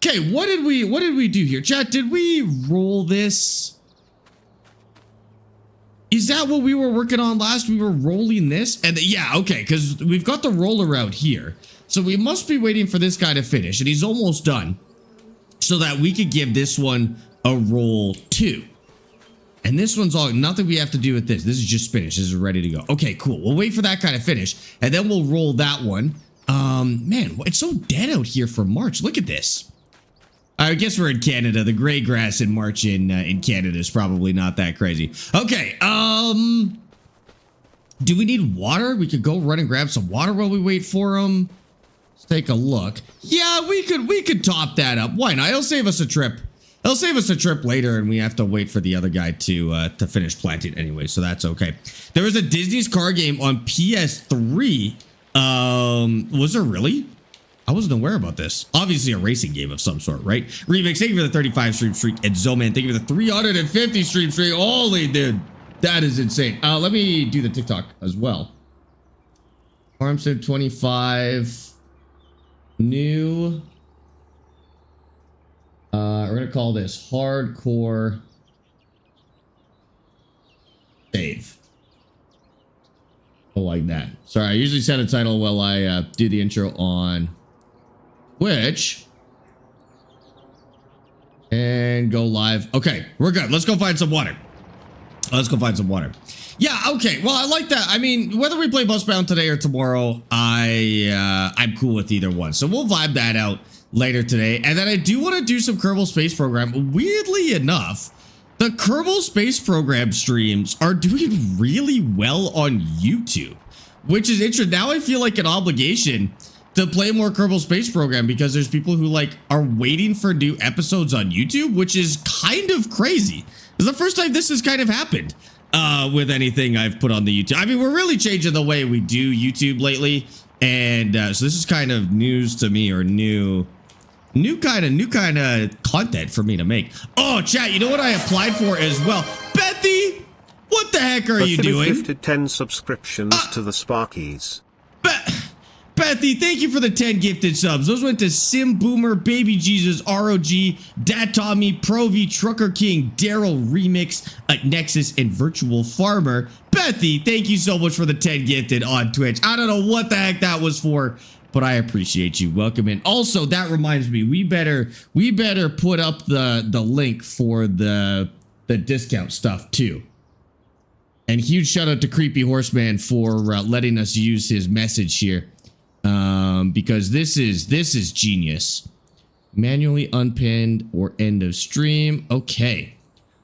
Okay, what did we do here? Chat, did we roll this? Is that what we were working on last? We were rolling this? And yeah, okay, because we've got the roller out here. So we must be waiting for this guy to finish, and he's almost done. So that we could give this one a roll too. And this one's all, nothing we have to do with this. This is just finished. This is ready to go. Okay, cool. We'll wait for that guy to finish, and then we'll roll that one. Man, it's so dead out here for March. Look at this. I guess we're in Canada. The gray grass in March in Canada is probably not that crazy. Okay, do we need water? We could go run and grab some water while we wait for him. Let's take a look. Yeah, we could top that up. Why not? It'll save us a trip. It'll save us a trip later, and we have to wait for the other guy to finish planting anyway, so that's okay. There was a Disney's car game on PS3. Was there really? I wasn't aware about this. Obviously a racing game of some sort, right? Remix, thank you for the 35 stream streak. And Zoman, thank you for the 350 stream streak. Holy dude, that is insane. Let me do the TikTok as well. Farmstead 25. New. We're gonna call this hardcore save. Like that. Sorry, I usually set a title while I do the intro on Twitch. And go live. Okay, we're good. Let's go find some water. Let's go find some water. Yeah, okay. Well, I like that. I mean, whether we play Busbound today or tomorrow, I'm cool with either one. So we'll vibe that out later today. And then I do want to do some Kerbal Space Program. Weirdly enough, the Kerbal Space Program streams are doing really well on YouTube, which is interesting. Now I feel like an obligation to play more Kerbal Space Program because there's people who like are waiting for new episodes on YouTube, which is kind of crazy. It's the first time this has kind of happened with anything I've put on the YouTube. I mean, we're really changing the way we do YouTube lately. And so this is kind of news to me, or new kind of content for me to make. Oh, chat, you know what I applied for as well? Bethy, what the heck are you doing? Gifted 10 subscriptions to the Sparkies. Bethy, thank you for the 10 gifted subs. Those went to Sim Boomer, Baby Jesus, ROG, Dat Tommy, Provi, Trucker King, Daryl Remix, Nexus, and Virtual Farmer. Bethy, thank you so much for the 10 gifted on Twitch. I don't know what the heck that was for, but I appreciate you. Welcome in. Also, that reminds me, we better put up the link for the discount stuff too. And huge shout out to Creepy Horseman for letting us use his message here, because this is genius. Manually unpinned or end of stream. Okay.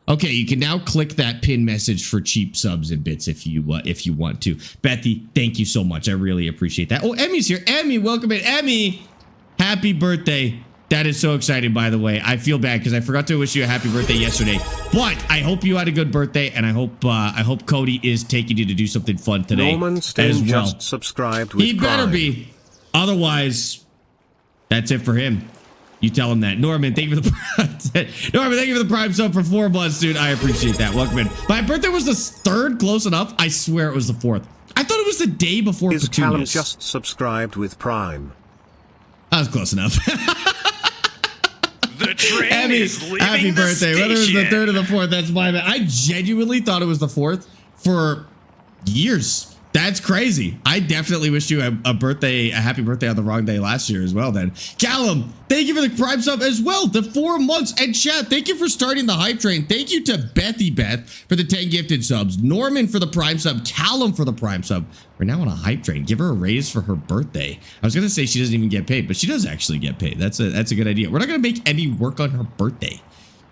Okay, you can now click that pin message for cheap subs and bits if you want to. Bethy, thank you so much. I really appreciate that. Oh, Emmy's here. Emmy, welcome in. Emmy, happy birthday. That is so exciting, by the way. I feel bad because I forgot to wish you a happy birthday yesterday. But I hope you had a good birthday, and I hope Cody is taking you to do something fun today. Norman Stain just subscribed with He better Prime. be. Otherwise, that's it for him. You tell him that. Norman, thank you for the Norman, thank you for the Prime sub for 4 months, dude. I appreciate that. Welcome in. My birthday was the 3rd, close enough. I swear it was the 4th. I thought it was the day before His Callum Petunias. just subscribed with Prime. That was close enough. The train Abby, is leaving happy the birthday. Whether it was the station. 3rd or the 4th, that's my bad. I genuinely thought it was the 4th for years. That's crazy. I definitely wished you a happy birthday on the wrong day last year as well then. Callum, thank you for the Prime sub as well. The 4 months. And chat, thank you for starting the hype train. Thank you to Bethy Beth for the 10 gifted subs. Norman for the Prime sub. Callum for the Prime sub. We're now on a hype train. Give her a raise for her birthday. I was going to say she doesn't even get paid, but she does actually get paid. That's a good idea. We're not going to make Emmy work on her birthday.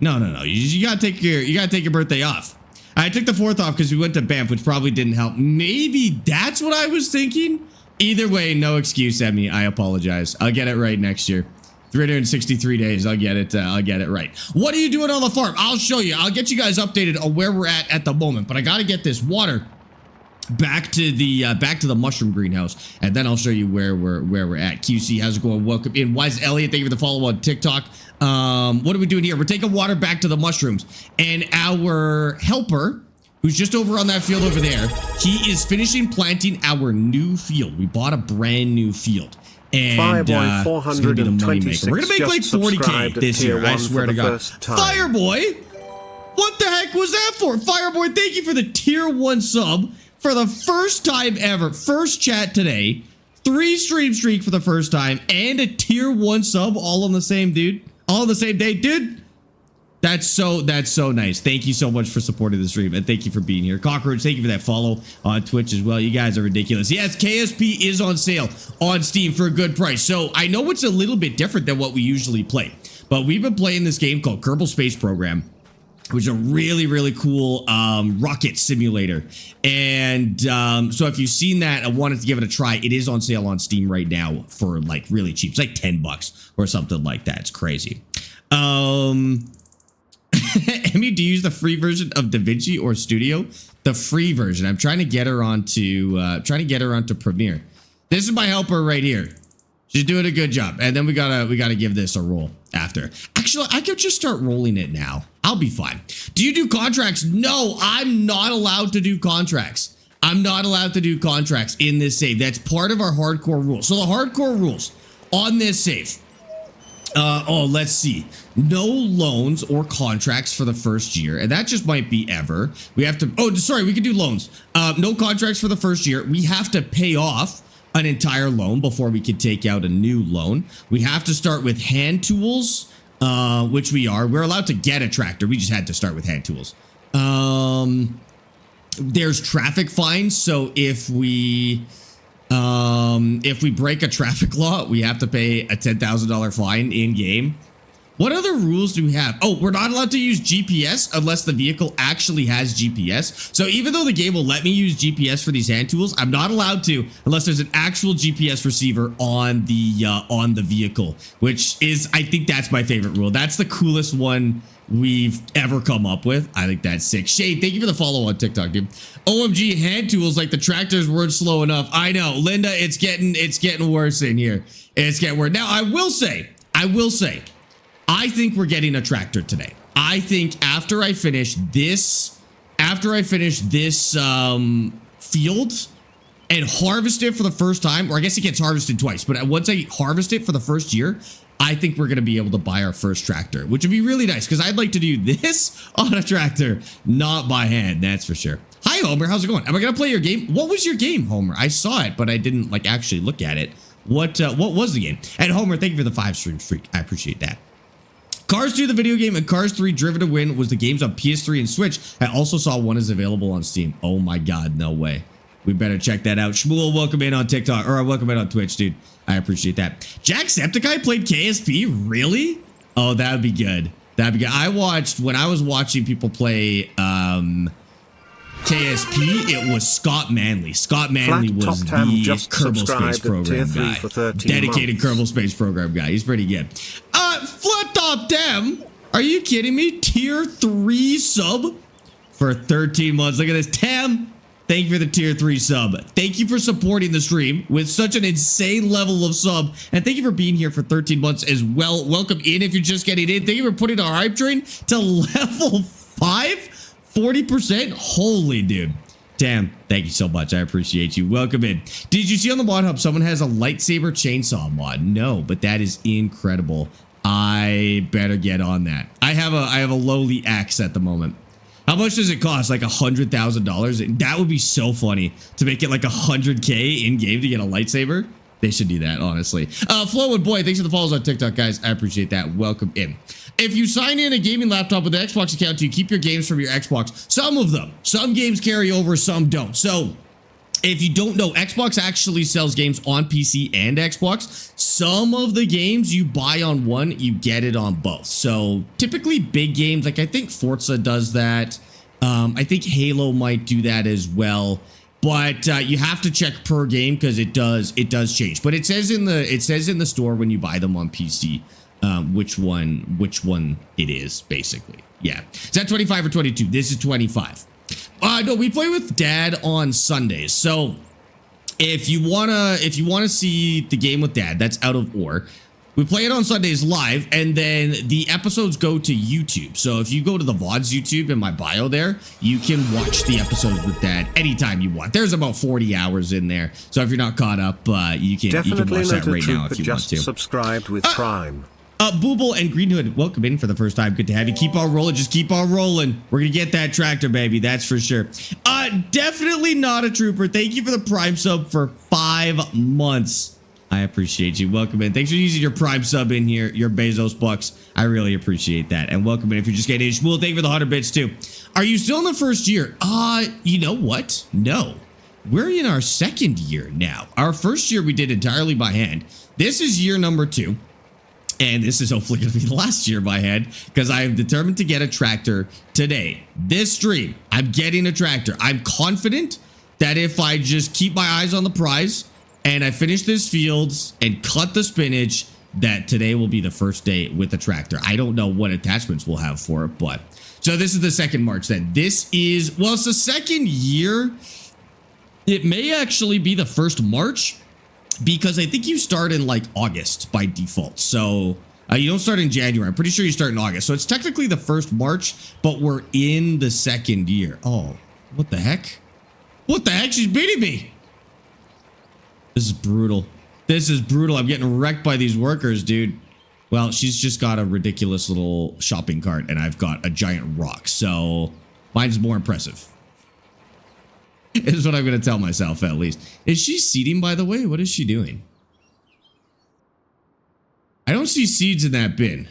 No. You got to take your birthday off. I took the 4th off because we went to Banff, which probably didn't help. Maybe that's what I was thinking. Either way, no excuse, Emmy. I apologize. I'll get it right next year. 363 days. I'll get it right. What are you doing on the farm? I'll show you. I'll get you guys updated on where we're at the moment. But I got to get this water back to the mushroom greenhouse, and then I'll show you where we're at. QC, how's it going? Welcome in. Wise Elliot, thank you for the follow on TikTok. What are we doing here? We're taking water back to the mushrooms, and our helper, who's just over on that field over there, he is finishing planting our new field. We bought a brand new field, And it's gonna be the money maker. We're gonna make like 40K this year, I swear to God. Fireboy, what the heck was that for? Fireboy, thank you for the tier 1 sub for the first time ever. First chat today, 3 stream streak for the first time, and a tier 1 sub all on the same dude, all on the same day, dude. That's so nice. Thank you so much for supporting the stream, and thank you for being here. Cockroach, thank you for that follow on Twitch as well. You guys are ridiculous. Yes, KSP is on sale on Steam for a good price. So I know it's a little bit different than what we usually play, but we've been playing this game called Kerbal Space Program, which is a really cool rocket simulator. And so if you've seen that and wanted to give it a try, it is on sale on Steam right now for like really cheap. It's like $10 or something like that. It's crazy. Emmy, do you use the free version of DaVinci or Studio? The free version. I'm trying to get her onto Premiere. This is my helper right here. She's doing a good job. And then we gotta give this a roll after. Actually, I could just start rolling it now. I'll be fine. Do you do contracts? No, I'm not allowed to do contracts. I'm not allowed to do contracts in this save. That's part of our hardcore rules. So the hardcore rules on this save. Let's see. No loans or contracts for the first year. And that just might be ever. We have to, we can do loans. No contracts for the first year. We have to pay off an entire loan before we can take out a new loan. We have to start with hand tools, which we are. We're allowed to get a tractor. We just had to start with hand tools. There's traffic fines. So if we break a traffic law, we have to pay a $10,000 fine in game. What other rules do we have? Oh, we're not allowed to use GPS unless the vehicle actually has GPS. So even though the game will let me use GPS for these hand tools, I'm not allowed to unless there's an actual GPS receiver on the vehicle, which is, I think that's my favorite rule. That's the coolest one we've ever come up with. I think that's sick. Shade, thank you for the follow on TikTok, dude. OMG hand tools, like the tractors weren't slow enough. I know, Linda, it's getting worse in here. It's getting worse. Now, I will say, I think we're getting a tractor today. I think after I finish this field and harvest it for the first time, or I guess it gets harvested twice, but once I harvest it for the first year, I think we're going to be able to buy our first tractor, which would be really nice because I'd like to do this on a tractor, not by hand. That's for sure. Hi, Homer. How's it going? Am I going to play your game? What was your game, Homer? I saw it, but I didn't like actually look at it. What was the game? And Homer, thank you for the 5 stream streak. I appreciate that. Cars 2, the video game, and Cars 3 Driven to Win was the games on PS3 and Switch. I also saw one is available on Steam. Oh my God, no way. We better check that out. Shmuel, welcome in on TikTok, or welcome in on Twitch, dude. I appreciate that. Jacksepticeye played KSP? Really? Oh, that would be good. That'd be good. When I was watching people play KSP, it was Scott Manley. Scott Manley was the Kerbal Space Program guy. Dedicated Kerbal Space Program guy. He's pretty good. Flat Top Dem, are you kidding me? Tier 3 sub for 13 months. Look at this. Tam, thank you for the tier 3 sub. Thank you for supporting the stream with such an insane level of sub. And thank you for being here for 13 months as well. Welcome in if you're just getting in. Thank you for putting our hype train to level 5. 40%. Holy dude. Damn. Thank you so much. I appreciate you. Welcome in. Did you see on the mod hub someone has a lightsaber chainsaw mod? No, but that is incredible. I better get on that. I have a lowly axe at the moment. How much does it cost? Like $100,000? That would be so funny to make it like 100K in game to get a lightsaber. They should do that, honestly. Flo and Boy, thanks for the follows on TikTok, guys. I appreciate that. Welcome in. If you sign in a gaming laptop with an Xbox account, do you keep your games from your Xbox? Some of them. Some games carry over, some don't. So if you don't know, Xbox actually sells games on PC and Xbox. Some of the games you buy on one, you get it on both. So typically big games, like I think Forza does that. I think Halo might do that as well. But you have to check per game because it does change. But it says in the store when you buy them on PC which one it is, basically. Yeah. Is that 25 or 22? This is 25. No, we play with Dad on Sundays. So if you wanna see the game with Dad, that's out of Or. We play it on Sundays live, and then the episodes go to YouTube. So if you go to the VODs YouTube in my bio there, you can watch the episodes with that anytime you want. There's about 40 hours in there. So if you're not caught up, you can watch that right now if you want to. Subscribed with Prime. Booble and Green Hood, welcome in for the first time. Good to have you. Keep on rolling. Just keep on rolling. We're going to get that tractor, baby. That's for sure. Definitely not a trooper. Thank you for the Prime sub for 5 months. I appreciate you. Welcome in. Thanks for using your Prime sub in here, your Bezos bucks. I really appreciate that. And welcome in if you're just getting in. Shmuel, thank you for the 100 bits too. Are you still in the first year? You know what? No. We're in our second year now. Our first year we did entirely by hand. This is year number 2. And this is hopefully going to be the last year by hand because I am determined to get a tractor today. This stream, I'm getting a tractor. I'm confident that if I just keep my eyes on the prize and I finish this fields and cut the spinach, that today will be the first day with the tractor. I don't know what attachments we'll have for it, but so this is the 2nd March then. This is, well, it's the 2nd year. It may actually be the 1st March because I think you start in like August by default. So you don't start in January. I'm pretty sure you start in August. So it's technically the 1st March, but we're in the 2nd year. Oh, what the heck? What the heck? She's beating me. This is brutal. This is brutal. I'm getting wrecked by these workers, dude. Well, she's just got a ridiculous little shopping cart and I've got a giant rock. So mine's more impressive. Is what I'm going to tell myself at least. Is she seeding, by the way? What is she doing? I don't see seeds in that bin.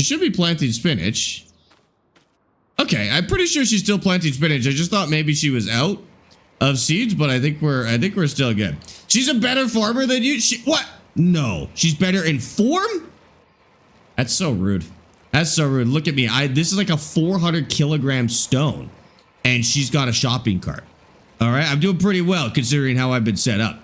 She should be planting spinach. Okay, I'm pretty sure she's still planting spinach. I just thought maybe she was out of seeds, but I think we're still good. She's a better farmer than you. What? No, she's better in form? That's so rude. That's so rude. Look at me. This is like a 400 kilogram stone. And she's got a shopping cart. All right, I'm doing pretty well considering how I've been set up.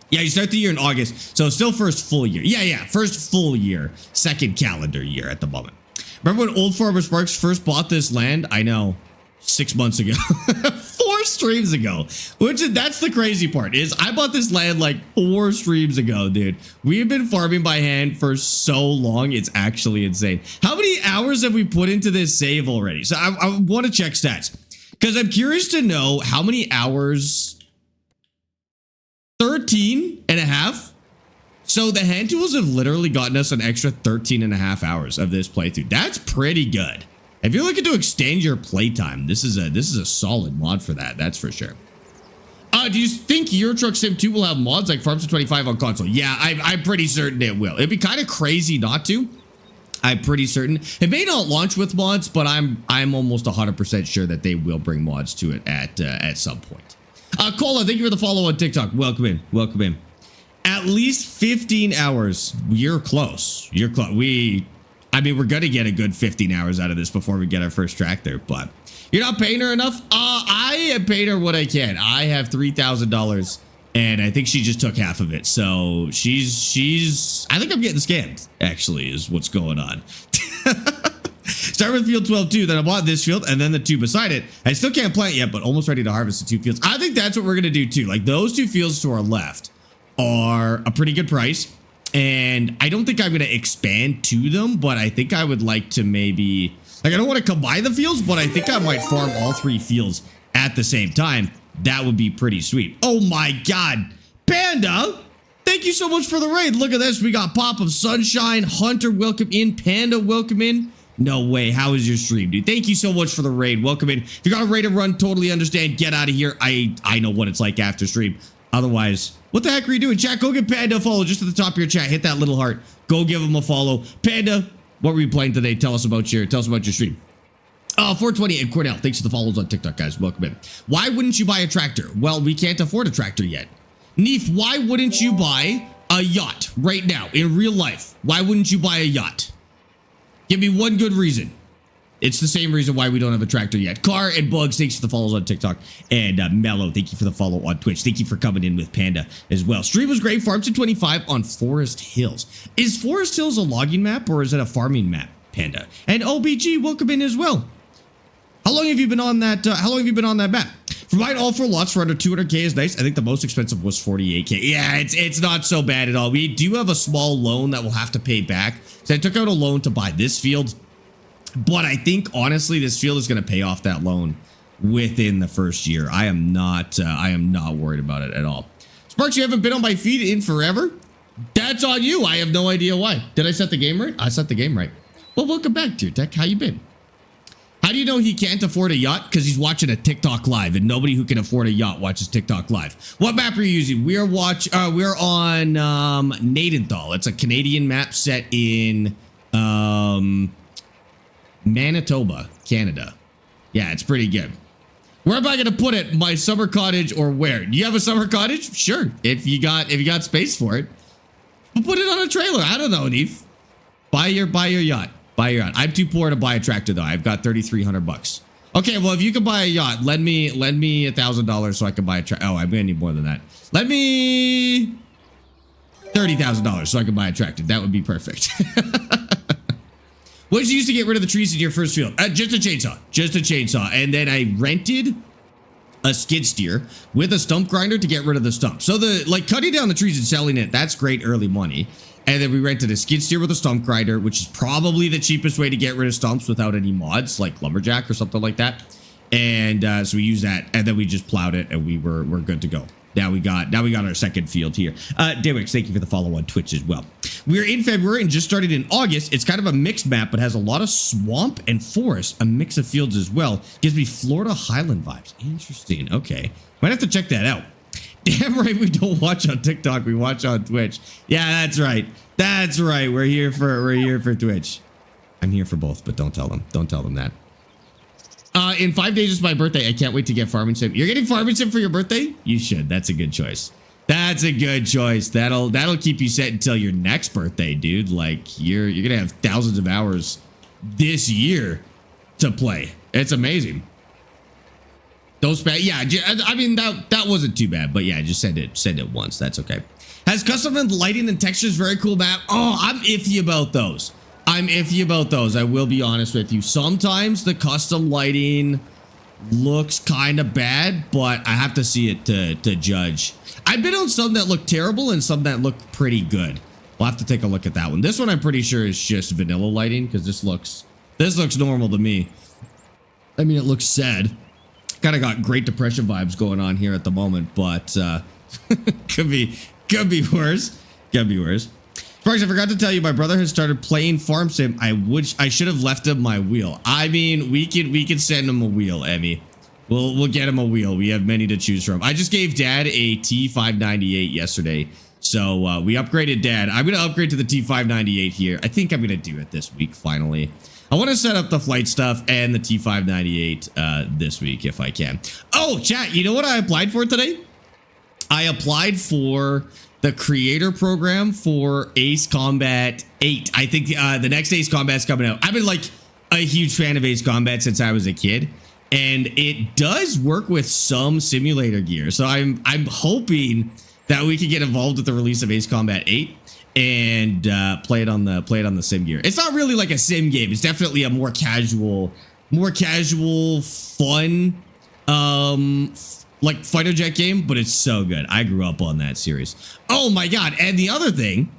Yeah, you start the year in August, so still first full year. Yeah, first full year, 2nd calendar year at the moment. Remember when old farmer Sparx first bought this land? I know, 6 months ago, 4 streams ago. That's the crazy part is I bought this land like 4 streams ago, dude. We have been farming by hand for so long, it's actually insane. How many hours have we put into this save already? So I want to check stats. Because I'm curious to know how many hours. 13 and a half. So the hand tools have literally gotten us an extra 13 and a half hours of this playthrough. That's pretty good. If you're looking to extend your playtime, this is a solid mod for that. That's for sure. Do you think Euro Truck Sim 2 will have mods like Farm Sim 25 on console? Yeah, I'm pretty certain it will. It'd be kind of crazy not to. I'm pretty certain it may not launch with mods, but I'm almost 100% sure that they will bring mods to it at some point. Cola, thank you for the follow on TikTok. Welcome in. Welcome in. At least 15 hours. You're close. You're close. We're gonna get a good 15 hours out of this before we get our first tractor, but you're not paying her enough. I am paying her what I can. I have $3,000. And I think she just took half of it. So she's I think I'm getting scammed, actually, is what's going on. Start with field 12 too. Then I bought this field and then the 2 beside it. I still can't plant yet, but almost ready to harvest the 2 fields. I think that's what we're going to do too. Like those 2 fields to our left are a pretty good price. And I don't think I'm going to expand to them, but I think I would like to maybe, like I don't want to combine the fields, but I think I might farm all 3 fields at the same time. That would be pretty sweet. Oh my God. Panda, thank you so much for the raid. Look at this. We got Pop of Sunshine, Hunter, welcome in. Panda, welcome in. No way. How is your stream, dude? Thank you so much for the raid. Welcome in. If you got a raid to run, totally understand. Get out of here. I know what it's like after stream. Otherwise, what the heck are you doing? Chat, go get Panda a follow just at the top of your chat. Hit that little heart. Go give him a follow. Panda, what were you playing today? Tell us about your stream. 420 and Cornell, thanks for the follows on TikTok, guys. Welcome in. Why wouldn't you buy a tractor? Well, we can't afford a tractor yet. Neef, why wouldn't you buy a yacht right now in real life? Why wouldn't you buy a yacht? Give me one good reason. It's the same reason why we don't have a tractor yet. Car and Bugs, thanks for the follows on TikTok. And Mello, thank you for the follow on Twitch. Thank you for coming in with Panda as well. Stream was great. Farm Sim 25 on Forest Hills. Is Forest Hills a logging map or is it a farming map, Panda? And OBG, welcome in as well. How long have you been on that? How long have you been on that map? For mine, all 4 lots for under 200K is nice. I think the most expensive was 48K. Yeah, it's not so bad at all. We do have a small loan that we'll have to pay back. So I took out a loan to buy this field. But I think, honestly, this field is going to pay off that loan within the first year. I am not worried about it at all. Sparx, you haven't been on my feed in forever? That's on you. I have no idea why. Did I set the game right? I set the game right. Well, welcome back, Dear Tech. How you been? How do you know he can't afford a yacht? Because he's watching a TikTok live, and nobody who can afford a yacht watches TikTok live. What map are you using? We're on Nadenthal. It's a Canadian map set in Manitoba, Canada. Yeah, it's pretty good. Where am I gonna put it? My summer cottage or where? Do you have a summer cottage? Sure, if you got space for it. We'll put it on a trailer. I don't know, Neve. Buy your yacht. Buy your yacht. I'm too poor to buy a tractor though. I've got 3,300 bucks. Okay, well if you can buy a yacht, lend me $1,000 so I can buy a tractor. Oh, I'm gonna need more than that. Lend me $30,000 so I can buy a tractor. That would be perfect. What did you use to get rid of the trees in your first field? Just a chainsaw. Just a chainsaw. And then I rented a skid steer with a stump grinder to get rid of the stump. So cutting down the trees and selling it, that's great early money. And then we rented a skid steer with a stump grinder, which is probably the cheapest way to get rid of stumps without any mods, like lumberjack or something like that. And so we used that, and then we just plowed it, and we're good to go. Now we got our second field here. Dewix, thank you for the follow on Twitch as well. We're in February and just started in August. It's kind of a mixed map, but has a lot of swamp and forest, a mix of fields as well. Gives me Florida Highland vibes. Interesting. Okay, might have to check that out. Damn right, we don't watch on TikTok. We watch on Twitch. Yeah, that's right. That's right. We're here for Twitch. I'm here for both, but don't tell them. Don't tell them that. In 5 days is my birthday. I can't wait to get Farming Sim. You're getting Farming Sim for your birthday? You should. That's a good choice. That's a good choice. That'll keep you set until your next birthday, dude. Like you're gonna have thousands of hours this year to play. It's amazing. Don't spend. Yeah, I mean that wasn't too bad, but yeah, just send it once. That's okay. Has custom lighting and textures. Very cool map. Oh, I'm iffy about those. I will be honest with you. Sometimes the custom lighting looks kind of bad, but I have to see it to judge. I've been on some that look terrible and some that look pretty good. We'll have to take a look at that one. This one I'm pretty sure is just vanilla lighting because this looks normal to me. I mean, it looks sad. Kind of got Great Depression vibes going on here at the moment, but could be worse. Could be worse. Sparx, I forgot to tell you, my brother has started playing Farm Sim. I should have left him my wheel. I mean, we can send him a wheel, Emmy. We'll get him a wheel. We have many to choose from. I just gave Dad a T598 yesterday, so we upgraded Dad. I'm gonna upgrade to the T598 here. I think I'm gonna do it this week finally. I want to set up the flight stuff and the T598 this week if I can. Oh, chat, you know what I applied for today? I applied for the creator program for Ace Combat 8. I think the next Ace Combat's coming out. I've been like a huge fan of Ace Combat since I was a kid, and it does work with some simulator gear. So I'm hoping that we can get involved with the release of Ace Combat 8 and play it on the sim gear. It's not really like a sim game. It's definitely a more casual, fun like fighter jet game, but it's so good. I grew up on that series. Oh my god. And the other thing,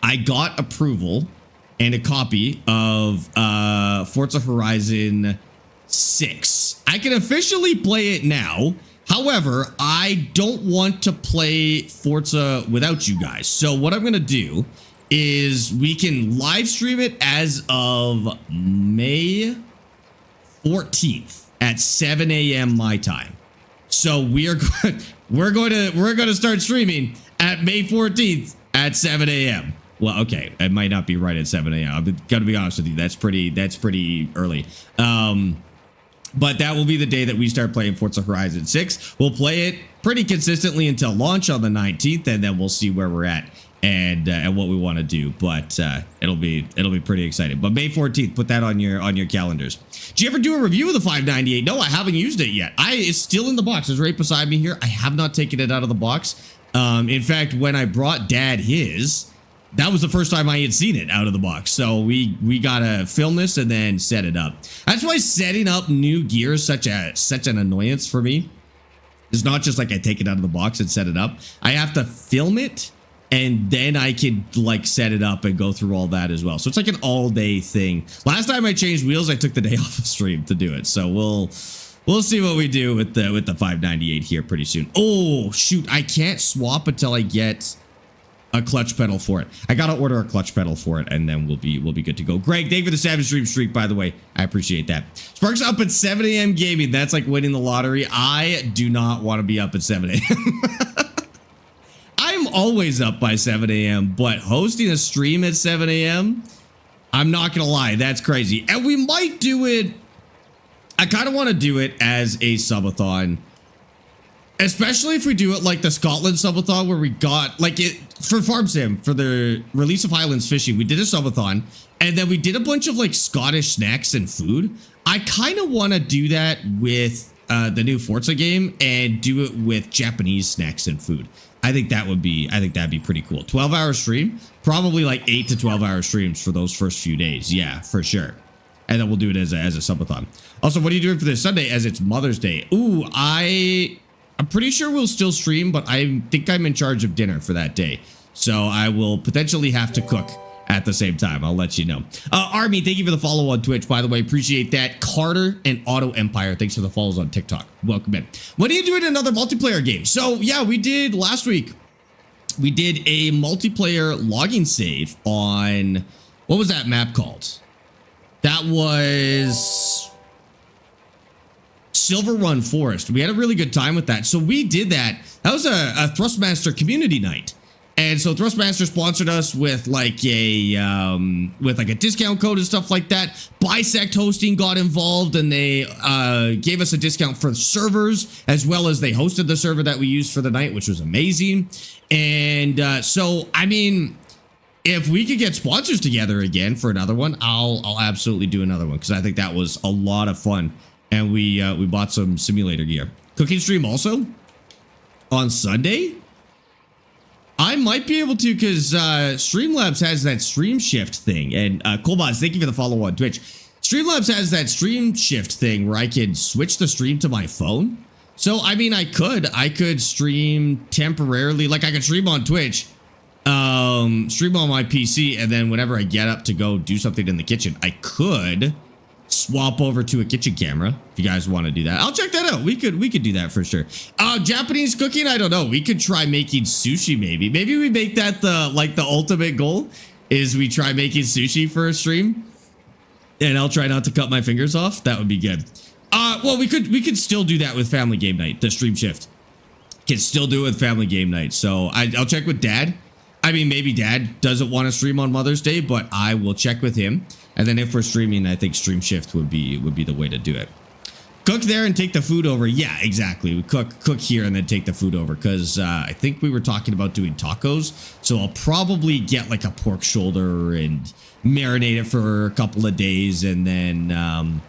I got approval and a copy of Forza Horizon 6. I can officially play it now. However, I don't want to play Forza without you guys. So what I'm going to do is we can live stream it as of May 14th at 7 a.m. my time. So we're going to start streaming at May 14th at 7 a.m. Well, okay, it might not be right at 7 a.m. I've got to be honest with you. That's pretty early. But that will be the day that we start playing Forza Horizon 6. We'll play it pretty consistently until launch on the 19th, and then we'll see where we're at and what we want to do. But it'll be pretty exciting. But May 14th, put that on your calendars. Did you ever do a review of the 598? No, I haven't used it yet. It's still in the box. It's right beside me here. I have not taken it out of the box. In fact, when I brought Dad his, that was the first time I had seen it out of the box. So we gotta film this and then set it up. That's why setting up new gear is such an annoyance for me. It's not just like I take it out of the box and set it up. I have to film it, and then I can like set it up and go through all that as well. So it's like an all day thing. Last time I changed wheels, I took the day off of stream to do it. So we'll see what we do with the 598 here pretty soon. Oh shoot, I can't swap until I get a clutch pedal for it. I gotta order a clutch pedal for it, and then we'll be good to go. Greg, thank you for the Savage Stream streak, by the way. I appreciate that. Sparx up at 7 a.m. gaming. That's like winning the lottery. I do not want to be up at 7 a.m. I'm always up by 7 a.m., but hosting a stream at 7 a.m., I'm not gonna lie, that's crazy. And we might do it. I kind of want to do it as a subathon. Especially if we do it like the Scotland subathon, where we got like it for Farm Sim, for the release of Highlands Fishing, we did a subathon, and then we did a bunch of like Scottish snacks and food. I kind of want to do that with the new Forza game, and do it with Japanese snacks and food. I think that'd be pretty cool. 12-hour stream, probably like 8 to 12-hour streams for those first few days. Yeah, for sure. And then we'll do it as a subathon. Also, what are you doing for this Sunday, as it's Mother's Day? Ooh, I'm pretty sure we'll still stream, but I think I'm in charge of dinner for that day. So I will potentially have to cook at the same time. I'll let you know. Army, thank you for the follow on Twitch, by the way. Appreciate that. Carter and Auto Empire, thanks for the follows on TikTok. Welcome in. When are you doing another multiplayer game? So yeah, we did last week. We did a multiplayer logging save on, what was that map called? That was Silver Run Forest. We had a really good time with that. So we did that. That was a Thrustmaster community night. And so Thrustmaster sponsored us with like a discount code and stuff like that. Bisect Hosting got involved, and they gave us a discount for servers, as well as they hosted the server that we used for the night, which was amazing. And so, I mean, if we could get sponsors together again for another one, I'll absolutely do another one, because I think that was a lot of fun. And we bought some simulator gear. Cooking stream also on Sunday. I might be able to, because Streamlabs has that stream shift thing. And Colbots, thank you for the follow on Twitch. Streamlabs has that stream shift thing where I can switch the stream to my phone. So, I mean, I could stream temporarily. Like, I could stream on Twitch, stream on my PC, and then whenever I get up to go do something in the kitchen, I could swap over to a kitchen camera if you guys want to do that. I'll check that out. We could do that for sure. Japanese cooking, I don't know. We could try making sushi. Maybe we make that the ultimate goal, is we try making sushi for a stream, and I'll try not to cut my fingers off. That would be good. Well, we could still do that with family game night. The stream shift can still do it with family game night. So I'll check with Dad. I mean, maybe Dad doesn't want to stream on Mother's Day, but I will check with him. And then if we're streaming, I think stream shift would be the way to do it. Cook there and take the food over. Yeah, exactly. We cook here and then take the food over, because I think we were talking about doing tacos. So I'll probably get like a pork shoulder and marinate it for a couple of days, and then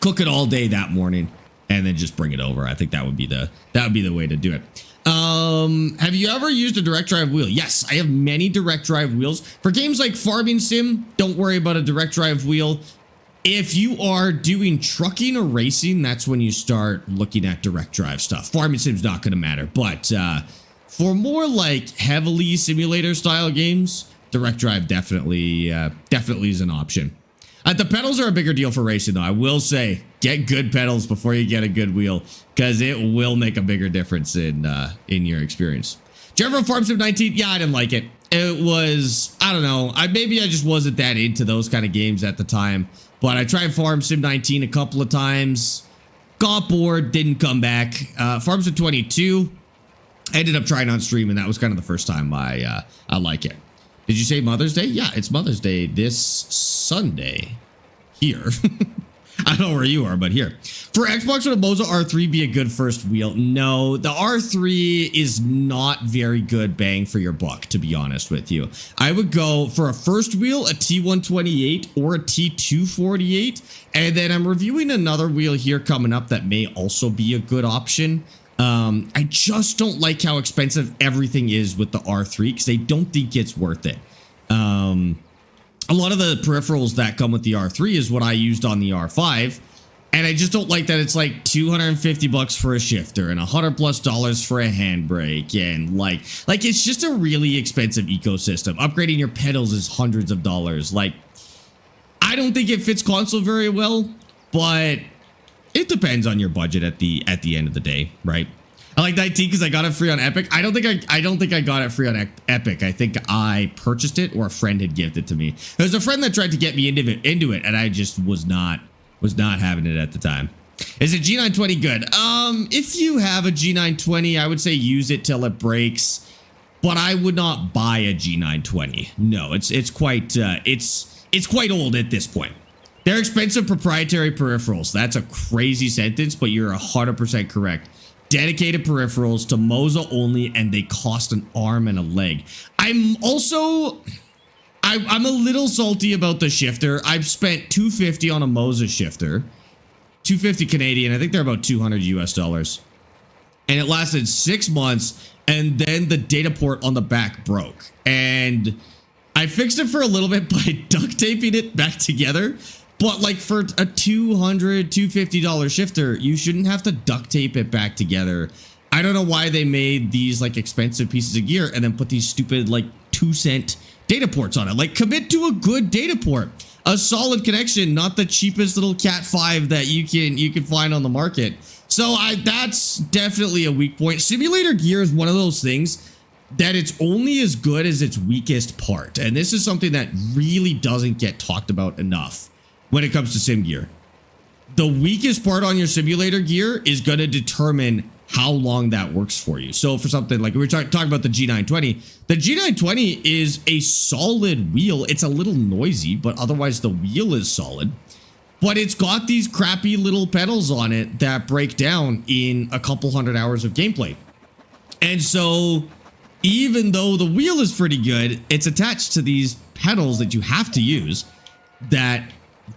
cook it all day that morning, and then just bring it over. I think that would be the way to do it. Have you ever used a direct drive wheel? Yes, I have many direct drive wheels. For games like Farming Sim, don't worry about a direct drive wheel. If you are doing trucking or racing, that's when you start looking at direct drive stuff. Farming Sim's not going to matter, but for more like heavily simulator style games, direct drive definitely is an option. The pedals are a bigger deal for racing, though. I will say, get good pedals before you get a good wheel, because it will make a bigger difference in your experience. Did you ever Farm Sim 19? Yeah, I didn't like it. It was, I don't know. Maybe I just wasn't that into those kind of games at the time. But I tried Farm Sim 19 a couple of times. Got bored, didn't come back. Farm Sim 22, I ended up trying on stream, and that was kind of the first time I like it. Did you say Mother's Day? Yeah, it's Mother's Day this Sunday here. I don't know where you are, but here. For Xbox, would a Moza R3 be a good first wheel? No, the R3 is not very good bang for your buck, to be honest with you. I would go for a first wheel, a T128 or a T248. And then I'm reviewing another wheel here coming up that may also be a good option. I just don't like how expensive everything is with the R3, because I don't think it's worth it. A lot of the peripherals that come with the R3 is what I used on the R5. And I just don't like that it's like $250 for a shifter and $100+ for a handbrake, and like it's just a really expensive ecosystem. Upgrading your pedals is hundreds of dollars. Like, I don't think it fits console very well, but it depends on your budget at the end of the day, right? I like 19 because I got it free on Epic. I don't think I got it free on Epic. I think I purchased it, or a friend had gifted it to me. There's a friend that tried to get me into it, and I just was not having it at the time. Is a G920 good? If you have a G920, I would say use it till it breaks, but I would not buy a G920. No, it's quite old at this point. They're expensive proprietary peripherals. That's a crazy sentence, but you're 100% correct. Dedicated peripherals to Moza only, and they cost an arm and a leg. I'm a little salty about the shifter. I've spent $250 on a Moza shifter, $250 Canadian. I think they're about $200 US, and it lasted 6 months. And then the data port on the back broke, and I fixed it for a little bit by duct taping it back together. But like for a $250 shifter, you shouldn't have to duct tape it back together. I don't know why they made these like expensive pieces of gear and then put these stupid like 2-cent data ports on it. Like, commit to a good data port, a solid connection, not the cheapest little Cat 5 that you can find on the market. So that's definitely a weak point. Simulator gear is one of those things that it's only as good as its weakest part. And this is something that really doesn't get talked about enough when it comes to sim gear. The weakest part on your simulator gear is going to determine how long that works for you. So for something like we were talking about the G920 is a solid wheel. It's a little noisy, but otherwise the wheel is solid. But it's got these crappy little pedals on it that break down in a couple hundred hours of gameplay. And so even though the wheel is pretty good, it's attached to these pedals that you have to use that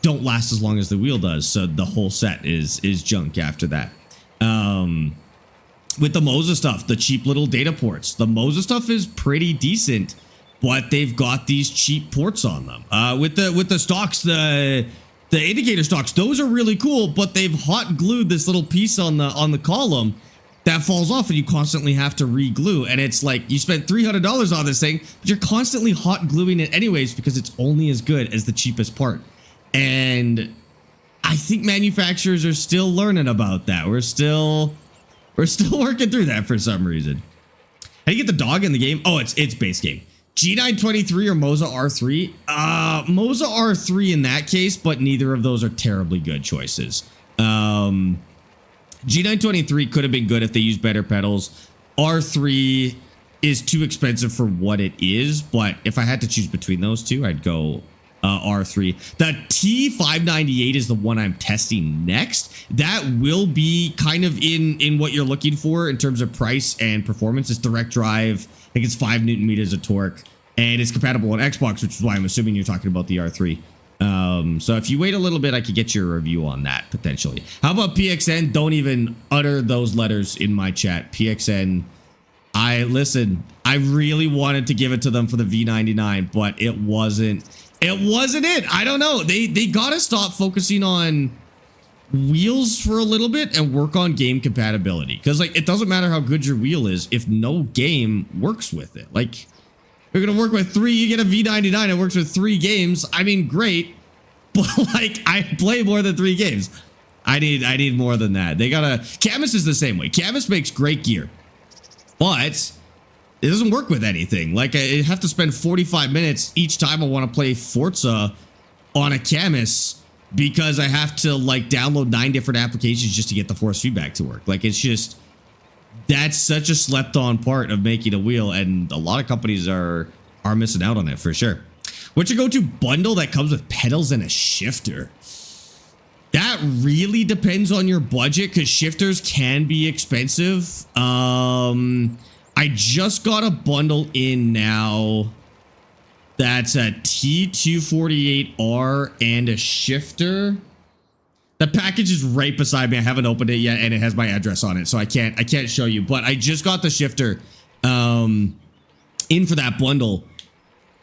don't last as long as the wheel does. So the whole set is junk after that. With the Moza stuff, the cheap little data ports, the Moza stuff is pretty decent, but they've got these cheap ports on them. With the stocks, the indicator stocks, those are really cool, but they've hot glued this little piece on the column that falls off, and you constantly have to re-glue. And it's like you spent $300 on this thing, but you're constantly hot gluing it anyways because it's only as good as the cheapest part. And I think manufacturers are still learning about that. We're still working through that for some reason. How do you get the dog in the game? Oh, it's base game. G923 or Moza R3? Moza R3 in that case, but neither of those are terribly good choices. G923 could have been good if they used better pedals. R3 is too expensive for what it is, but if I had to choose between those two, I'd go R3. The T598 is the one I'm testing next. That will be kind of in what you're looking for in terms of price and performance. It's direct drive. I think it's 5 Newton meters of torque, and it's compatible on Xbox, which is why I'm assuming you're talking about the R3. So if you wait a little bit, I could get your review on that potentially. How about PXN? Don't even utter those letters in my chat. PXN, I really wanted to give it to them for the V99, but it wasn't it. I don't know. They gotta stop focusing on wheels for a little bit and work on game compatibility, because like it doesn't matter how good your wheel is if no game works with it. Like, you're gonna work with 3, you get a V99, it works with 3 games. I mean, great, but like I play more than 3 games. I need more than that. Camus is the same way. Camus makes great gear, but it doesn't work with anything. Like, I have to spend 45 minutes each time I want to play Forza on a Camus because I have to like download 9 different applications just to get the force feedback to work. Like, it's just, that's such a slept on part of making a wheel, and a lot of companies are missing out on it for sure. What's your go-to bundle that comes with pedals and a shifter? That really depends on your budget, because shifters can be expensive. I just got a bundle in now that's a T248R and a shifter. The package is right beside me. I haven't opened it yet, and it has my address on it, so I can't show you. But I just got the shifter in for that bundle,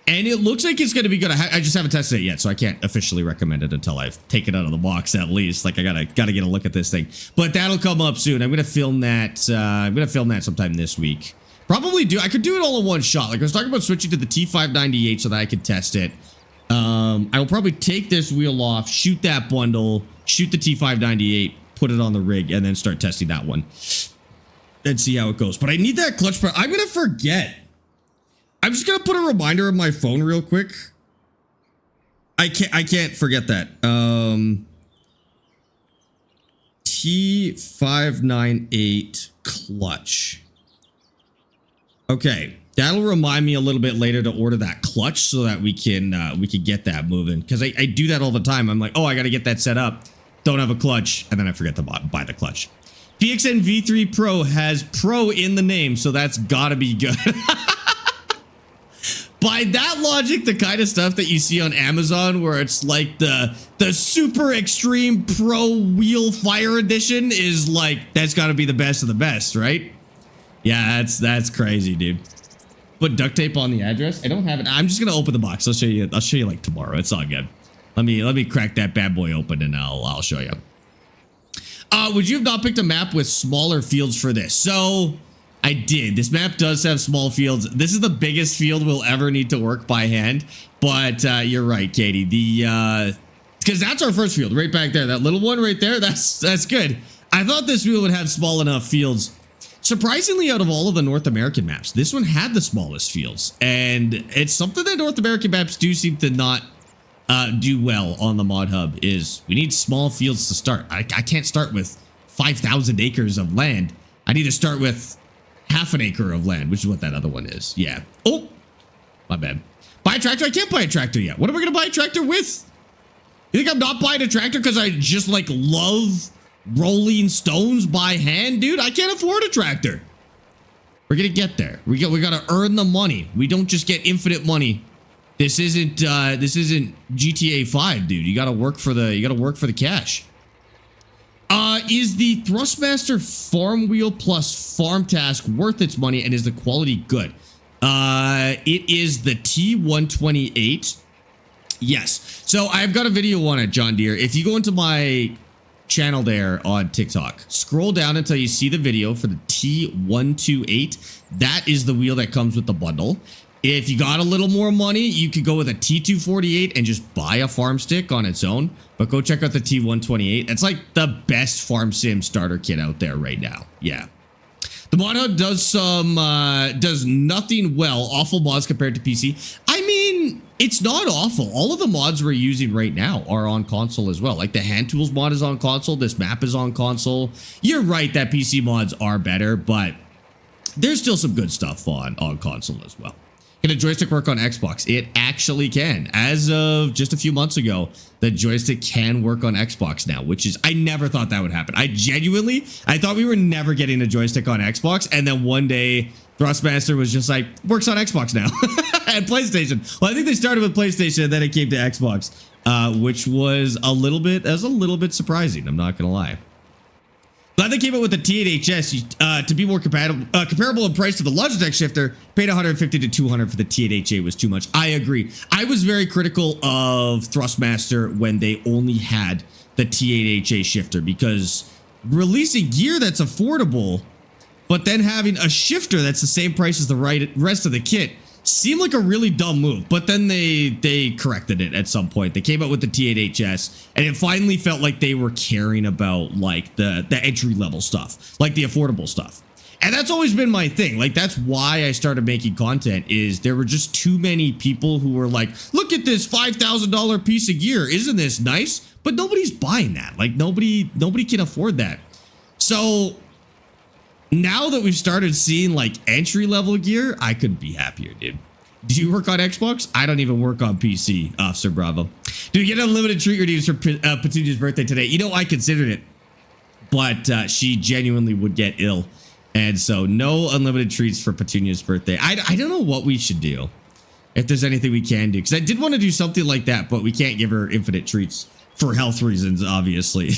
And it looks like it's going to be good. I just haven't tested it yet, so I can't officially recommend it until I've taken it out of the box at least. Like I gotta get a look at this thing. But that'll come up soon. I'm gonna film that. I'm gonna film that sometime this week. Probably I could do it all in one shot. Like I was talking about switching to the T598 so that I could test it. I will probably take this wheel off, shoot that bundle, shoot the T598, put it on the rig, and then start testing that one and see how it goes. But I need that clutch press. I'm gonna forget. I'm just gonna put a reminder on my phone real quick. I can't forget that. T598 clutch. Okay, that'll remind me a little bit later to order that clutch so that we can get that moving. Because I do that all the time. I'm like, oh, I gotta get that set up. Don't have a clutch, and then I forget to buy the clutch. PXN V3 Pro has Pro in the name, so that's gotta be good. By that logic, the kind of stuff that you see on Amazon where it's like the super extreme pro wheel fire edition is like, that's got to be the best of the best, right? Yeah, that's crazy, dude. Put duct tape on the address. I don't have it. I'm just going to open the box. I'll show you like tomorrow. It's all good. Let me crack that bad boy open and I'll show you. Would you have not picked a map with smaller fields for this? So I did. This map does have small fields. This is the biggest field we'll ever need to work by hand. But you're right, Katie. Because that's our first field right back there. That little one right there, that's good. I thought this wheel would have small enough fields. Surprisingly, out of all of the North American maps, this one had the smallest fields. And it's something that North American maps do seem to not do well on the mod hub is we need small fields to start. I can't start with 5,000 acres of land. I need to start with half an acre of land, which is what that other one is. Yeah. Oh, my bad. Buy a tractor? I can't buy a tractor yet. What am I going to buy a tractor with? You think I'm not buying a tractor because I just like love rolling stones by hand? Dude, I can't afford a tractor. We're going to get there. We got to earn the money. We don't just get infinite money. This isn't GTA 5, dude. You got to work for the cash. Is the Thrustmaster Farm Wheel plus Farm Task worth its money, and is the quality good? It is the T128. Yes. So I've got a video on it, John Deere. If you go into my channel there on TikTok, scroll down until you see the video for the T128. That is the wheel that comes with the bundle. If you got a little more money, you could go with a T248 and just buy a farm stick on its own. But go check out the T128. It's like the best farm sim starter kit out there right now. Yeah. The mod hub does nothing well. Awful mods compared to PC. I mean, it's not awful. All of the mods we're using right now are on console as well. Like the hand tools mod is on console. This map is on console. You're right that PC mods are better, but there's still some good stuff on console as well. Can a joystick work on Xbox? It actually can. As of just a few months ago, the joystick can work on Xbox now, which is, I never thought that would happen. I thought we were never getting a joystick on Xbox. And then one day, Thrustmaster was just like, works on Xbox now. And PlayStation. Well, I think they started with PlayStation and then it came to Xbox, which was a little bit surprising. I'm not going to lie. Glad they came out with the T8HS to be more comparable in price to the Logitech shifter. Paid $150 to $200 for the T8HA was too much. I agree. I was very critical of Thrustmaster when they only had the T8HA shifter because releasing gear that's affordable, but then having a shifter that's the same price as the rest of the kit seemed like a really dumb move. But then they corrected it at some point. They came out with the T8HS and it finally felt like they were caring about like the entry level stuff, like the affordable stuff. And that's always been my thing. Like that's why I started making content is there were just too many people who were like, look at this $5,000 piece of gear. Isn't this nice? But nobody's buying that. Like nobody can afford that. So now that we've started seeing like entry level gear, I couldn't be happier, dude. Do you work on Xbox? I don't even work on PC, Officer Bravo. Do you get unlimited treat redeems for Petunia's birthday today? You know, I considered it, but she genuinely would get ill. And so no unlimited treats for Petunia's birthday. I don't know what we should do, if there's anything we can do. Because I did want to do something like that, but we can't give her infinite treats for health reasons, obviously.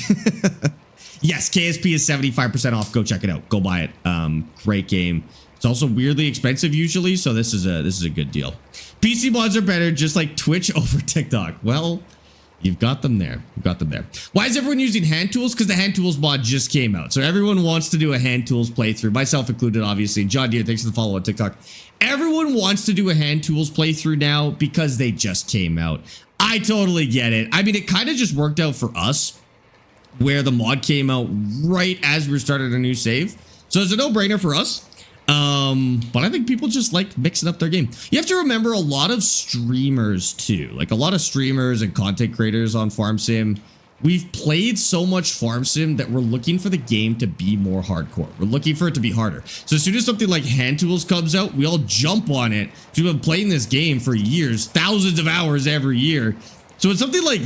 Yes, KSP is 75% off. Go check it out. Go buy it. Great game. It's It's also weirdly expensive usually, so this is a good deal. PC mods are better, just like Twitch over TikTok. Well, you've got them there. You've got them there. Why is everyone using hand tools? Because the hand tools mod just came out. So everyone wants to do a hand tools playthrough, myself included, obviously. John Deere, thanks for the follow on TikTok. Everyone wants to do a hand tools playthrough now because they just came out. I totally get it. I mean, it kind of just worked out for us where the mod came out right as we started a new save. So it's a no-brainer for us. But I think people just like mixing up their game. You have to remember a lot of streamers too, like a lot of streamers and content creators on Farm Sim. We've played so much Farm Sim that we're looking for the game to be more hardcore. We're looking for it to be harder. So as soon as something like hand tools comes out, we all jump on it. We've been playing this game for years, thousands of hours every year. So when something like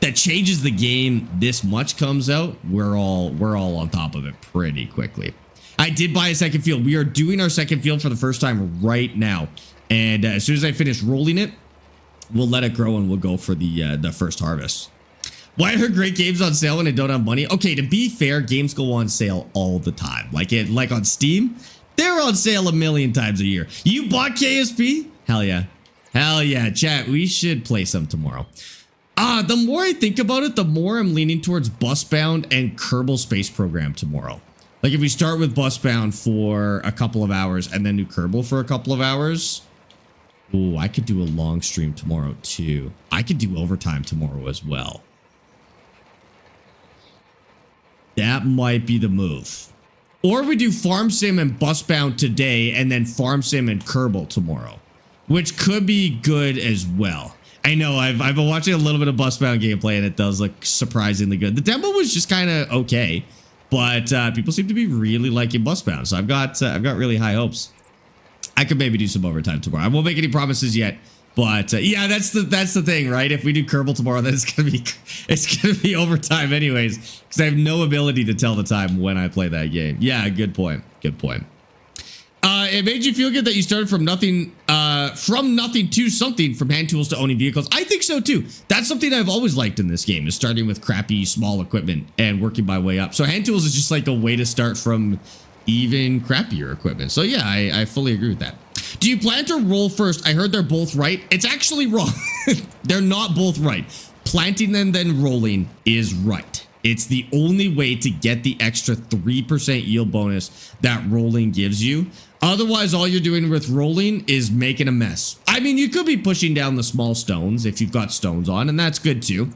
that changes the game this much comes out, we're all on top of it pretty quickly. I did buy a second field. We are doing our second field for the first time right now. And as soon as I finish rolling it, we'll let it grow and we'll go for the first harvest. Why are great games on sale when I don't have money? Okay, to be fair, games go on sale all the time. Like on Steam, they're on sale a million times a year. You bought KSP? Hell yeah. Hell yeah. Chat, we should play some tomorrow. The more I think about it, the more I'm leaning towards Busbound and Kerbal Space Program tomorrow. Like if we start with Busbound for a couple of hours and then do Kerbal for a couple of hours. Ooh, I could do a long stream tomorrow too. I could do overtime tomorrow as well. That might be the move. Or we do Farm Sim and Busbound today and then Farm Sim and Kerbal tomorrow, which could be good as well. I know I've been watching a little bit of Busbound gameplay and it does look surprisingly good. The demo was just kind of okay. But people seem to be really liking Busbound, so I've got really high hopes. I could maybe do some overtime tomorrow. I won't make any promises yet, but yeah, that's the thing, right? If we do Kerbal tomorrow, then it's gonna be overtime anyways, because I have no ability to tell the time when I play that game. Yeah, good point. Good point. It made you feel good that you started from nothing to something, from hand tools to owning vehicles. I think so too. That's something I've always liked in this game, is starting with crappy small equipment and working my way up. So hand tools is just like a way to start from even crappier equipment. So yeah, I fully agree with that. Do you plan to roll first? I heard they're both right. It's actually wrong. They're not both right. Planting them then rolling is right. It's the only way to get the extra 3% yield bonus that rolling gives you. Otherwise, all you're doing with rolling is making a mess. I mean, you could be pushing down the small stones if you've got stones on, and that's good too.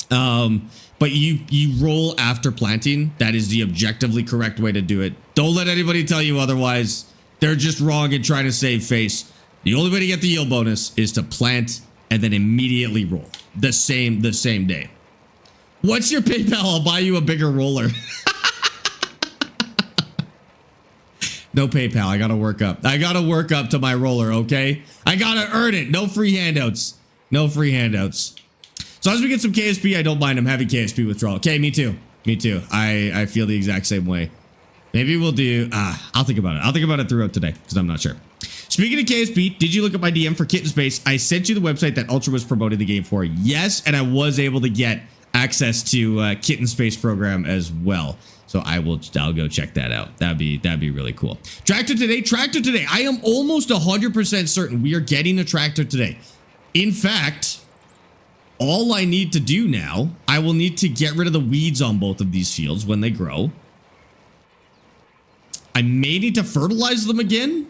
But you roll after planting. That is the objectively correct way to do it. Don't let anybody tell you otherwise. They're just wrong and trying to save face. The only way to get the yield bonus is to plant and then immediately roll the same day. What's your PayPal? I'll buy you a bigger roller. No PayPal. I gotta work up. I gotta work up to my roller, okay? I gotta earn it. No free handouts. No free handouts. So as we get some KSP, I don't mind. I'm having KSP withdrawal. Okay, me too. Me too. I feel the exact same way. Maybe we'll do... I'll think about it. I'll think about it throughout today, because I'm not sure. Speaking of KSP, did you look at my DM for Kitten Space? I sent you the website that Ultra was promoting the game for. Yes, and I was able to get access to Kitten Space program as well. So I'll go check that out. That'd be really cool. Tractor today. I am almost 100% certain we are getting a tractor today. In fact, all I need to do now, I will need to get rid of the weeds on both of these fields when they grow. I may need to fertilize them again.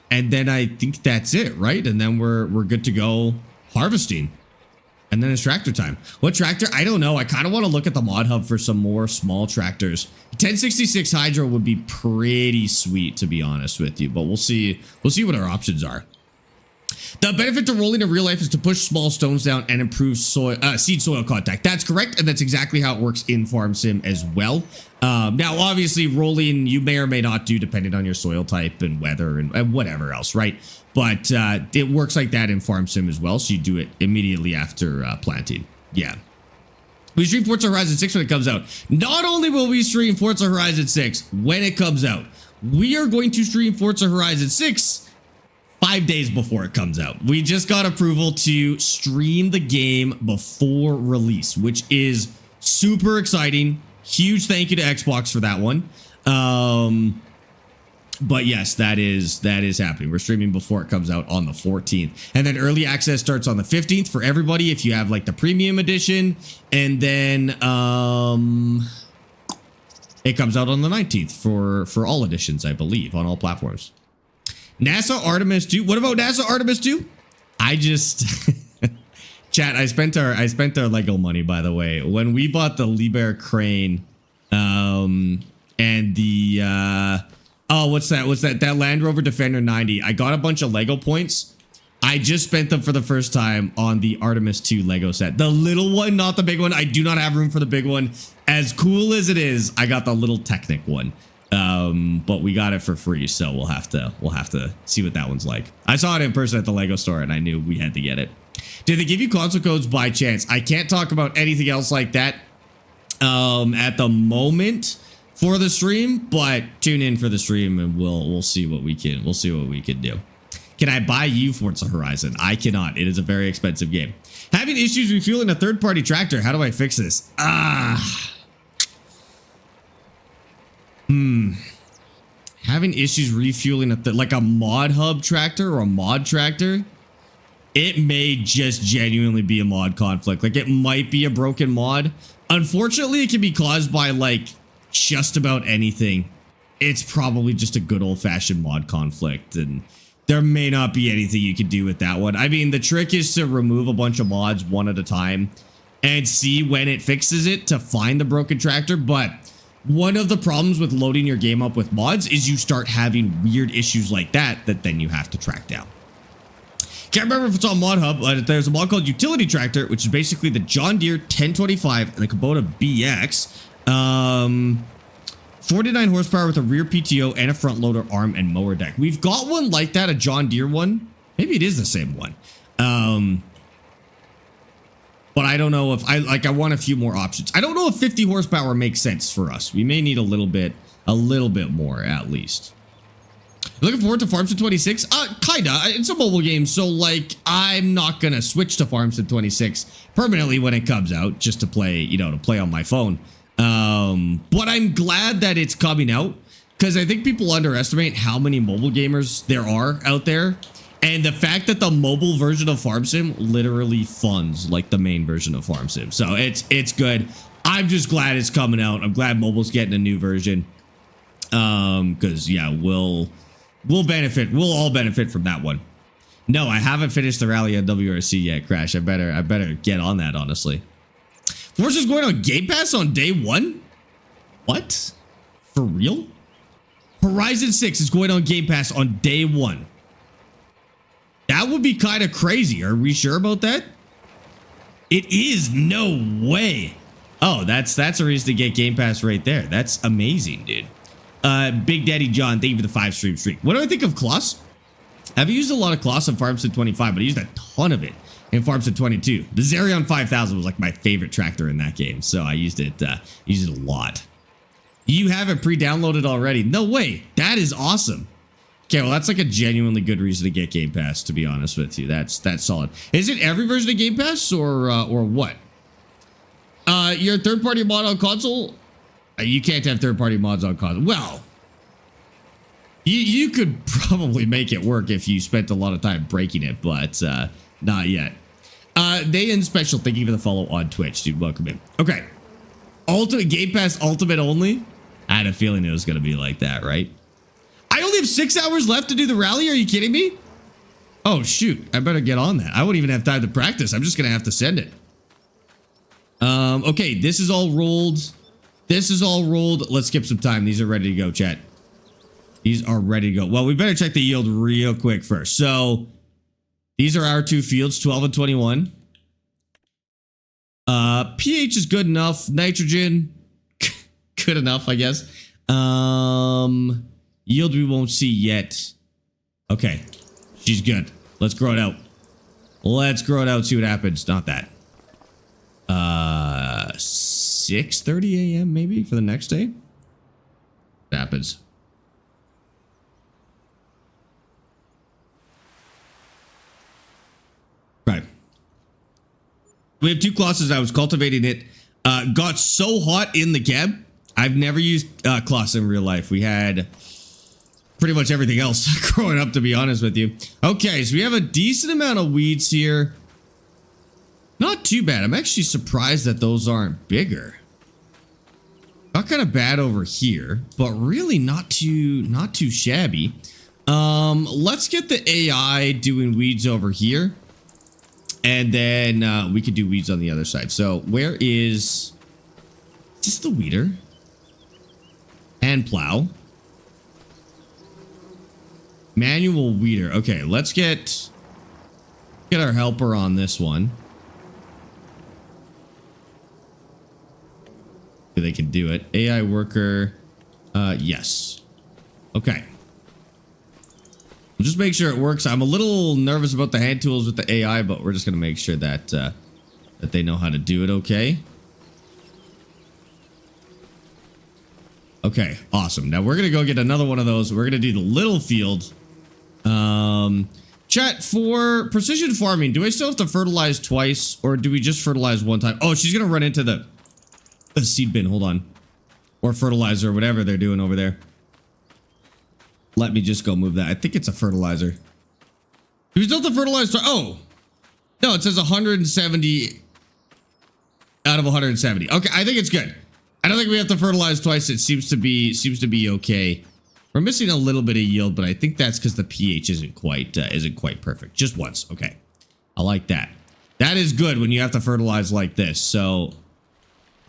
And then I think that's it, right? And then we're good to go harvesting. And then it's tractor time. What tractor? I don't know. I kind of want to look at the mod hub for some more small tractors. 1066 Hydro would be pretty sweet, to be honest with you. But we'll see. We'll see what our options are. The benefit to rolling in real life is to push small stones down and improve seed soil contact. That's correct, and that's exactly how it works in Farm Sim as well. Now, obviously, rolling you may or may not do depending on your soil type and weather and whatever else, right? But it works like that in Farm Sim as well, so you do it immediately after planting. Yeah. We stream Forza Horizon 6 when it comes out. Not only will we stream Forza Horizon 6 when it comes out, we are going to stream Forza Horizon 6 5 days before it comes out. We just got approval to stream the game before release, which is super exciting. Huge thank you to Xbox for that one. But yes, that is happening. We're streaming before it comes out on the 14th. And then early access starts on the 15th for everybody if you have like the premium edition. And then it comes out on the 19th for all editions, I believe, on all platforms. NASA Artemis 2. What about NASA Artemis 2? I just chat, I spent our Lego money, by the way. When we bought the Liebherr crane and the what's that? That Land Rover Defender 90. I got a bunch of Lego points. I just spent them for the first time on the Artemis 2 Lego set. The little one, not the big one. I do not have room for the big one. As cool as it is, I got the little Technic one. But we got it for free, so we'll have to see what that one's like. I saw it in person at the Lego store and I knew we had to get it. Did they give you console codes by chance? I can't talk about anything else like that at the moment for the stream, but tune in for the stream and we'll see what we can do. Can I buy you Forza Horizon? I cannot. It is a very expensive game. Having issues refueling a third-party tractor. How do I fix this? Having issues refueling like a mod hub tractor or a mod tractor. It may just genuinely be a mod conflict. Like it might be a broken mod. Unfortunately, it can be caused by like just about anything. It's probably just a good old-fashioned mod conflict, and there may not be anything you can do with that one. I mean, the trick is to remove a bunch of mods one at a time and see when it fixes it to find the broken tractor. But one of the problems with loading your game up with mods is you start having weird issues like that then you have to track down. Can't remember if it's on Mod Hub, but there's a mod called Utility Tractor, which is basically the John Deere 1025 and the Kubota BX. 49 horsepower with a rear PTO and a front loader arm and mower deck. We've got one like that, a John Deere one. Maybe it is the same one. But I don't know if I want a few more options. I don't know if 50 horsepower makes sense for us. We may need a little bit more at least. Looking forward to Farmstead 26? Kinda. It's a mobile game, so like I'm not gonna switch to Farmstead 26 permanently when it comes out, just to play, to play on my phone. But I'm glad that it's coming out because I think people underestimate how many mobile gamers there are out there. And the fact that the mobile version of Farm Sim literally funds like the main version of Farm Sim. So it's good. I'm just glad it's coming out. I'm glad mobile's getting a new version. Because yeah, we'll benefit. We'll all benefit from that one. No, I haven't finished the rally on WRC yet, Crash. I better get on that, honestly. Forza's going on Game Pass on day one? What? For real? Horizon 6 is going on Game Pass on day one. That would be kind of crazy. Are we sure about that? It is. No way. Oh, that's a reason to get Game Pass right there. That's amazing, dude. Big Daddy John, thank you for the 5-stream streak. What do I think of Kloss? I've used a lot of Kloss in Farmstead 25, but I used a ton of it in Farmstead 22. The Zerion 5000 was like my favorite tractor in that game, so I used it a lot. You have it pre-downloaded already? No way. That is awesome. Okay, well, that's like a genuinely good reason to get Game Pass, to be honest with you. That's solid. Is it every version of Game Pass or what? Your third-party mod on console? You can't have third-party mods on console. Well, you could probably make it work if you spent a lot of time breaking it, but not yet. They in special, thank you for the follow on Twitch, dude. Welcome in. Okay. Ultimate Game Pass Ultimate only? I had a feeling it was going to be like that, right? I only have 6 hours left to do the rally. Are you kidding me? Oh, shoot. I better get on that. I won't even have time to practice. I'm just going to have to send it. Okay, this is all rolled. This is all rolled. Let's skip some time. These are ready to go, chat. These are ready to go. Well, we better check the yield real quick first. So these are our two fields, 12 and 21. pH is good enough. Nitrogen, good enough, I guess. Yield we won't see yet. Okay, she's good. Let's grow it out. Let's grow it out, see what happens. Not that. 6:30 a.m. maybe for the next day. What happens? Right. We have two Klosses. I was cultivating it. Got so hot in the cab. I've never used Kloss in real life. We had pretty much everything else growing up, to be honest with you. Okay, so we have a decent amount of weeds here. Not too bad. I'm actually surprised that those aren't bigger. Not kind of bad over here, but really not too shabby. Let's get the AI doing weeds over here. And then we could do weeds on the other side. So where is this the weeder? Hand plow. Manual weeder. Okay, let's get our helper on this one. They can do it. AI worker. Yes. Okay. We'll just make sure it works. I'm a little nervous about the hand tools with the AI, but we're just going to make sure that that they know how to do it okay. Okay, awesome. Now we're going to go get another one of those. We're going to do the little field. Chat, for precision farming, do I still have to fertilize twice, or do we just fertilize one time? Oh, she's going to run into the seed bin. Hold on. Or fertilizer, whatever they're doing over there. Let me just go move that. I think it's a fertilizer. Do we still have to fertilize? Oh, no, it says 170 out of 170. Okay, I think it's good. I don't think we have to fertilize twice. It seems to be okay. We're missing a little bit of yield, but I think that's because the pH isn't quite perfect. Just once. Okay, I like that. That is good when you have to fertilize like this. So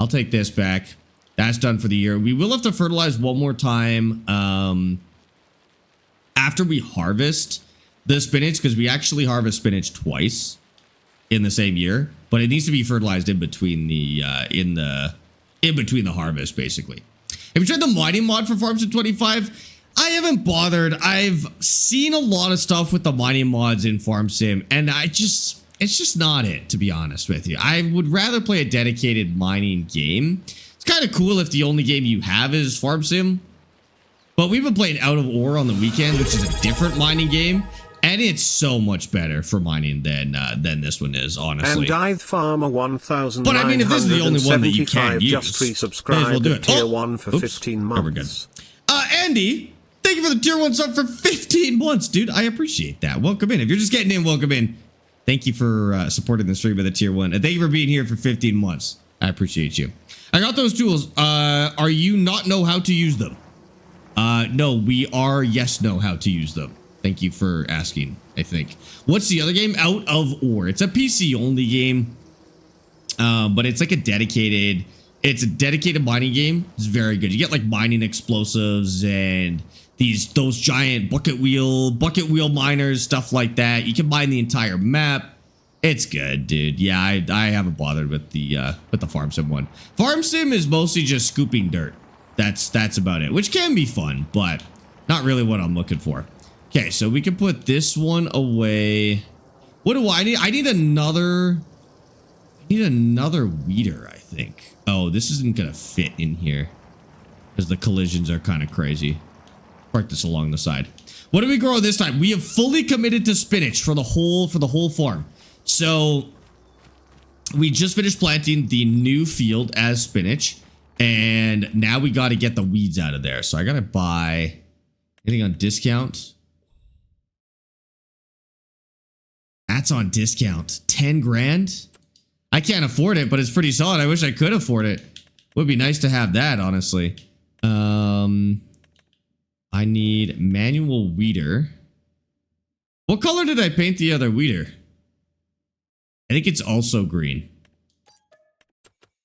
I'll take this back. That's done for the year. We will have to fertilize one more time after we harvest the spinach, because we actually harvest spinach twice in the same year, but it needs to be fertilized in between the harvest, basically. Have you tried the mining mod for Farm Sim 25? I haven't bothered. I've seen a lot of stuff with the mining mods in Farm Sim, and it's just not it, to be honest with you. I would rather play a dedicated mining game. It's kind of cool if the only game you have is Farm Sim, but we've been playing Out of Ore on the weekend, which is a different mining game, and it's so much better for mining than this one is, honestly. And Dive Farmer 1975 but I mean, if this is the only one that you can use, just resubscribe we'll do it. Tier 1 for 15 months. Andy, thank you for the Tier 1 sub for 15 months, dude. I appreciate that. Welcome in. If you're just getting in, welcome in. Thank you for supporting the stream with the Tier 1. And thank you for being here for 15 months. I appreciate you. I got those tools. Are you not know how to use them? No, we are know how to use them. Thank you for asking, I think. What's the other game? Out of Ore. It's a PC only game. But it's like a dedicated mining game. It's very good. You get like mining explosives and those giant bucket wheel miners, stuff like that. You can mine the entire map. It's good, dude. Yeah, I haven't bothered with the Farm Sim one. Farm Sim is mostly just scooping dirt. That's about it, which can be fun, but not really what I'm looking for. Okay, so we can put this one away. What do I need? I need another weeder, I think. Oh, this isn't gonna fit in here because the collisions are kind of crazy. Park this along the side. What do we grow this time? We have fully committed to spinach for the whole farm. So we just finished planting the new field as spinach, and now we got to get the weeds out of there. So I got to buy anything on discount. That's on discount. 10 grand. I can't afford it, but it's pretty solid. I wish I could afford it. Would be nice to have that, honestly. I need manual weeder. What color did I paint the other weeder? I think it's also green.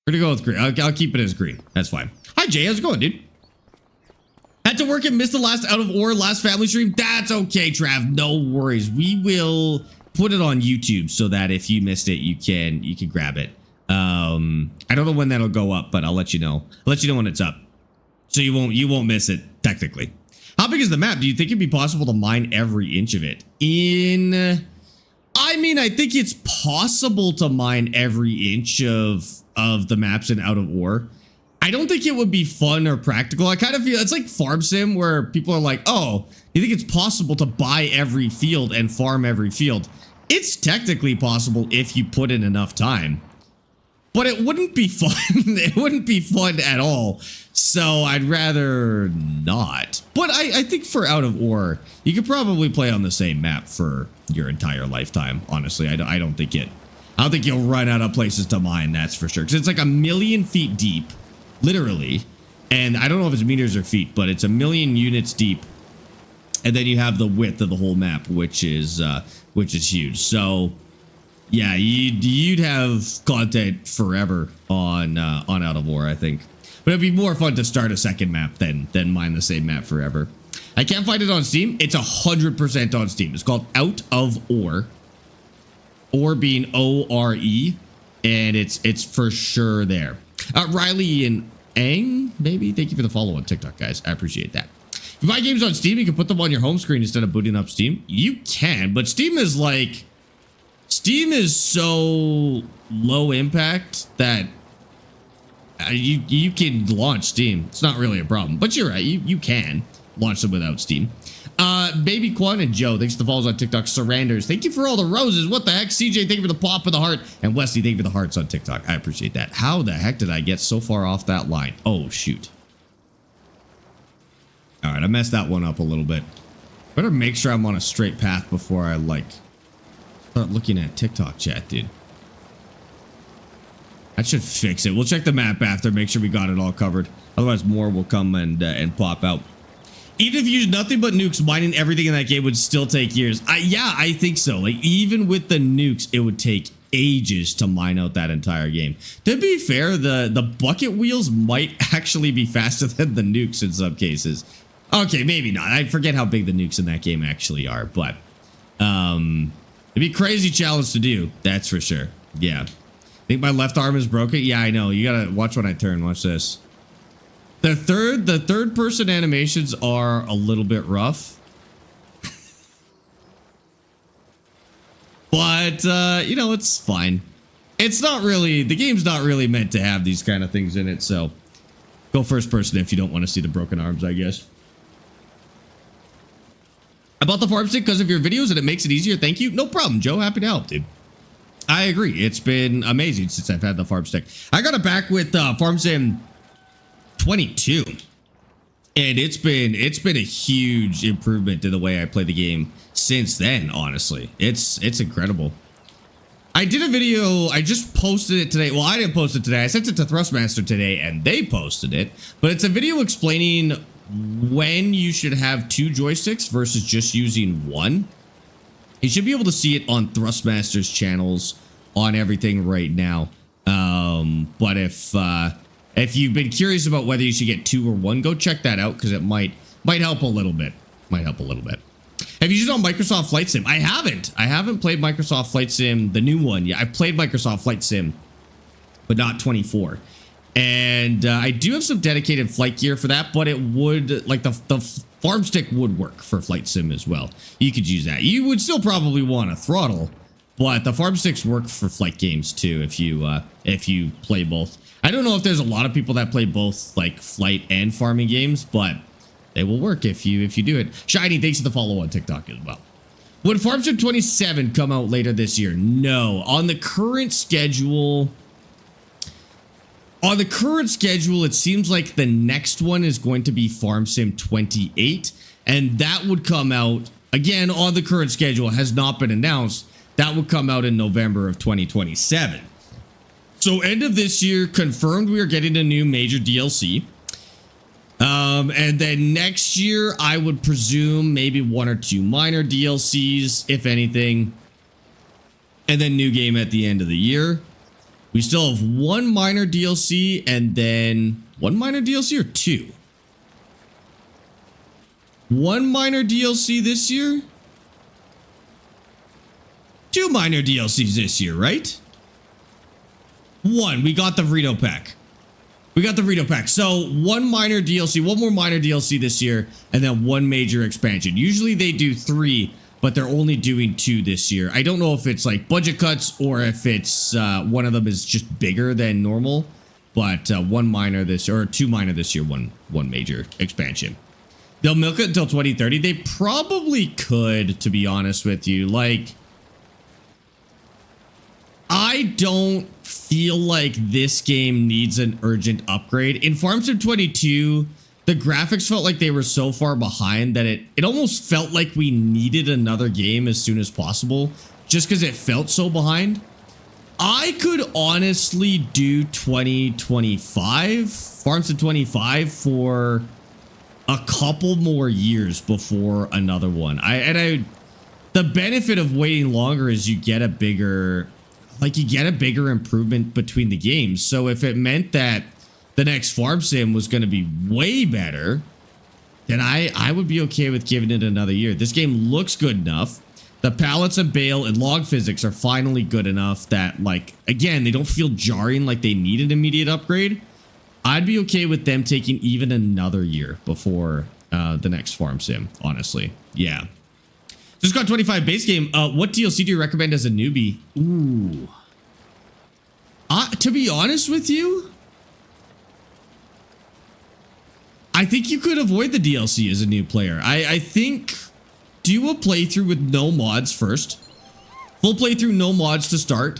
We're gonna go with green. I'll keep it as green. That's fine. Hi, Jay. How's it going, dude? Had to work and missed the last Out of Ore last family stream. That's okay, Trav. No worries. We will put it on YouTube so that if you missed it, you can grab it. I don't know when that'll go up, but I'll let you know. I'll let you know when it's up, so you won't miss it technically. How big is the map? Do you think it'd be possible to mine every inch of it? I mean, I think it's possible to mine every inch of the maps in Out of Ore. I don't think it would be fun or practical. I kind of feel it's like Farm Sim where people are like, oh, you think it's possible to buy every field and farm every field? It's technically possible if you put in enough time, but it wouldn't be fun. It wouldn't be fun at all. So I'd rather not. But I think for Out of Ore, you could probably play on the same map for your entire lifetime. Honestly, I don't think you'll run out of places to mine. That's for sure. Because it's like 1,000,000 feet deep, literally. And I don't know if it's meters or feet, but it's 1,000,000 units deep. And then you have the width of the whole map, which is huge. So yeah, you'd have content forever on Out of War, I think. But it'd be more fun to start a second map than mine the same map forever. I can't find it on Steam. It's 100% on Steam. It's called Out of Ore. Ore being O-R-E, and it's for sure there. Riley and Ang, maybe? Thank you for the follow on TikTok, guys. I appreciate that. If you buy games on Steam, you can put them on your home screen instead of booting up Steam. You can, but Steam is so low impact that you can launch Steam. It's not really a problem, but you're right. You can launch them without Steam. Baby Quan and Joe, thanks for the follows on TikTok. Surrenders, thank you for all the roses. What the heck? CJ, thank you for the pop of the heart. And Wesley, thank you for the hearts on TikTok. I appreciate that. How the heck did I get so far off that line? Oh, shoot. All right, I messed that one up a little bit. Better make sure I'm on a straight path before I, start looking at TikTok chat, dude. That should fix it. We'll check the map after, make sure we got it all covered. Otherwise, more will come and pop out. Even if you used nothing but nukes, mining everything in that game would still take years. Yeah, I think so. Like, even with the nukes, it would take ages to mine out that entire game. To be fair, the bucket wheels might actually be faster than the nukes in some cases. Okay, maybe not. I forget how big the nukes in that game actually are, but it'd be a crazy challenge to do. That's for sure. Yeah. Think my left arm is broken? Yeah, I know. You gotta watch when I turn. Watch this. The third person animations are a little bit rough. But, you know, it's fine. It's not really, the game's not really meant to have these kind of things in it, so go first person if you don't want to see the broken arms, I guess. I bought the farm stick because of your videos and it makes it easier. Thank you. No problem, Joe. Happy to help, dude. I agree. It's been amazing since I've had the farm stick. I got it back with Farm Sim 22, and it's been a huge improvement to the way I play the game since then. Honestly, it's incredible. I did a video, I just posted it today. Well, I didn't post it today. I sent it to Thrustmaster today and they posted it, but it's a video explaining when you should have 2 joysticks versus just using 1. You should be able to see it on Thrustmaster's channels on everything right now. But if you've been curious about whether you should get 2 or 1, go check that out because it might help a little bit. Might help a little bit. Have you used it on Microsoft Flight Sim? I haven't. I haven't played Microsoft Flight Sim, the new one. Yeah, I've played Microsoft Flight Sim, but not 24. And I do have some dedicated flight gear for that, but it would, like the farm stick would work for Flight Sim as well. You could use that. You would still probably want a throttle, but the farm sticks work for flight games too if you play both. I don't know if there's a lot of people that play both like flight and farming games, but they will work if you do it. Shiny, thanks for the follow on TikTok as well. Would Farm Sim 27 come out later this year? No. On the current schedule, it seems like the next one is going to be Farm Sim 28, and that would come out again on the current schedule. It has not been announced. That would come out in November of 2027. So end of this year, confirmed we are getting a new major DLC. And then next year, I would presume maybe 1 or 2 minor DLCs, if anything. And then new game at the end of the year. We still have 1 minor DLC and then 1 minor DLC or 2? 1 minor DLC this year? 2 minor DLCs this year, right? 1, we got the Burrito Pack. We got the Burrito Pack. So 1 minor DLC, 1 more minor DLC this year, and then 1 major expansion. Usually they do 3, but they're only doing 2 this year. I don't know if it's like budget cuts or if it's one of them is just bigger than normal, but 1 minor this or 2 minor this year, one major expansion. They'll milk it until 2030. They probably could, to be honest with you. Like, I don't feel like this game needs an urgent upgrade. In Farm Sim 22, the graphics felt like they were so far behind that it almost felt like we needed another game as soon as possible, just because it felt so behind. I could honestly do 2025, Farm Sim 25 for a couple more years before another one. The benefit of waiting longer is you get a bigger improvement between the games. So if it meant that the next Farm Sim was going to be way better, then I would be okay with giving it another year. This game looks good enough. The pallets and bale and log physics are finally good enough that, like, again, they don't feel jarring like they need an immediate upgrade. I'd be okay with them taking even another year before the next Farm Sim, honestly. Yeah. Just got 25 base game. What DLC do you recommend as a newbie? Ooh. To be honest with you, I think you could avoid the DLC as a new player. I think do a playthrough with no mods first. Full playthrough, no mods to start.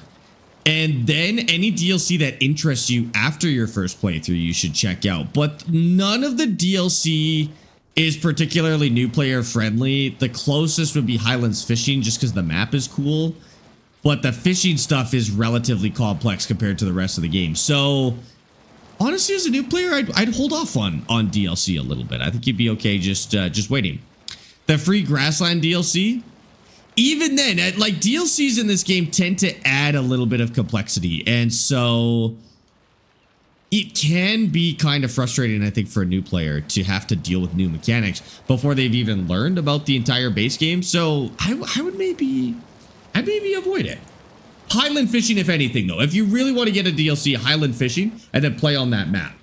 And then any DLC that interests you after your first playthrough, you should check out. But none of the DLC is particularly new player friendly. The closest would be Highlands Fishing just because the map is cool. But the fishing stuff is relatively complex compared to the rest of the game. So honestly, as a new player, I'd hold off on DLC a little bit. I think you'd be okay just waiting. The free Grassland DLC, even then, like, DLCs in this game tend to add a little bit of complexity. And so it can be kind of frustrating, I think, for a new player to have to deal with new mechanics before they've even learned about the entire base game. So I would maybe avoid it. Highland Fishing, if anything, though. If you really want to get a DLC, Highland Fishing, and then play on that map.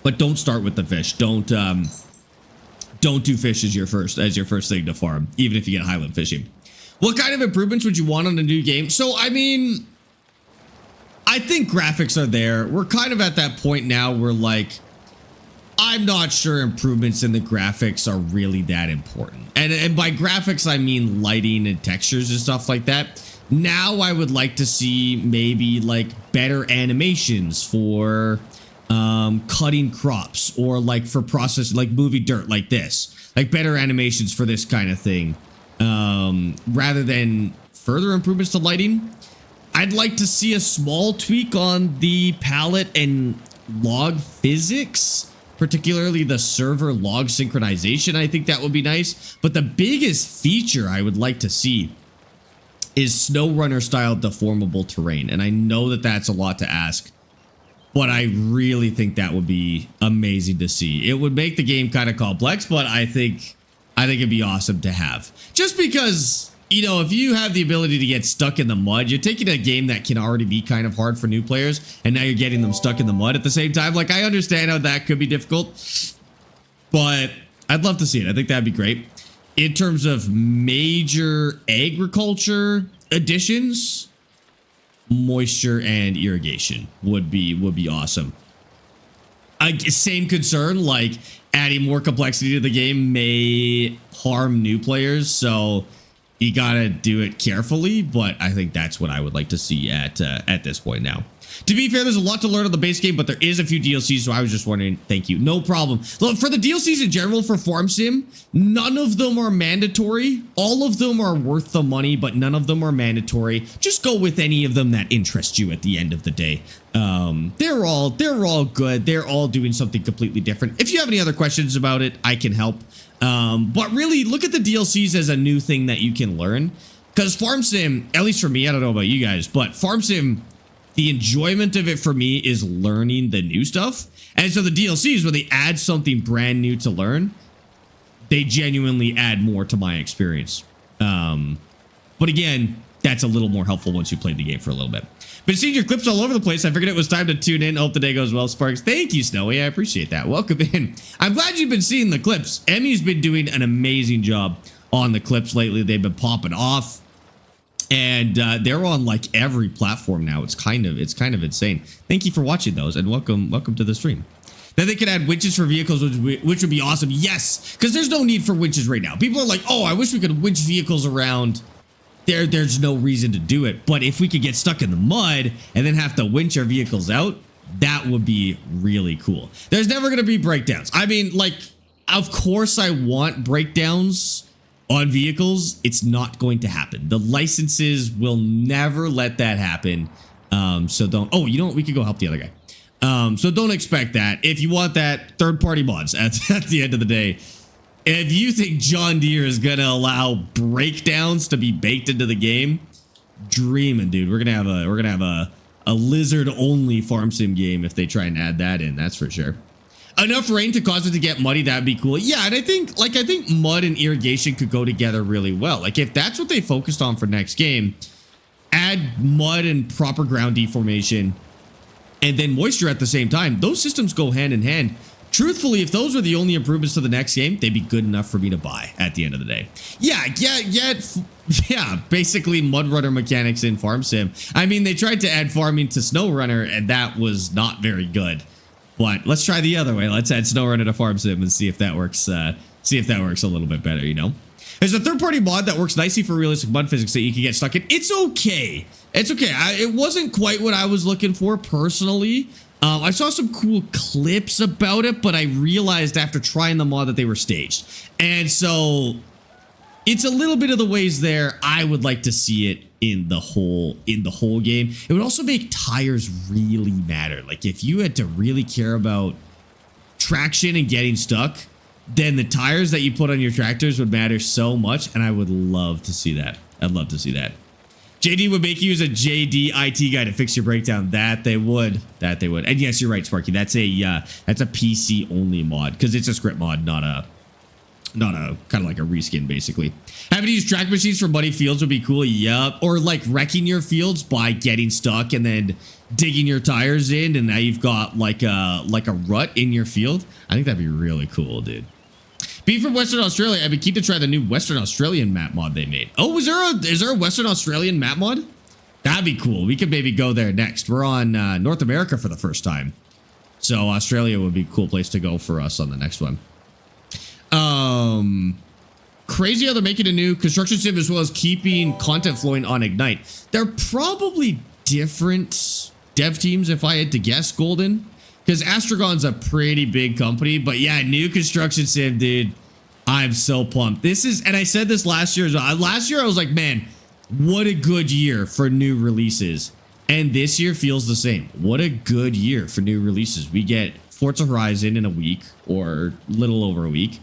But don't start with the fish. Don't do fish as your first thing to farm, even if you get Highland Fishing. What kind of improvements would you want on a new game? So, I mean, I think graphics are there. We're kind of at that point now where, like, I'm not sure improvements in the graphics are really that important. And by graphics, I mean lighting and textures and stuff like that. Now I would like to see maybe, like, better animations for cutting crops, or like for processing, like moving dirt like this, like better animations for this kind of thing, rather than further improvements to lighting. I'd like to see a small tweak on the palette and log physics, particularly the server log synchronization. I think that would be nice. But the biggest feature I would like to see is SnowRunner style deformable terrain. And I know that that's a lot to ask, but I really think that would be amazing to see. It would make the game kind of complex, but I think it'd be awesome to have. Just because, you know, if you have the ability to get stuck in the mud, you're taking a game that can already be kind of hard for new players, and now you're getting them stuck in the mud at the same time. Like, I understand how that could be difficult, but I'd love to see it. I think that'd be great. In terms of major agriculture additions, moisture and irrigation would be awesome. Same concern, like adding more complexity to the game may harm new players, so you gotta do it carefully. But I think that's what I would like to see at this point now. To be fair, there's a lot to learn on the base game, but there is a few DLCs, so I was just wondering. Thank you. No problem. Look, for the DLCs in general for Farm Sim, none of them are mandatory. All of them are worth the money, but none of them are mandatory. Just go with any of them that interest you at the end of the day. They're all good. They're all doing something completely different. If you have any other questions about it, I can help. But really, look at the DLCs as a new thing that you can learn. Because Farm Sim, at least for me, I don't know about you guys, but Farm Sim, the enjoyment of it for me is learning the new stuff. And so the DLCs, where they add something brand new to learn, they genuinely add more to my experience. But again, that's a little more helpful once you played the game for a little bit. Been seeing your clips all over the place. I figured it was time to tune in. Hope the day goes well, Sparx. Thank you, Snowy. I appreciate that. Welcome in. I'm glad you've been seeing the clips. Emmy's been doing an amazing job on the clips lately. They've been popping off. And they're on like every platform now. It's kind of insane. Thank you for watching those, and welcome to the stream. Then they could add winches for vehicles, which would be awesome. Yes, because there's no need for winches right now. People are like, oh, I wish we could winch vehicles around there's no reason to do it. But if we could get stuck in the mud and then have to winch our vehicles out, that would be really cool. There's never going to be breakdowns. I mean, like, of course I want breakdowns on vehicles. It's not going to happen. The licenses will never let that happen. So don't, oh, you know what? We could go help the other guy. So don't expect that. If you want that, third-party mods at the end of the day. If you think John Deere is going to allow breakdowns to be baked into the game, dreaming, dude. We're going to have a lizard-only farm sim game if they try and add that in, that's for sure. Enough rain to cause it to get muddy, that'd be cool. Yeah, and I think mud and irrigation could go together really well. Like, if that's what they focused on for next game, add mud and proper ground deformation and then moisture at the same time. Those systems go hand in hand. Truthfully, if those were the only improvements to the next game, they'd be good enough for me to buy at the end of the day. Yeah, basically Mud Runner mechanics in Farm Sim. I mean, they tried to add farming to Snow Runner, and that was not very good. But let's try the other way. Let's add Snow Runner to Farm Sim and see if that works. See if that works a little bit better, you know? There's a third-party mod that works nicely for realistic mud physics that you can get stuck in. It's okay. It's okay. It wasn't quite what I was looking for personally. I saw some cool clips about it, but I realized after trying the mod that they were staged. And so it's a little bit of the ways there. I would like to see it in the whole game. It would also make tires really matter. Like, if you had to really care about traction and getting stuck, then the tires that you put on your tractors would matter so much, and I would love to see that. I'd love to see that. JD would make you use a JD IT guy to fix your breakdown. That they would. And yes, you're right, Sparky. That's a PC only mod because it's a script mod, not a kind of like a reskin, basically. Having to use track machines for muddy fields would be cool. Yup. Or like wrecking your fields by getting stuck and then digging your tires in, and now you've got like a rut in your field. I think that'd be really cool, dude. Being from Western Australia, I'd be keen to try the new Western Australian map mod they made. Oh, is there a Western Australian map mod? That'd be cool. We could maybe go there next. We're on North America for the first time. So Australia would be a cool place to go for us on the next one. Crazy how they're making a new construction sim as well as keeping content flowing on Ignite. They're probably different dev teams if I had to guess, Golden. Because Astragon's a pretty big company, but yeah, new construction sim, dude. I'm so pumped. This is, and I said this last year as well. Last year I was like, man, what a good year for new releases. And this year feels the same. What a good year for new releases. We get Forza Horizon in a week or little over a week.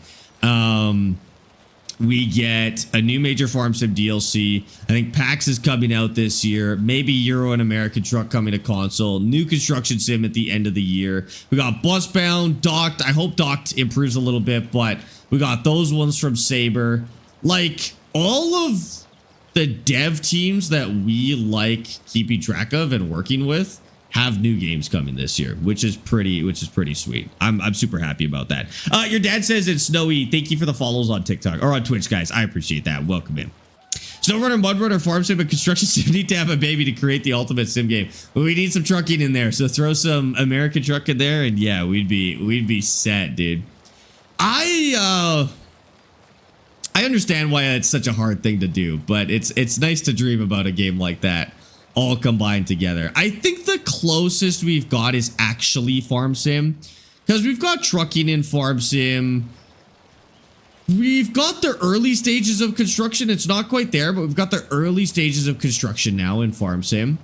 We get a new major farm sim DLC. I think PAX is coming out this year. Maybe Euro and American Truck coming to console. New construction sim at the end of the year. We got Busbound, Docked. I hope Docked improves a little bit, but we got those ones from Saber. Like, all of the dev teams that we like keeping track of and working with have new games coming this year, which is pretty sweet. I'm super happy about that. Your dad says it's snowy. Thank you for the follows on TikTok or on Twitch, guys. I appreciate that. Welcome in. Snowrunner, Mudrunner, Farm Sim, and Construction Sim need to have a baby to create the ultimate sim game. We need some trucking in there, so throw some American Truck in there, and yeah, we'd be set, dude. I understand why it's such a hard thing to do, but it's nice to dream about a game like that all combined together. I think the closest we've got is actually Farm Sim, because we've got trucking in Farm Sim. We've got the early stages of construction. It's not quite there, but we've got the early stages of construction now in Farm Sim.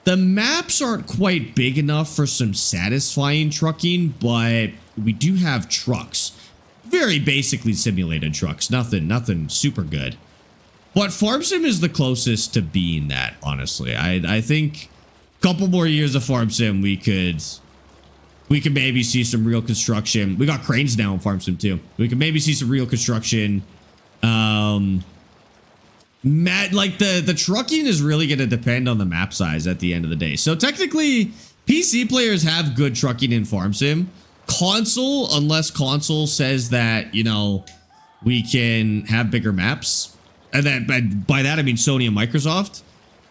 The maps aren't quite big enough for some satisfying trucking, but we do have trucks. Very basically simulated trucks. Nothing super good. But Farm Sim is the closest to being that, honestly. I think a couple more years of Farm Sim, we could maybe see some real construction. We got cranes now in Farm Sim too. We could maybe see some real construction. Like the trucking is really going to depend on the map size at the end of the day. So technically, PC players have good trucking in Farm Sim. Console, unless console says that, you know, we can have bigger maps. And then by that, I mean Sony and Microsoft.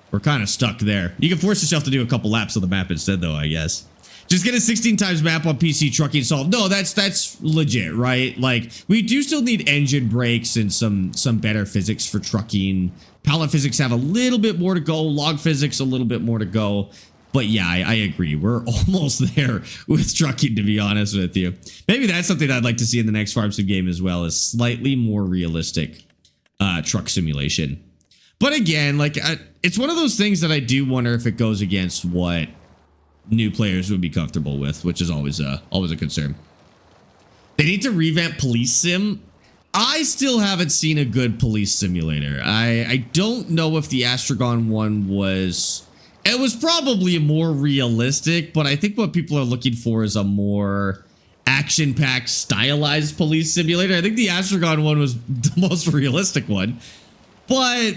We're kind of stuck there. You can force yourself to do a couple laps of the map instead, though, I guess. Just get a 16 times map on PC trucking solved. No, that's legit, right? Like, we do still need engine brakes and some better physics for trucking Pallet physics have a little bit more to go. Log physics a little bit more to go. But yeah, I agree. We're almost there with trucking, to be honest with you. Maybe that's something I'd like to see in the next Farm Sim game as well, is slightly more realistic truck simulation. But again, like it's one of those things that I do wonder if it goes against what new players would be comfortable with, which is always a concern. They need to revamp Police Sim. I still haven't seen a good police simulator. I don't know if the Astragon one was... It was probably more realistic, but I think what people are looking for is a more action-packed, stylized police simulator. I think the Astragon one was the most realistic one. But,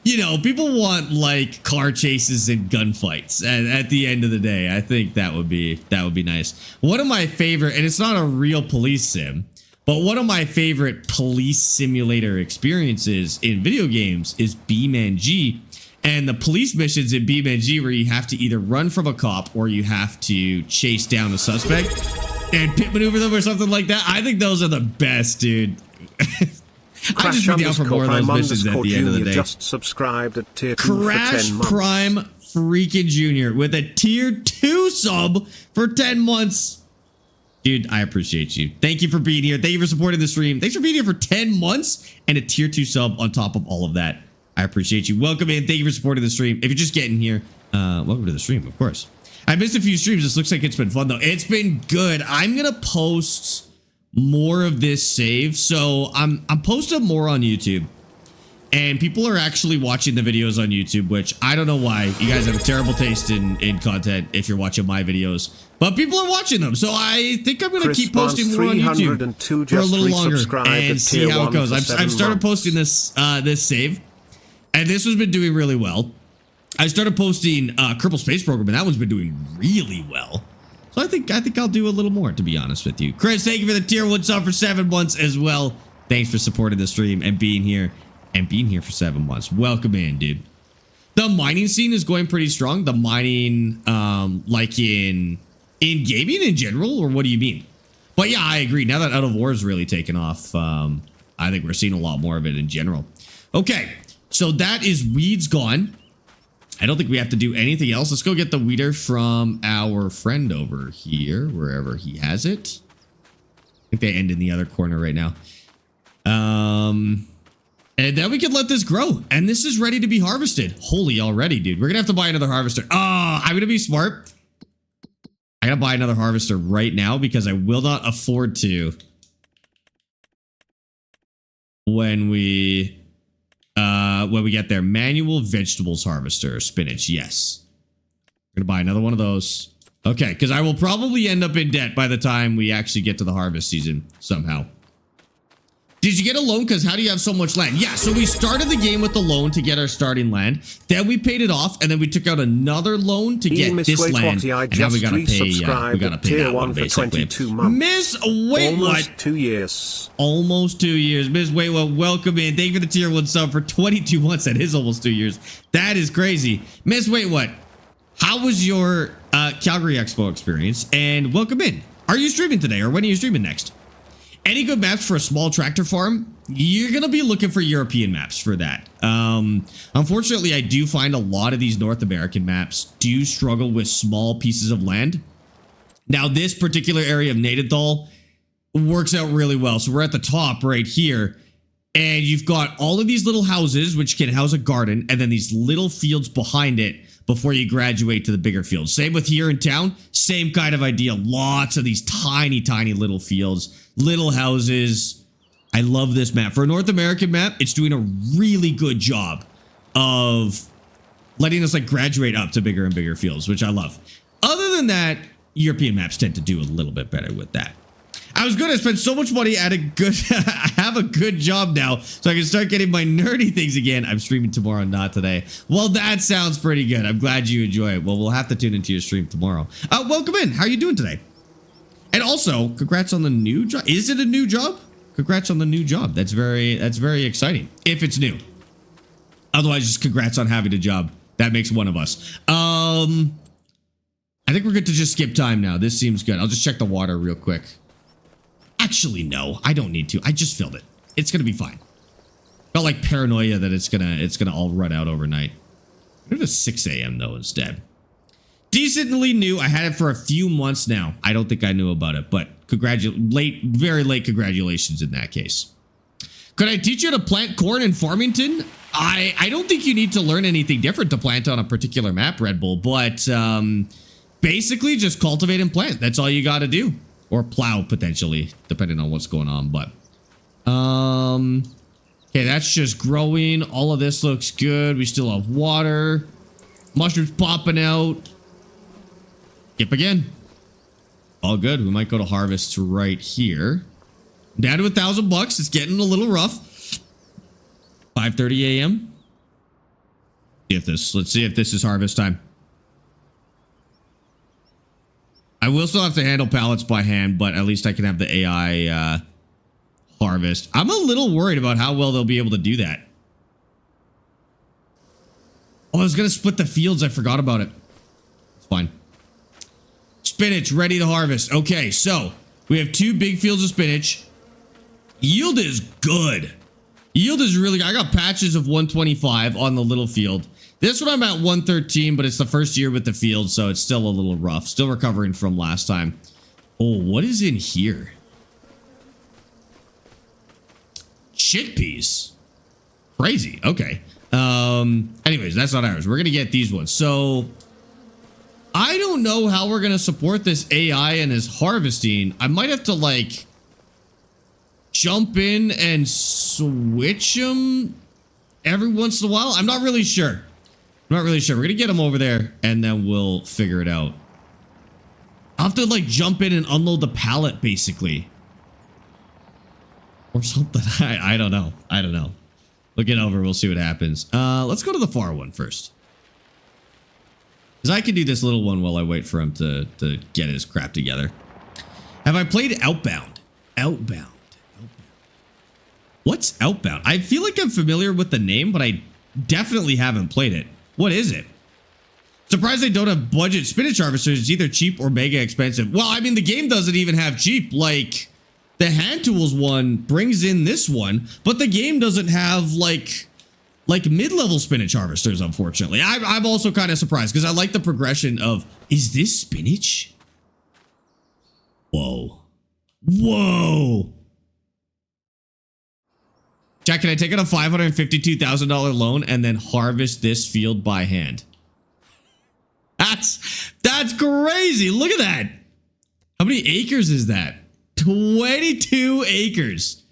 you know, people want, like, car chases and gunfights at the end of the day. I think that would be nice. One of my favorite, and it's not a real police sim, but one of my favorite police simulator experiences in video games is BeamNG. And the police missions in BeamNG where you have to either run from a cop or you have to chase down a suspect and pit maneuver them or something like that. I think those are the best, dude. I just be down for more of those missions at the end of the day. Just subscribed at tier 2 Crash for 10 months. Prime freaking Junior with a tier 2 sub for 10 months. Dude, I appreciate you. Thank you for being here. Thank you for supporting the stream. Thanks for being here for 10 months and a tier 2 sub on top of all of that. I appreciate you. Welcome in. Thank you for supporting the stream. If you're just getting here, welcome to the stream, of course. I missed a few streams. This looks like it's been fun, though. It's been good. I'm going to post more of this save. So I'm posting more on YouTube. And people are actually watching the videos on YouTube, which I don't know why. You guys have a terrible taste in content if you're watching my videos. But people are watching them. So I think I'm going to keep posting more on YouTube for a little longer and see how it goes. I've started posting this save. And this has been doing really well. I started posting Kerbal Space Program, and that one's been doing really well. So I think I'll do a little more, to be honest with you. Chris, thank you for the tier 1 sub for 7 months as well. Thanks for supporting the stream and being here for 7 months. Welcome in, dude. The mining scene is going pretty strong. The mining, like in gaming in general, or what do you mean? But yeah, I agree. Now that Out of War is really taken off, I think we're seeing a lot more of it in general. Okay. So that is weeds gone. I don't think we have to do anything else. Let's go get the weeder from our friend over here, wherever he has it. I think they end in the other corner right now. And then we can let this grow. And this is ready to be harvested. Holy already, dude. We're going to have to buy another harvester. Oh, I'm going to be smart. I got to buy another harvester right now because I will not afford to when we get there. Manual vegetables harvester, spinach. Yes. We're going to buy another one of those. Okay, because I will probably end up in debt by the time we actually get to the harvest season somehow. Did you get a loan? Because how do you have so much land? Yeah, so we started the game with the loan to get our starting land. Then we paid it off, and then we took out another loan to get this land. And now we gotta pay that one, basically. Miss Wait What? 2 years. Almost 2 years. Miss Wait What, welcome in. Thank you for the tier 1 sub for 22 months. That is almost 2 years. That is crazy. Miss Wait What? How was your Calgary Expo experience? And welcome in. Are you streaming today, or when are you streaming next? Any good maps for a small tractor farm? You're going to be looking for European maps for that. Unfortunately, I do find a lot of these North American maps do struggle with small pieces of land. Now, this particular area of Nadenthal works out really well. So we're at the top right here. And you've got all of these little houses, which can house a garden, and then these little fields behind it before you graduate to the bigger fields. Same with here in town. Same kind of idea. Lots of these tiny, tiny little fields. Little houses. I love this map. For a North American map, it's doing a really good job of letting us like graduate up to bigger and bigger fields, which I love. Other than that, European maps tend to do a little bit better with that. I was good. I spent so much money at a good, I have a good job now, so I can start getting my nerdy things again. I'm streaming tomorrow, not today. Well, that sounds pretty good. I'm glad you enjoy it. Well, we'll have to tune into your stream tomorrow. Welcome in. How are you doing today? And also, congrats on the new job. Is it a new job? Congrats on the new job. That's very exciting. If it's new. Otherwise, just congrats on having a job. That makes one of us. I think we're good to just skip time now. This seems good. I'll just check the water real quick. Actually, no, I don't need to. I just filled it. It's going to be fine. Got like paranoia that it's gonna all run out overnight. It was 6 a.m. though instead. Decently new. I had it for a few months now. I don't think I knew about it, but very late congratulations in that case. Could I teach you to plant corn in Farmington? I don't think you need to learn anything different to plant on a particular map, Red Bull, but basically just cultivate and plant. That's all you got to do. Or plow potentially, depending on what's going on, but okay, that's just growing. All of this looks good. We still have water. Mushrooms popping out. Skip again. All good. We might go to harvest right here. Down to $1,000. It's getting a little rough. 5:30 a.m. Let's see if this is harvest time. I will still have to handle pallets by hand, but at least I can have the AI harvest. I'm a little worried about how well they'll be able to do that. Oh, I was going to split the fields. I forgot about it. It's fine. Spinach ready to harvest. Okay, so we have 2 big fields of spinach. Yield is good. Yield is really good. I got patches of 125 on the little field. This one I'm at 113, but it's the first year with the field, so it's still a little rough. Still recovering from last time. Oh, what is in here? Chickpeas. Crazy. Okay. Anyways, that's not ours. We're gonna get these ones. So I don't know how we're gonna support this AI and his harvesting. I might have to like jump in and switch them every once in a while. I'm not really sure. We're gonna get them over there and then we'll figure it out. I'll have to like jump in and unload the pallet basically. Or something. I don't know. Look it over. We'll see what happens. Let's go to the far one first. Because I can do this little one while I wait for him to get his crap together. Have I played Outbound? Outbound. What's Outbound? I feel like I'm familiar with the name, but I definitely haven't played it. What is it? Surprised they don't have budget spinach harvesters. It's either cheap or mega expensive. Well, I mean, the game doesn't even have cheap. Like, the hand tools one brings in this one, but the game doesn't have like mid-level spinach harvesters, unfortunately. I'm also kind of surprised because I like the progression of, is this spinach? Whoa. Whoa. Jack, can I take out a $552,000 loan and then harvest this field by hand? That's crazy. Look at that. How many acres is that? 22 acres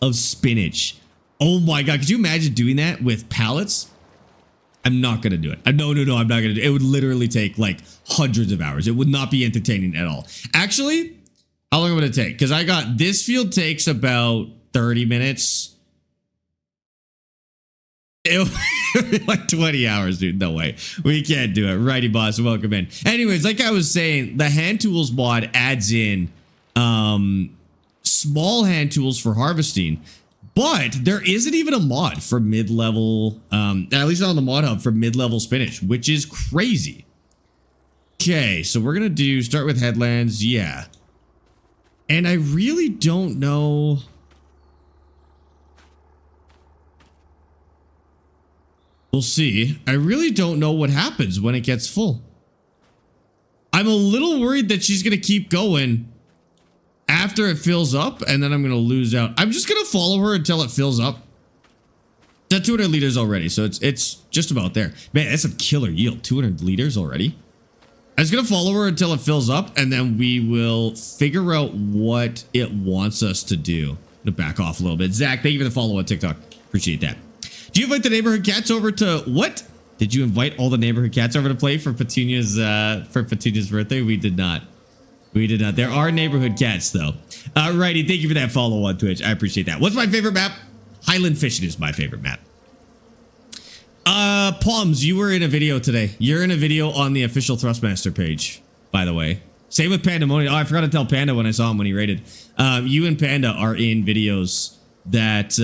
of spinach. Oh my God. Could you imagine doing that with pallets? I'm not going to do it. No, I'm not going to do it. It would literally take like hundreds of hours. It would not be entertaining at all. Actually, how long would it take? Because I got this field takes about 30 minutes. It would be like 20 hours, dude. No way. We can't do it. Righty, boss. Welcome in. Anyways, like I was saying, the hand tools mod adds in small hand tools for harvesting, but there isn't even a mod for mid-level, at least not on the mod hub, for mid-level spinach, which is crazy. Okay, so we're going to start with headlands. Yeah. And I really don't know. We'll see. I really don't know what happens when it gets full. I'm a little worried that she's going to keep going after it fills up, and then I'm going to lose out. I'm just going to follow her until it fills up. It's at 200 liters already, so it's just about there. Man, that's a killer yield. 200 liters already. I'm just going to follow her until it fills up, and then we will figure out what it wants us to do. I'm going to back off a little bit. Zach, thank you for the follow on TikTok. Appreciate that. Do you invite the neighborhood cats over to what? Did you invite all the neighborhood cats over to play for Petunia's birthday? We did not. We did not. There are neighborhood cats though. Righty, thank you for that follow on Twitch. I appreciate that. What's my favorite map? Highland Fishing is my favorite map. Palms, you were in a video today. You're in a video on the official Thrustmaster page, by the way. Same with Pandemonium. Oh, I forgot to tell Panda when I saw him when he raided. You and Panda are in videos that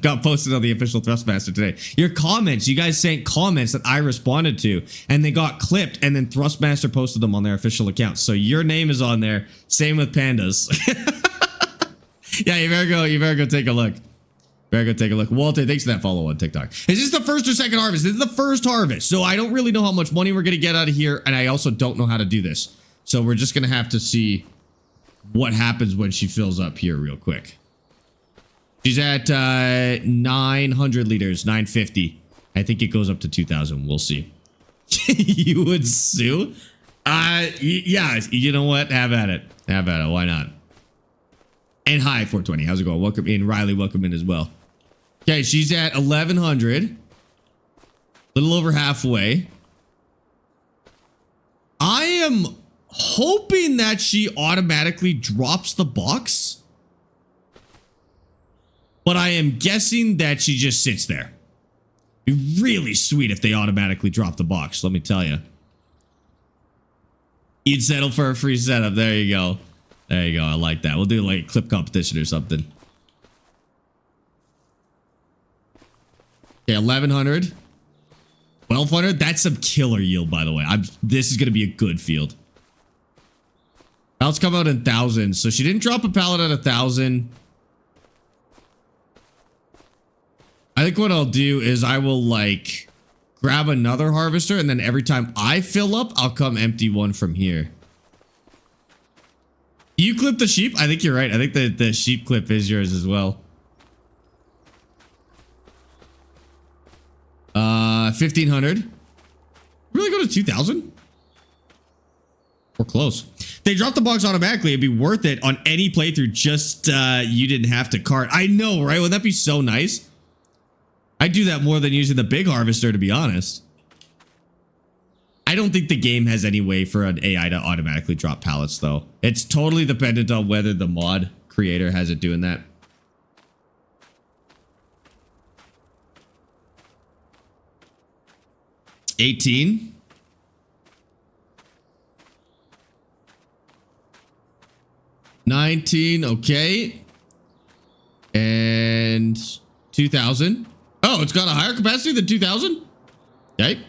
got posted on the official Thrustmaster today. Your comments, you guys sent comments that I responded to, and they got clipped, and then Thrustmaster posted them on their official account. So your name is on there. Same with Panda's. Yeah, you better go take a look. Better go take a look. Walter, thanks for that follow on TikTok. Is this the first or second harvest? This is the first harvest. So I don't really know how much money we're going to get out of here. And I also don't know how to do this. So we're just going to have to see what happens when she fills up here real quick. She's at 900 liters, 950. I think it goes up to 2,000. We'll see. You would sue? Yeah, you know what? Have at it. Have at it. Why not? And hi, 420. How's it going? Welcome in. Riley, welcome in as well. Okay, she's at 1,100. A little over halfway. I am hoping that she automatically drops the box. But I am guessing that she just sits there. It'd be really sweet if they automatically drop the box, let me tell you. You'd settle for a free setup. There you go. There you go. I like that. We'll do like a clip competition or something. Okay, 1,100. 1,200. That's some killer yield, by the way. This is going to be a good field. Pallets come out in thousands. So she didn't drop a pallet at 1,000. I think what I'll do is I will like grab another harvester, and then every time I fill up, I'll come empty one from here. You clip the sheep? I think you're right. I think the sheep clip is yours as well. 1,500. Really go to 2,000? We're close. They drop the box automatically. It'd be worth it on any playthrough. Just you didn't have to cart. I know, right? Wouldn't that be so nice? I do that more than using the big harvester, to be honest. I don't think the game has any way for an AI to automatically drop pallets, though. It's totally dependent on whether the mod creator has it doing that. $18. $19, okay. And 2,000. Oh, it's got a higher capacity than 2,000? Okay.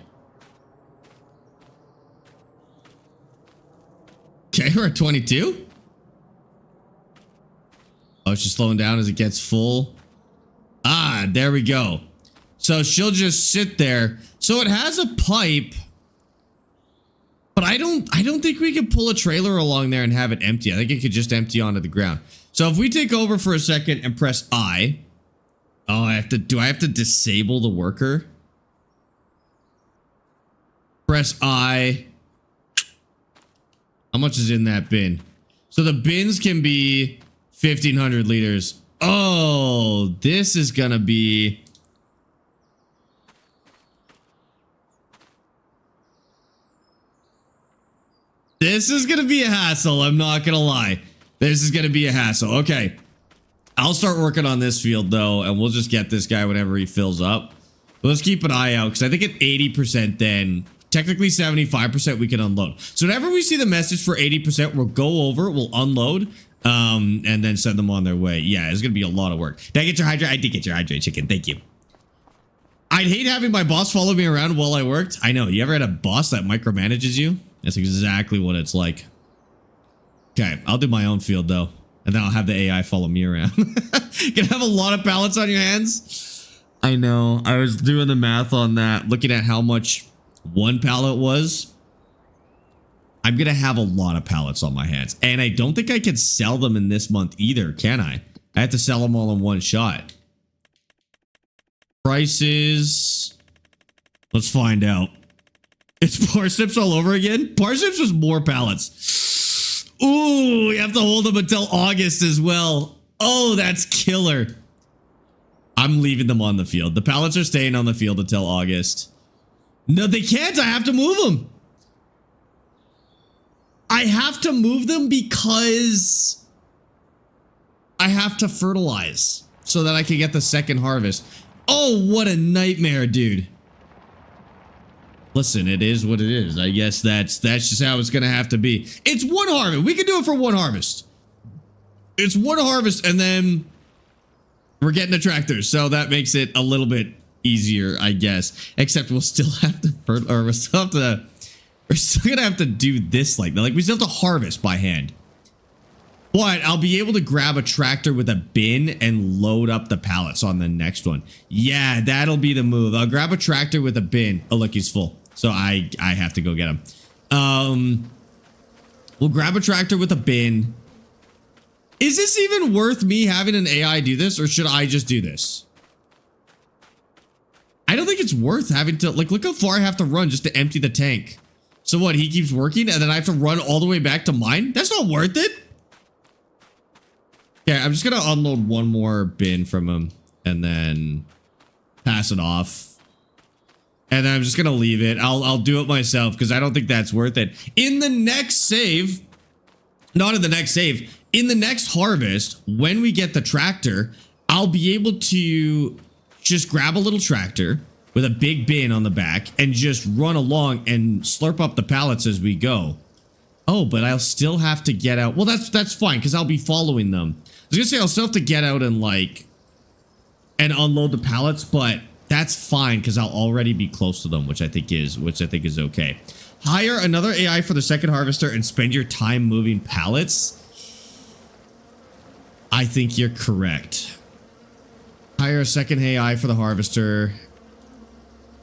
Okay, we're at 22. Oh, it's just slowing down as it gets full. Ah, there we go. So she'll just sit there. So it has a pipe, but I don't think we can pull a trailer along there and have it empty. I think it could just empty onto the ground. So if we take over for a second and press I, oh, do I have to disable the worker? Press I. How much is in that bin? So the bins can be 1,500 liters. Oh, this is gonna be... This is gonna be a hassle, I'm not gonna lie. This is gonna be a hassle. Okay. I'll start working on this field, though, and we'll just get this guy whenever he fills up. But let's keep an eye out, because I think at 80% then... Technically 75% we can unload. So whenever we see the message for 80%, we'll go over, we'll unload, and then send them on their way. Yeah, it's going to be a lot of work. Did I get your hydrate? I did get your hydrate, chicken. Thank you. I'd hate having my boss follow me around while I worked. I know. You ever had a boss that micromanages you? That's exactly what it's like. Okay, I'll do my own field, though. And then I'll have the AI follow me around. Gonna have a lot of pallets on your hands? I know. I was doing the math on that, looking at how much... one pallet was. I'm gonna have a lot of pallets on my hands, and I don't think I can sell them in this month either, can I? I have to sell them all in one shot. Prices, let's find out. It's parsnips all over again. Parsnips was more pallets. Ooh, we have to hold them until August as well. Oh, that's killer. I'm leaving them on the field. The pallets are staying on the field until August. No, they can't. I have to move them. I have to move them because I have to fertilize so that I can get the second harvest. Oh, what a nightmare, dude. Listen, it is what it is. I guess that's just how it's going to have to be. It's one harvest. We can do it for one harvest. It's one harvest, and then we're getting a tractor. So that makes it a little bit easier, I guess, except we'll still have to we're still gonna have to do this like we still have to harvest by hand. But I'll be able to grab a tractor with a bin and load up the pallets on the next one. Yeah, that'll be the move. I'll grab a tractor with a bin. Oh, look, he's full. So I have to go get him. We'll grab a tractor with a bin. Is this even worth me having an AI do this, or should I just do this? I don't think it's worth having to, like, look how far I have to run just to empty the tank. So what, he keeps working and then I have to run all the way back to mine? That's not worth it. Yeah, I'm just gonna unload one more bin from him and then pass it off. And then I'm just gonna leave it. I'll do it myself because I don't think that's worth it. In the next save, not in the next save, in the next harvest, when we get the tractor, I'll be able to just grab a little tractor with a big bin on the back and just run along and slurp up the pallets as we go. Oh, but I'll still have to get out. Well, that's fine because I'll be following them. I was gonna say I'll still have to get out and like and unload the pallets, but that's fine because I'll already be close to them, which I think is okay. Hire another AI for the second harvester and spend your time moving pallets. I think you're correct. Hire a second AI for the harvester.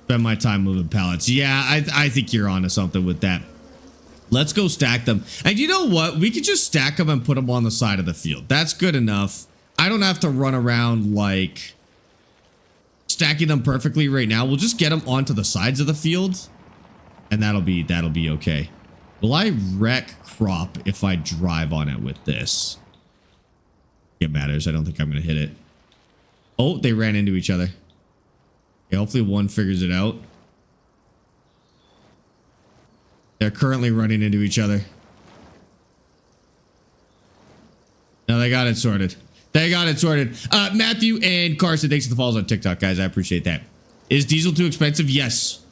Spend my time moving pallets. Yeah, I think you're onto something with that. Let's go stack them. And you know what? We could just stack them and put them on the side of the field. That's good enough. I don't have to run around like stacking them perfectly right now. We'll just get them onto the sides of the field and that'll be okay. Will I wreck crop if I drive on it with this? It matters. I don't think I'm going to hit it. Oh, they ran into each other. Okay, hopefully one figures it out. They're currently running into each other. No, they got it sorted. They got it sorted. Matthew and Carson, thanks for the follows on TikTok, guys. I appreciate that. Is diesel too expensive? Yes.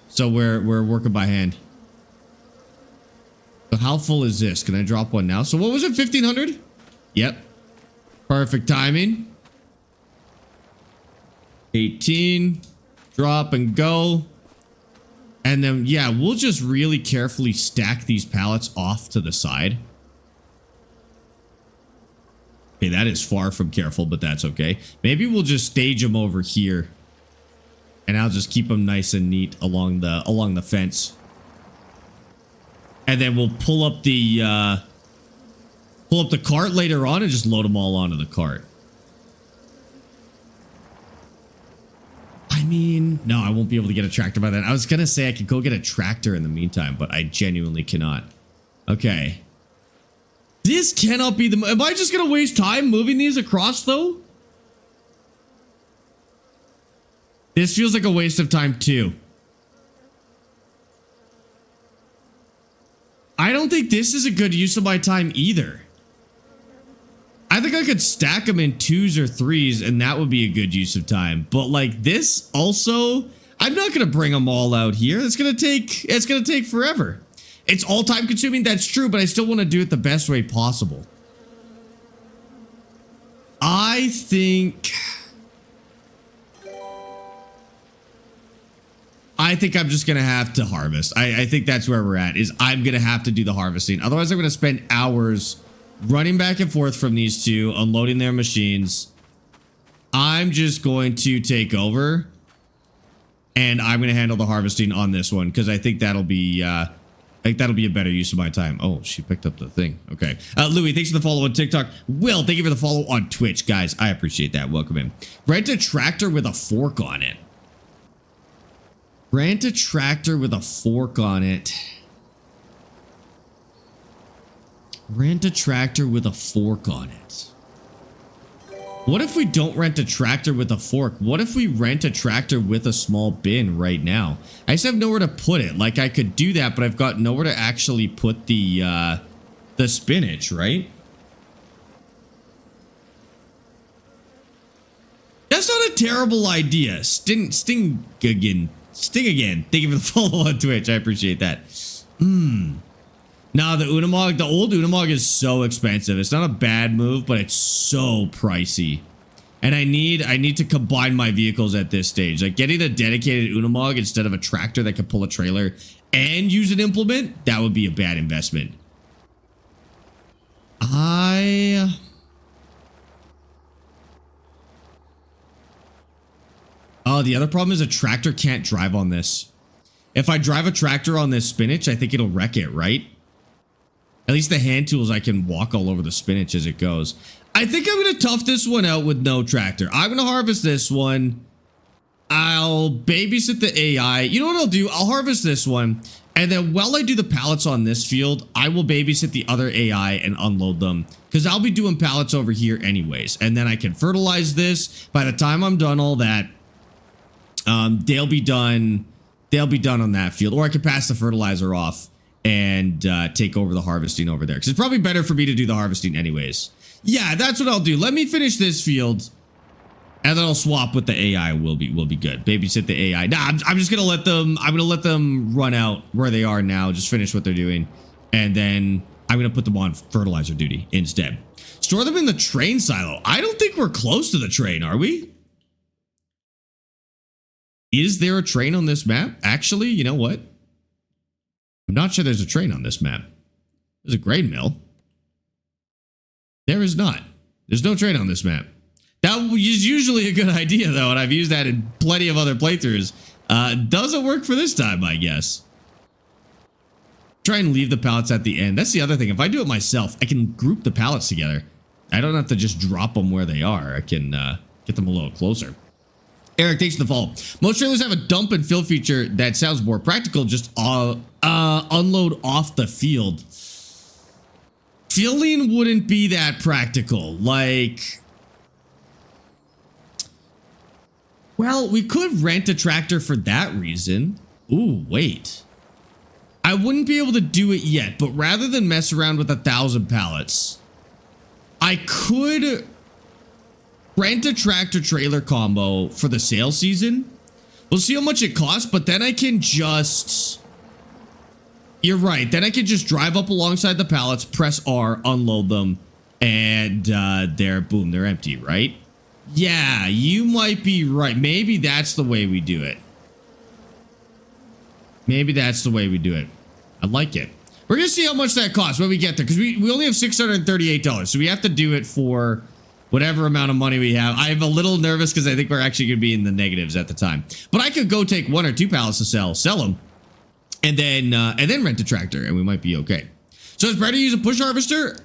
So we're working by hand. So how full is this? Can I drop one now? So what was it? 1,500? Yep. Perfect timing. 18. Drop and go. And then, yeah, we'll just really carefully stack these pallets off to the side. Okay, that is far from careful, but that's okay. Maybe we'll just stage them over here. And I'll just keep them nice and neat along the fence. And then we'll pull up the cart later on and just load them all onto the cart. I mean, no, I won't be able to get a tractor by then. I was going to say I could go get a tractor in the meantime, but I genuinely cannot. Okay. This cannot be the... Am I just going to waste time moving these across, though? This feels like a waste of time, too. I don't think this is a good use of my time, either. I think I could stack them in 2s or 3s, and that would be a good use of time. But, like, this also... I'm not going to bring them all out here. It's going to take forever. It's all time consuming, that's true, but I still want to do it the best way possible. I think I'm just going to have to harvest. I think that's where we're at, is I'm going to have to do the harvesting. Otherwise, I'm going to spend hours running back and forth from these two, unloading their machines. I'm just going to take over, and I'm going to handle the harvesting on this one, because I think that'll be... I think that'll be a better use of my time. Oh, she picked up the thing. Okay. Louis, thanks for the follow on TikTok. Will, thank you for the follow on Twitch, guys. I appreciate that. Welcome in. Rent a tractor with a fork on it. Rent a tractor with a fork on it. Rent a tractor with a fork on it. What if we don't rent a tractor with a fork? What if we rent a tractor with a small bin right now? I just have nowhere to put it. Like, I could do that, but I've got nowhere to actually put the spinach, right? That's not a terrible idea. Sting again. Thank you for the follow on Twitch. I appreciate that. Now the Unimog, the old Unimog is so expensive. It's not a bad move, but it's so pricey. And I need to combine my vehicles at this stage. Like, getting a dedicated Unimog instead of a tractor that can pull a trailer and use an implement, that would be a bad investment. Oh, the other problem is a tractor can't drive on this. If I drive a tractor on this spinach, I think it'll wreck it, right? At least the hand tools, I can walk all over the spinach as it goes. I think I'm going to tough this one out with no tractor. I'm going to harvest this one. I'll babysit the AI. You know what I'll do? I'll harvest this one. And then while I do the pallets on this field, I will babysit the other AI and unload them. Because I'll be doing pallets over here anyways. And then I can fertilize this. By the time I'm done all that, they'll be done on that field. Or I could pass the fertilizer off and take over the harvesting over there. Because it's probably better for me to do the harvesting anyways. Yeah, that's what I'll do. Let me finish this field. And then I'll swap with the AI. Will be good. Babysit the AI. Nah, I'm just gonna let them. I'm gonna let them run out where they are now. Just finish what they're doing, and then I'm gonna put them on fertilizer duty instead. Store them in the train silo. I don't think we're close to the train, are we? Is there a train on this map? Actually, you know what? I'm not sure there's a train on this map. There's a grain mill. There is not. There's no train on this map. That is usually a good idea, though, and I've used that in plenty of other playthroughs. Doesn't work for this time, I guess. Try and leave the pallets at the end. That's the other thing. If I do it myself, I can group the pallets together. I don't have to just drop them where they are. I can get them a little closer. Eric, thanks for the follow. Most trailers have a dump and fill feature that sounds more practical. Just unload off the field. Filling wouldn't be that practical. Like... Well, we could rent a tractor for that reason. Ooh, wait. I wouldn't be able to do it yet, but rather than mess around with 1,000 pallets, I could rent a tractor trailer combo for the sale season. We'll see how much it costs, but then I can just... You're right. Then I can just drive up alongside the pallets, press R, unload them, and boom, they're empty, right? Yeah, you might be right. Maybe that's the way we do it. Maybe that's the way we do it. I like it. We're going to see how much that costs when we get there. Because we only have $638. So we have to do it for whatever amount of money we have. I'm a little nervous because I think we're actually going to be in the negatives at the time. But I could go take 1 or 2 pallets to sell them. And then rent a tractor. And we might be okay. So it's better to use a push harvester?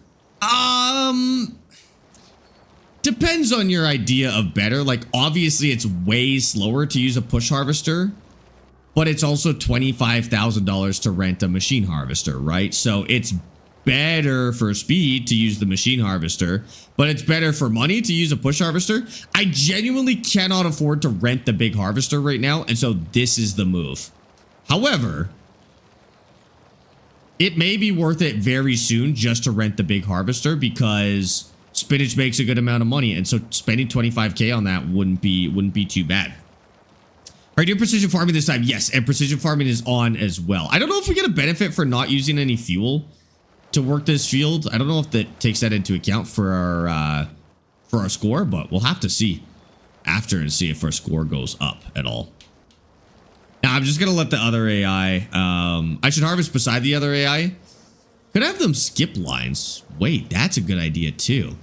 Depends on your idea of better. Like, obviously, it's way slower to use a push harvester, but it's also $25,000 to rent a machine harvester, right? So it's better for speed to use the machine harvester, but it's better for money to use a push harvester. I genuinely cannot afford to rent the big harvester right now, and so this is the move. However, it may be worth it very soon just to rent the big harvester because... Spinach makes a good amount of money, and so spending 25K on that wouldn't be too bad. Are you doing precision farming this time? Yes, and precision farming is on as well. I don't know if we get a benefit for not using any fuel to work this field. I don't know if that takes that into account for our score, but we'll have to see after and see if our score goes up at all. Now, I'm just gonna let the other AI. I should harvest beside the other AI. Could have them skip lines. Wait, that's a good idea too.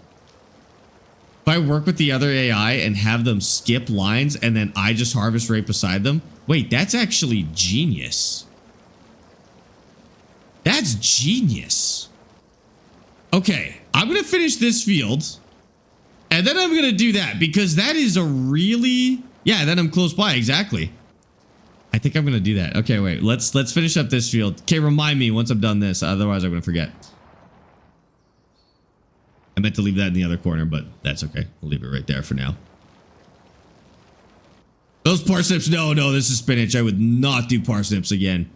If I work with the other AI and have them skip lines and then I just harvest right beside them. Wait, that's actually genius. That's genius. Okay, I'm going to finish this field. And then I'm going to do that because that is a really... Yeah, then I'm close by, exactly. I think I'm going to do that. Okay, wait, let's finish up this field. Okay, remind me once I'm done this, otherwise I'm going to forget. I meant to leave that in the other corner, but that's okay. We'll leave it right there for now. Those parsnips, no, this is spinach. I would not do parsnips again.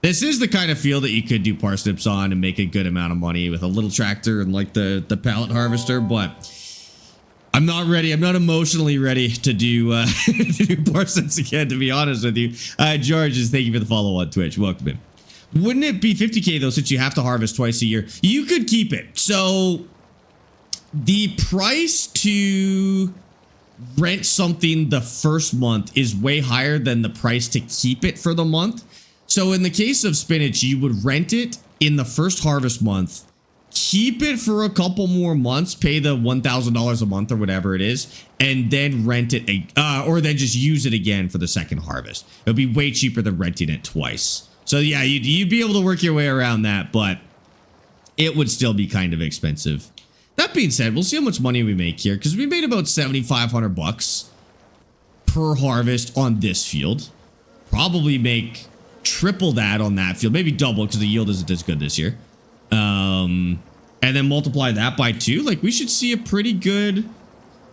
This is the kind of field that you could do parsnips on and make a good amount of money with a little tractor and like the pallet harvester, but I'm not ready. I'm not emotionally ready to do, to do parsnips again, to be honest with you. George, thank you for the follow on Twitch. Welcome in. Wouldn't it be 50K though, since you have to harvest twice a year? You could keep it. So the price to rent something the first month is way higher than the price to keep it for the month. So in the case of spinach, you would rent it in the first harvest month, keep it for a couple more months, pay the $1,000 a month or whatever it is, and then rent it, or then just use it again for the second harvest. It'll be way cheaper than renting it twice. So yeah, you'd be able to work your way around that, but it would still be kind of expensive. That being said, we'll see how much money we make here, because we made about 7,500 bucks per harvest on this field. Probably make triple that on that field, maybe double, because the yield isn't as good this year. And then multiply that by 2. Like, we should see a pretty good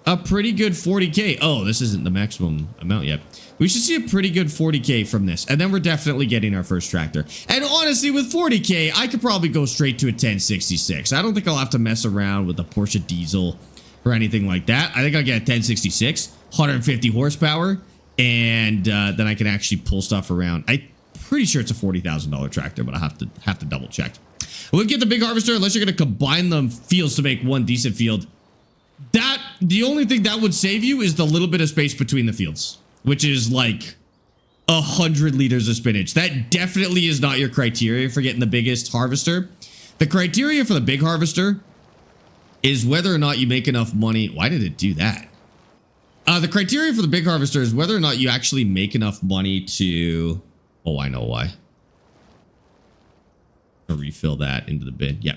40K. Oh, this isn't the maximum amount yet. We should see a pretty good 40K from this. And then we're definitely getting our first tractor. And honestly, with 40K, I could probably go straight to a 1066. I don't think I'll have to mess around with the Porsche diesel or anything like that. I think I'll get a 1066, 150 horsepower, and then I can actually pull stuff around. I'm pretty sure it's a $40,000 tractor, but I have to double check. We'll get the big harvester unless you're going to combine them fields to make one decent field. The only thing that would save you is the little bit of space between the fields, which is like 100 liters of spinach. That definitely is not your criteria for getting the biggest harvester. The criteria for the big harvester is whether or not you make enough money. Why did it do that? The criteria for the big harvester is whether or not you actually make enough money to... Oh, I know why. I'll refill that into the bin. Yeah.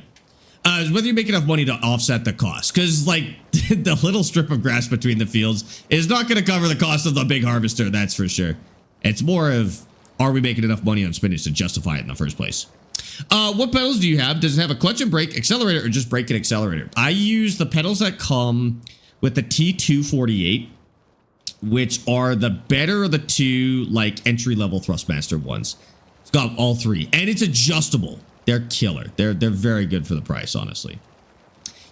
Is whether you make enough money to offset the cost. Because, like, the little strip of grass between the fields is not going to cover the cost of the big harvester, that's for sure. It's more of, are we making enough money on spinach to justify it in the first place? What pedals do you have? Does it have a clutch and brake, accelerator, or just brake and accelerator? I use the pedals that come with the T248, which are the better of the two, like, entry-level Thrustmaster ones. It's got all three, and it's adjustable. They're killer. They're very good for the price, honestly.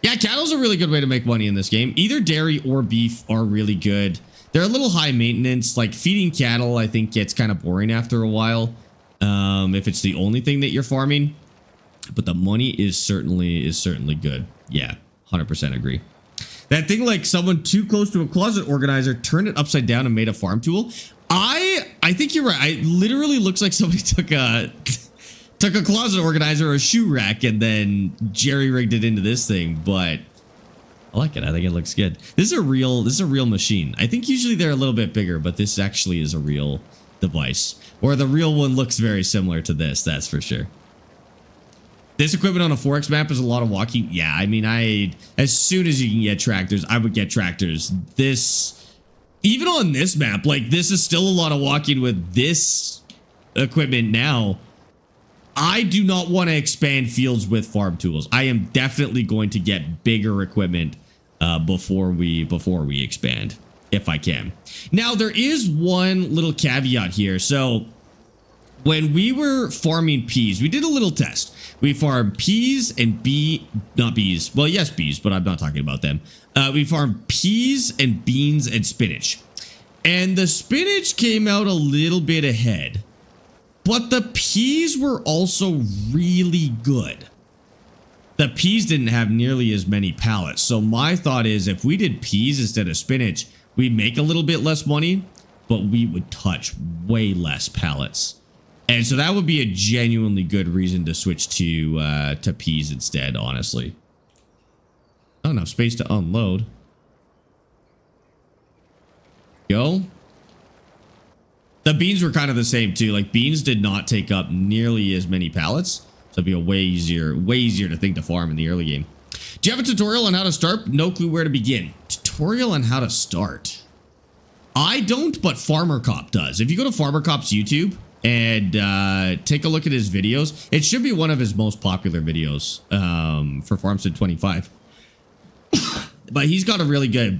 Yeah, cattle's a really good way to make money in this game. Either dairy or beef are really good. They're a little high maintenance. Like, feeding cattle, I think, gets kind of boring after a while, if it's the only thing that you're farming. But the money is certainly good. Yeah, 100% agree. That thing, like someone too close to a closet organizer turned it upside down and made a farm tool. I think you're right. It literally looks like somebody took a closet organizer or a shoe rack and then jerry-rigged it into this thing, but I like it. I think it looks good. This is a real machine. I think usually they're a little bit bigger, but this actually is a real device. Or the real one looks very similar to this, that's for sure. This equipment on a 4X map is a lot of walking. Yeah, I mean, as soon as you can get tractors, I would get tractors. Even on this map, like, this is still a lot of walking with this equipment now. I do not want to expand fields with farm tools. I am definitely going to get bigger equipment before we expand, if I can. Now, there is one little caveat here. So, when we were farming peas, we did a little test. We farmed peas and not bees. Well, yes, bees, but I'm not talking about them. We farmed peas and beans and spinach. And the spinach came out a little bit ahead. But the peas were also really good. The peas didn't have nearly as many pallets. So my thought is if we did peas instead of spinach, we'd make a little bit less money, but we would touch way less pallets. And so that would be a genuinely good reason to switch to peas instead, honestly. Not enough space to unload. Go. The beans were kind of the same too. Like, beans did not take up nearly as many pallets. So it'd be a way easier to think to farm in the early game. Do you have a tutorial on how to start? No clue where to begin. Tutorial on how to start. I don't, but Farmer Cop does. If you go to Farmer Cop's YouTube and take a look at his videos, it should be one of his most popular videos for Farmstead 25. But he's got a really good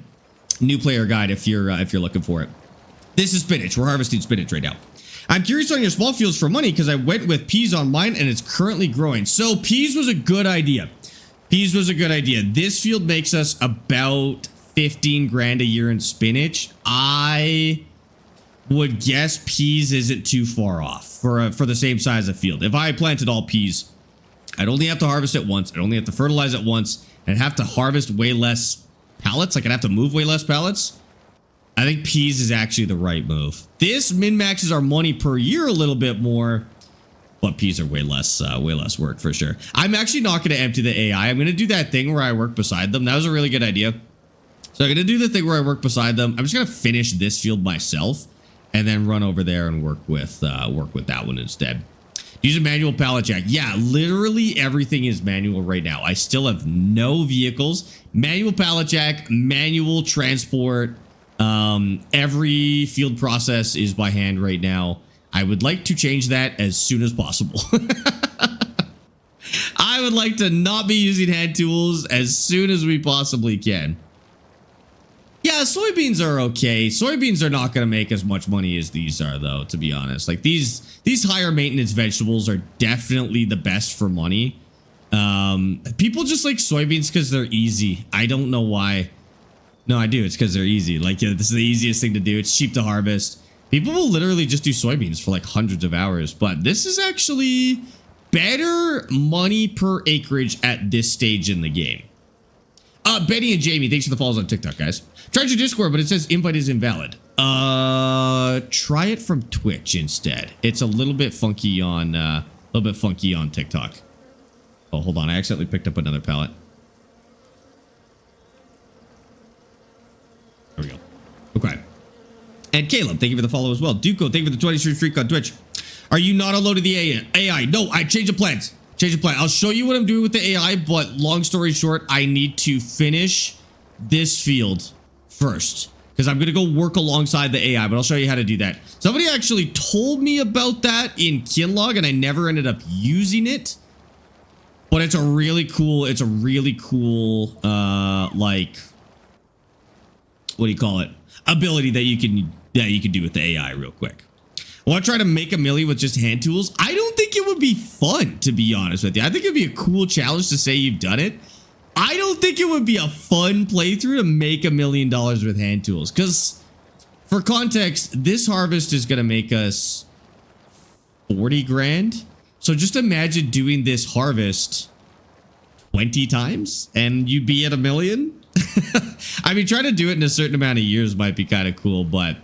new player guide if you're looking for it. This is spinach. We're harvesting spinach right now. I'm curious on your small fields for money because I went with peas on mine and it's currently growing. So peas was a good idea. Peas was a good idea. This field makes us about 15 grand a year in spinach. I would guess peas isn't too far off for the same size of field. If I planted all peas, I'd only have to harvest it once. I'd only have to fertilize it once. And I'd have to harvest way less pallets. Like, I'd have to move way less pallets. I think peas is actually the right move. This min-maxes our money per year a little bit more, but peas are way less work for sure. I'm actually not going to empty the AI. I'm going to do that thing where I work beside them. That was a really good idea. So I'm going to do the thing where I work beside them. I'm just going to finish this field myself and then run over there and work with that one instead. Use a manual pallet jack. Yeah, literally everything is manual right now. I still have no vehicles. Manual pallet jack, manual transport. Every field process is by hand right now. I would like to change that as soon as possible. I would like to not be using hand tools as soon as we possibly can. Yeah, soybeans are okay. Soybeans are not going to make as much money as these are, though, to be honest. Like these higher maintenance vegetables are definitely the best for money. People just like soybeans because they're easy. I don't know why. No, I do. It's because they're easy. Like, yeah, this is the easiest thing to do. It's cheap to harvest. People will literally just do soybeans for like hundreds of hours, but this is actually better money per acreage at this stage in the game. Betty and Jamie, thanks for the follows on TikTok, guys. Tried your Discord, but it says invite is invalid. Try it from Twitch instead. It's a little bit funky on TikTok. Oh, hold on. I accidentally picked up another pallet. There we go. Okay. And Caleb, thank you for the follow as well. Duco, thank you for the 20 streak on Twitch. Are you not unloading the AI? No, I changed the plans. I'll show you what I'm doing with the AI, but long story short, I need to finish this field first because I'm going to go work alongside the AI, but I'll show you how to do that. Somebody actually told me about that in Kinlog and I never ended up using it, but it's a really cool, like, what do you call it? Ability that you can do with the AI real quick. I want to try to make a million with just hand tools. I don't think it would be fun, to be honest with you. I think it'd be a cool challenge to say you've done it. I don't think it would be a fun playthrough to make $1 million with hand tools. Because, for context, this harvest is going to make us 40 grand. So just imagine doing this harvest 20 times and you'd be at $1 million. I mean, trying to do it in a certain amount of years might be kind of cool, but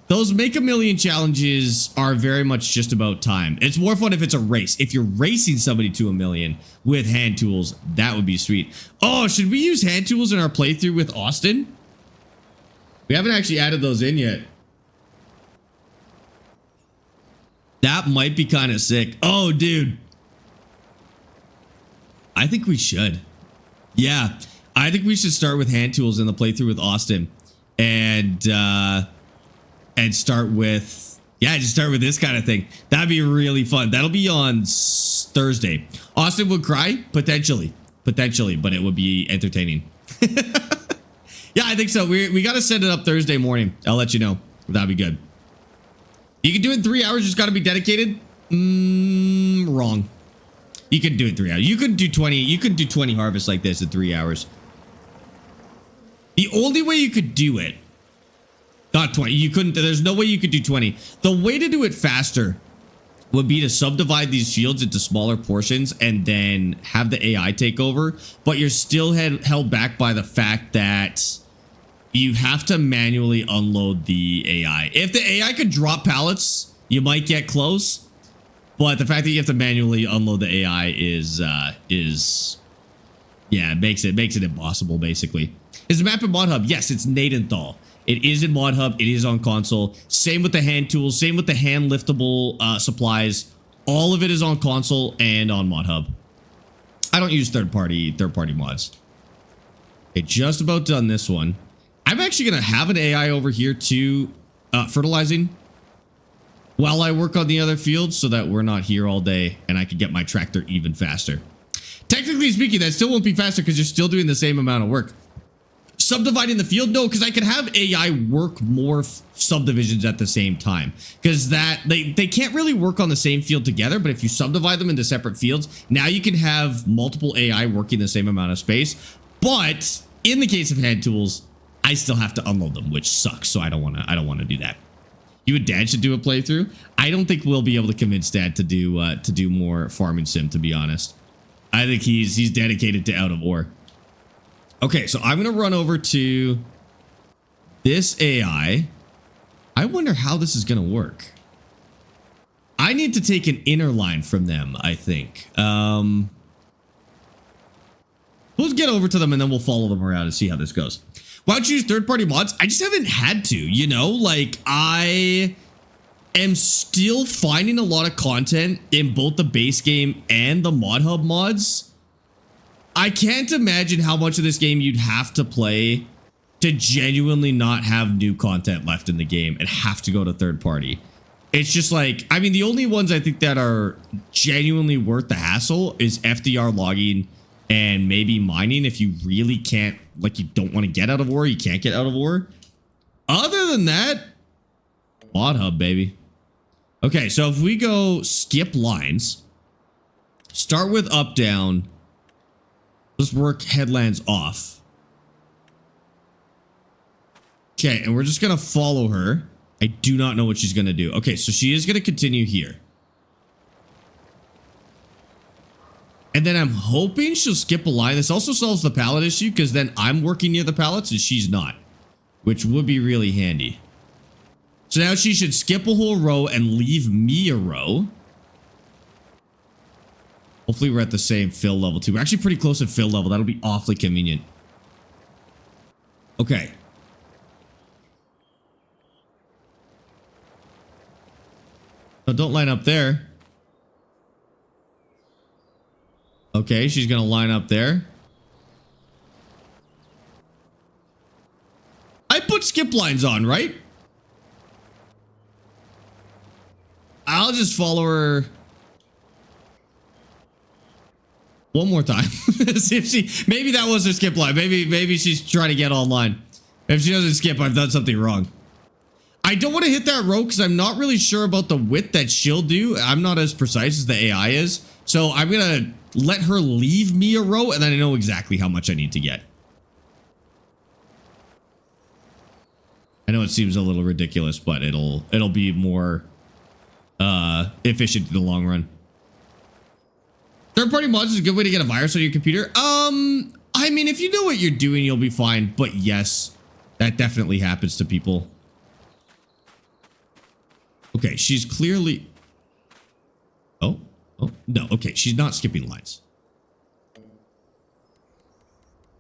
those make $1 million challenges are very much just about time. It's more fun if it's a race. If you're racing somebody to $1 million with hand tools, that would be sweet. Oh, should we use hand tools in our playthrough with Austin? We haven't actually added those in yet. That might be kind of sick. Oh, dude. I think we should. Yeah, I think we should start with hand tools in the playthrough with Austin and start with, just start with this kind of thing. That'd be really fun. That'll be on Thursday. Austin would cry, potentially, but it would be entertaining. Yeah, I think so. We got to set it up Thursday morning. I'll let you know. That'd be good. You can do it in 3 hours. Just got to be dedicated. Wrong. You can do it in 3 hours. You could do 20. You could do 20 harvests like this in 3 hours. The only way you could do it, not 20. You couldn't. There's no way you could do 20. The way to do it faster would be to subdivide these fields into smaller portions and then have the AI take over. But you're still held back by the fact that you have to manually unload the AI. If the AI could drop pallets, you might get close. But the fact that you have to manually unload the AI makes it impossible, basically. Is the map in Mod Hub? Yes, it's Nadenthal. It is in Mod Hub. It is on console. Same with the hand tools. Same with the hand liftable supplies. All of it is on console and on Mod Hub. I don't use third-party mods. Okay, just about done this one. I'm actually going to have an AI over here too, fertilizing while I work on the other fields so that we're not here all day and I can get my tractor even faster. Technically speaking, that still won't be faster because you're still doing the same amount of work. Subdividing the field? No, because I could have AI work more subdivisions at the same time. Because they can't really work on the same field together, but if you subdivide them into separate fields, now you can have multiple AI working the same amount of space. But in the case of hand tools, I still have to unload them, which sucks. So I don't want to do that. You and Dad should do a playthrough. I don't think we'll be able to convince Dad to do more farming sim, to be honest. I think he's dedicated to out of ore. Okay, so I'm going to run over to this AI. I wonder how this is going to work. I need to take an inner line from them, I think. We'll get over to them and then we'll follow them around and see how this goes. Why don't you use third-party mods? I just haven't had to, you know? Like, I am still finding a lot of content in both the base game and the mod hub mods. I can't imagine how much of this game you'd have to play to genuinely not have new content left in the game and have to go to third party. It's just like, I mean, the only ones I think that are genuinely worth the hassle is FDR logging and maybe mining if you really can't, like, you don't want to get out of war, you can't get out of war. Other than that, mod hub, baby. Okay, so if we go skip lines, start with up, down, let's work headlands off. Okay, and we're just going to follow her. I do not know what she's going to do. Okay, so she is going to continue here. And then I'm hoping she'll skip a line. This also solves the pallet issue because then I'm working near the pallets and she's not, which would be really handy. So now she should skip a whole row and leave me a row. Hopefully we're at the same fill level too. We're actually pretty close at fill level. That'll be awfully convenient. Okay. No, don't line up there. Okay, she's gonna line up there. I put skip lines on, right? I'll just follow her one more time. See if she, maybe that was her skip line. Maybe she's trying to get online. If she doesn't skip, I've done something wrong. I don't want to hit that row because I'm not really sure about the width that she'll do. I'm not as precise as the AI is. So I'm going to let her leave me a row and then I know exactly how much I need to get. I know it seems a little ridiculous, but it'll be more efficient in the long run. Third-party mods is a good way to get a virus on your computer. I mean, if you know what you're doing, you'll be fine. But yes, that definitely happens to people. Okay, she's clearly... Oh, no. Okay, she's not skipping lines.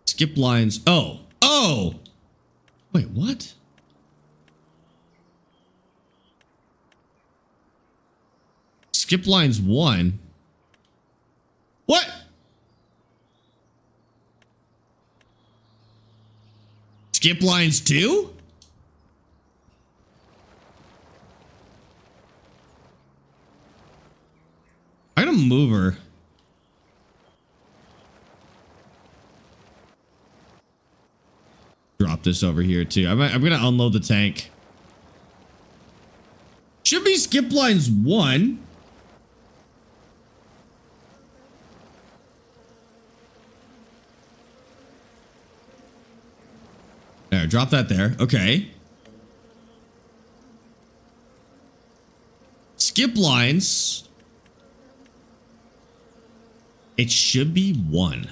Skip lines. Oh! Wait, what? Skip lines 1. What? Skip lines 2? I'm gonna move her. Drop this over here too. I'm gonna unload the tank. Should be skip lines 1. There, drop that there. Okay. Skip lines. It should be 1.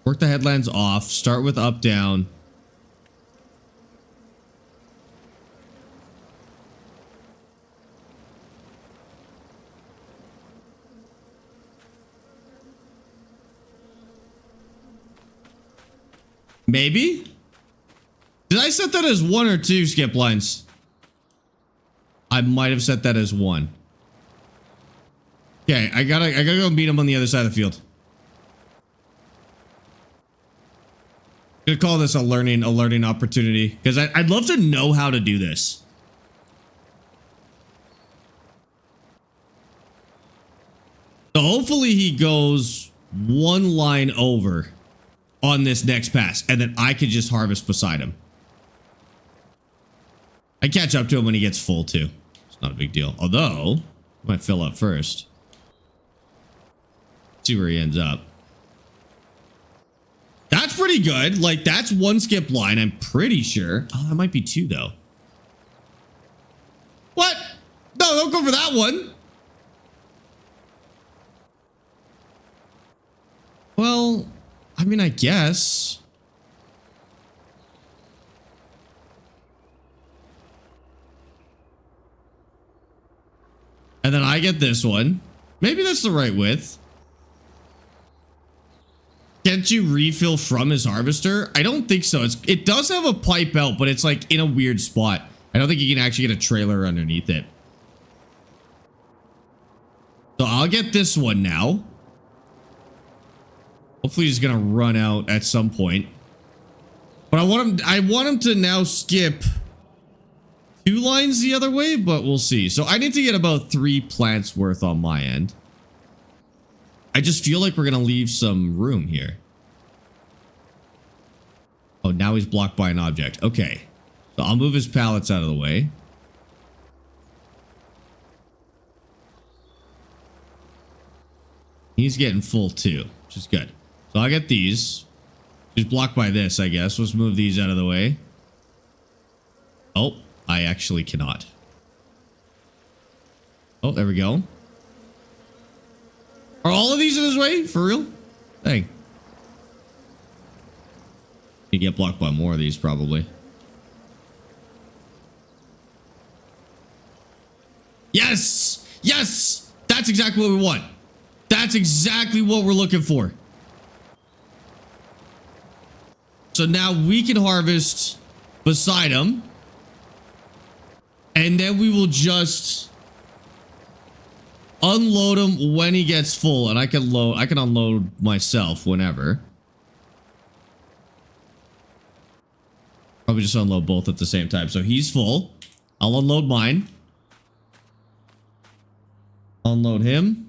Work the headlands off. Start with up, down. Maybe? Did I set that as 1 or 2 skip lines? I might have set that as 1. Okay, I gotta go meet him on the other side of the field. I'm gonna call this a learning opportunity because I'd love to know how to do this. So hopefully he goes 1 line over on this next pass and then I could just harvest beside him. I catch up to him when he gets full too. It's not a big deal. Although, I might fill up first. See where he ends up. That's pretty good. Like, that's 1 skip line, I'm pretty sure. Oh, that might be 2 though. What? No, don't go for that one. Well, I mean, I guess. And then I get this one. Maybe that's the right width. Can't you refill from his harvester? I don't think so. It does have a pipe out, but it's like in a weird spot. I don't think you can actually get a trailer underneath it. So I'll get this one now. Hopefully he's gonna run out at some point. But I want him to now skip 2 lines the other way, but we'll see. So I need to get about 3 plants worth on my end. I just feel like we're gonna leave some room here. Oh, now he's blocked by an object. Okay. So I'll move his pallets out of the way. He's getting full too, which is good. So I'll get these. He's blocked by this, I guess. Let's move these out of the way. Oh, I actually cannot. Oh, there we go. Are all of these in his way? For real? Dang. You get blocked by more of these, probably. Yes! Yes! That's exactly what we want. That's exactly what we're looking for. So now we can harvest beside him. And then we will just unload him when he gets full. And I can unload myself whenever. Probably just unload both at the same time. So he's full. I'll unload mine. Unload him.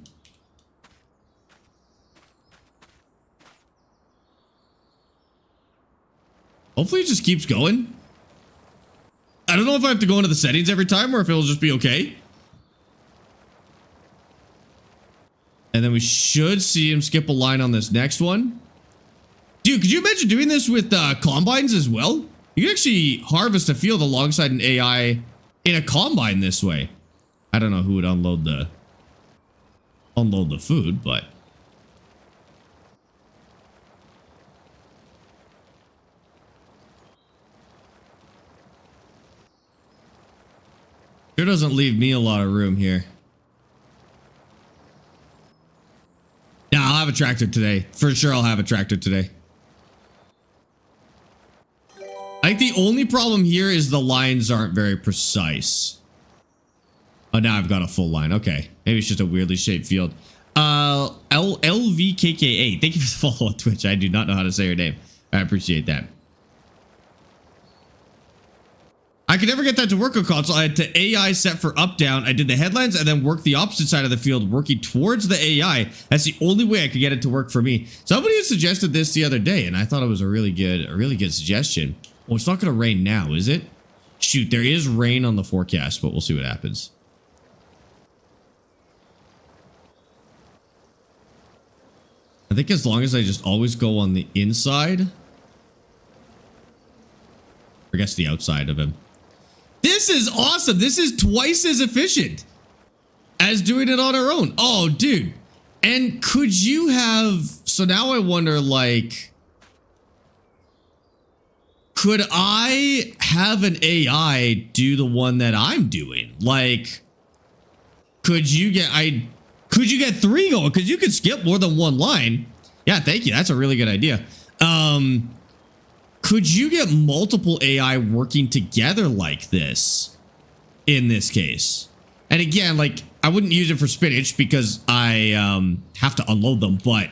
Hopefully it just keeps going. I don't know if I have to go into the settings every time or if it'll just be okay. And then we should see him skip a line on this next one. Dude, could you imagine doing this with combines as well? You can actually harvest a field alongside an AI in a combine this way. I don't know who would unload the food, but sure doesn't leave me a lot of room here. Yeah, I'll have a tractor today. For sure I'll have a tractor today. I think the only problem here is the lines aren't very precise. Oh, now I've got a full line. Okay. Maybe it's just a weirdly shaped field. LVKKA. Thank you for the follow on Twitch. I do not know how to say your name. I appreciate that. I could never get that to work on console. I had to AI set for up down. I did the headlines and then worked the opposite side of the field, working towards the AI. That's the only way I could get it to work for me. Somebody had suggested this the other day, and I thought it was a really good suggestion. Well, it's not going to rain now, is it? Shoot, there is rain on the forecast, but we'll see what happens. I think as long as I just always go on the inside, or I guess the outside of him. This is awesome. This is twice as efficient as doing it on our own. Oh, dude. And could you have... So now I wonder, like... Could I have an AI do the one that I'm doing? Like... Could you get 3 going? Because you could skip more than 1 line. Yeah, thank you. That's a really good idea. Could you get multiple AI working together like this in this case? And again, like, I wouldn't use it for spinach because I have to unload them, but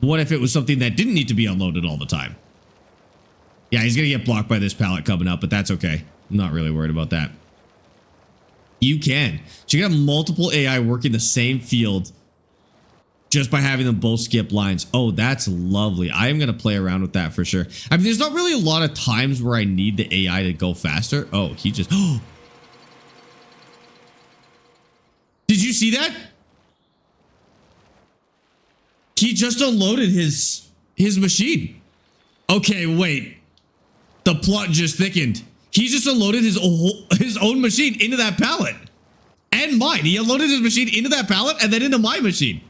what if it was something that didn't need to be unloaded all the time? Yeah, he's going to get blocked by this pallet coming up, but that's okay. I'm not really worried about that. You can. So you can have multiple AI working the same field just by having them both skip lines. Oh, that's lovely. I am going to play around with that for sure. I mean, there's not really a lot of times where I need the AI to go faster. Oh, he just... Oh. Did you see that? He just unloaded his machine. Okay, wait. The plot just thickened. He just unloaded his own machine into that pallet. And mine. He unloaded his machine into that pallet and then into my machine.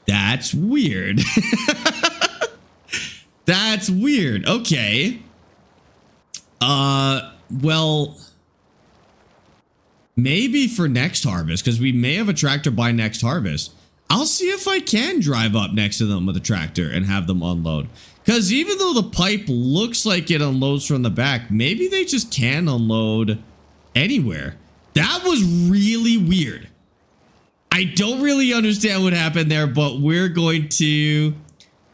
That's weird. That's weird. Okay. Well, maybe for next harvest, because we may have a tractor by next harvest. I'll see if I can drive up next to them with a tractor and have them unload. Because even though the pipe looks like it unloads from the back, maybe they just can unload anywhere. That was really weird. I don't really understand what happened there, but we're going to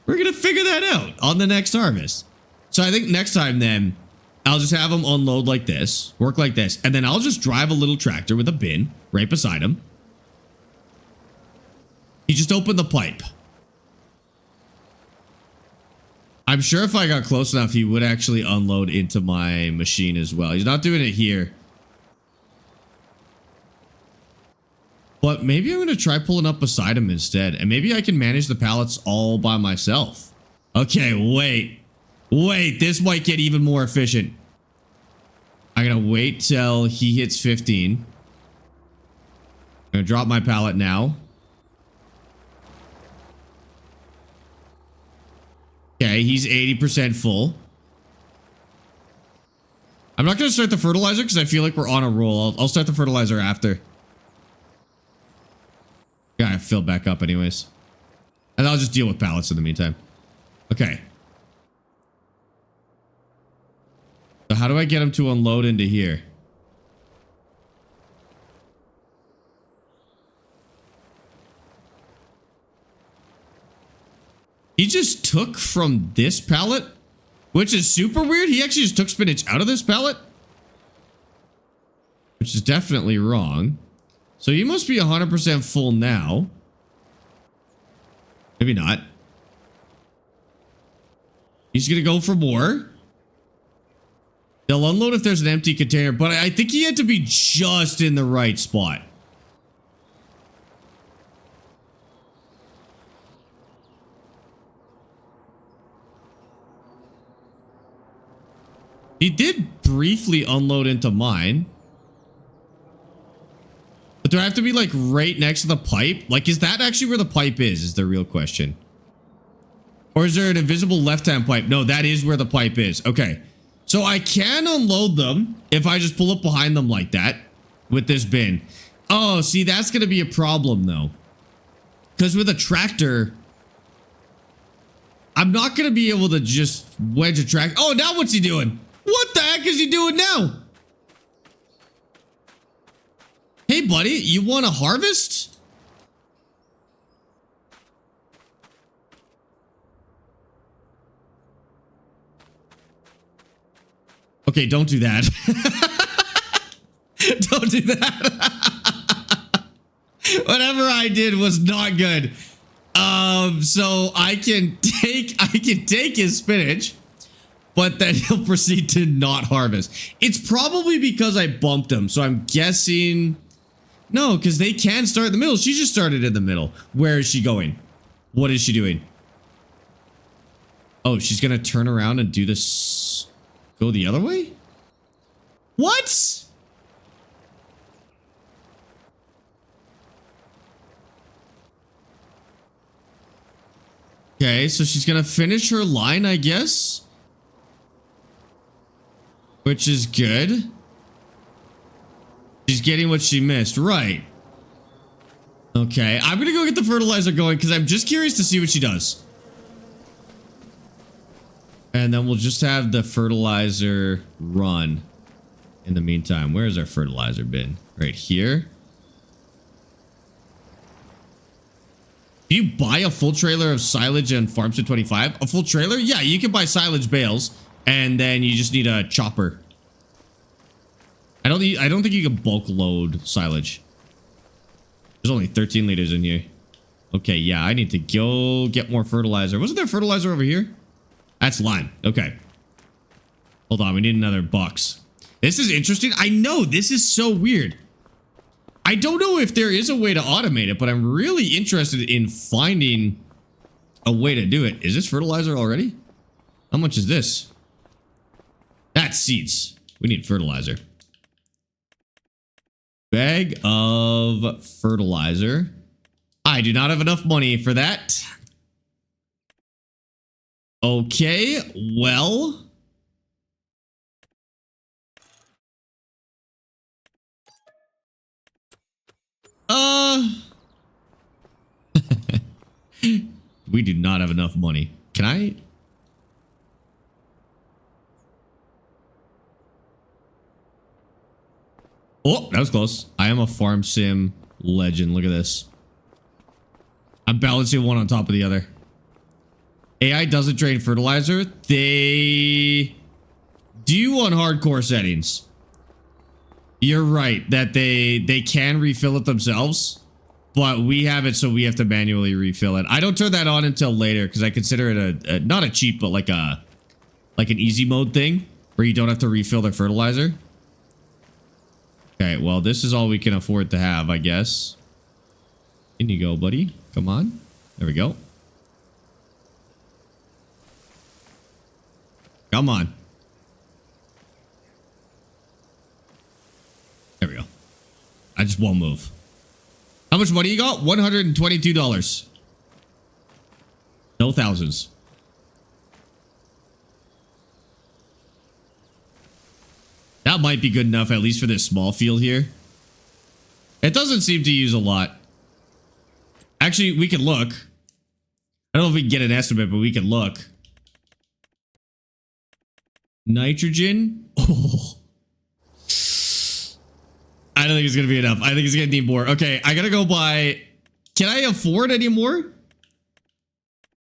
figure that out on the next harvest. So I think next time then, I'll just have them unload like this, work like this, and then I'll just drive a little tractor with a bin right beside him. He just opened the pipe. I'm sure if I got close enough, he would actually unload into my machine as well. He's not doing it here. But maybe I'm going to try pulling up beside him instead. And maybe I can manage the pallets all by myself. Okay, wait. Wait, this might get even more efficient. I'm going to wait till he hits 15. I'm going to drop my pallet now. Okay, he's 80% full. I'm not going to start the fertilizer because I feel like we're on a roll. I'll start the fertilizer after. Yeah, I filled back up anyways. And I'll just deal with pallets in the meantime. Okay. So how do I get him to unload into here? He just took from this pallet, which is super weird. He actually just took spinach out of this pallet, which is definitely wrong. So you must be 100% full now. Maybe not. He's going to go for more. They'll unload if there's an empty container, but I think he had to be just in the right spot. He did briefly unload into mine. But do I have to be like right next to the pipe? Like, is that actually where the pipe is the real question. Or is there an invisible left-hand pipe? No, that is where the pipe is. Okay. So I can unload them if I just pull up behind them like that with this bin. Oh, see, that's going to be a problem though. Because with a tractor, I'm not going to be able to just wedge a tractor. Oh, now what's he doing? What the heck is he doing now? Hey, buddy, you want to harvest? Okay, don't do that. Don't do that. Whatever I did was not good. So I can take his spinach, but then he'll proceed to not harvest. It's probably because I bumped him, so I'm guessing. No, because they can start in the middle. She just started in the middle. Where is she going? What is she doing? Oh, she's going to turn around and do this. Go the other way? What? Okay, so she's going to finish her line, I guess. Which is good. She's getting what she missed. Right. Okay. I'm going to go get the fertilizer going because I'm just curious to see what she does. And then we'll just have the fertilizer run in the meantime. Where's our fertilizer bin? Right here. Do you buy a full trailer of silage and Farmstead 25? A full trailer? Yeah, you can buy silage bales and then you just need a chopper. I don't think you can bulk load silage. There's only 13 liters in here. Okay, yeah, I need to go get more fertilizer. Wasn't there fertilizer over here? That's lime. Okay. Hold on, we need another box. This is interesting. I know, this is so weird. I don't know if there is a way to automate it, but I'm really interested in finding a way to do it. Is this fertilizer already? How much is this? That's seeds. We need fertilizer. Bag of fertilizer. I do not have enough money for that. Okay, well. We do not have enough money. Can I? Oh, that was close. I am a farm sim legend. Look at this. I'm balancing one on top of the other. AI doesn't drain fertilizer. They do on hardcore settings. You're right that they can refill it themselves, but we have it so we have to manually refill it. I don't turn that on until later because I consider it a not a cheat, but like an easy mode thing where you don't have to refill their fertilizer. Okay, well, this is all we can afford to have, I guess. In you go, buddy. Come on. There we go. Come on. There we go. I just won't move. How much money you got? $122. No thousands. That might be good enough, at least for this small field here. It doesn't seem to use a lot. Actually, we can look. I don't know if we can get an estimate, but we can look. Nitrogen? Oh. I don't think it's going to be enough. I think it's going to need more. Okay, I got to go buy... Can I afford any more?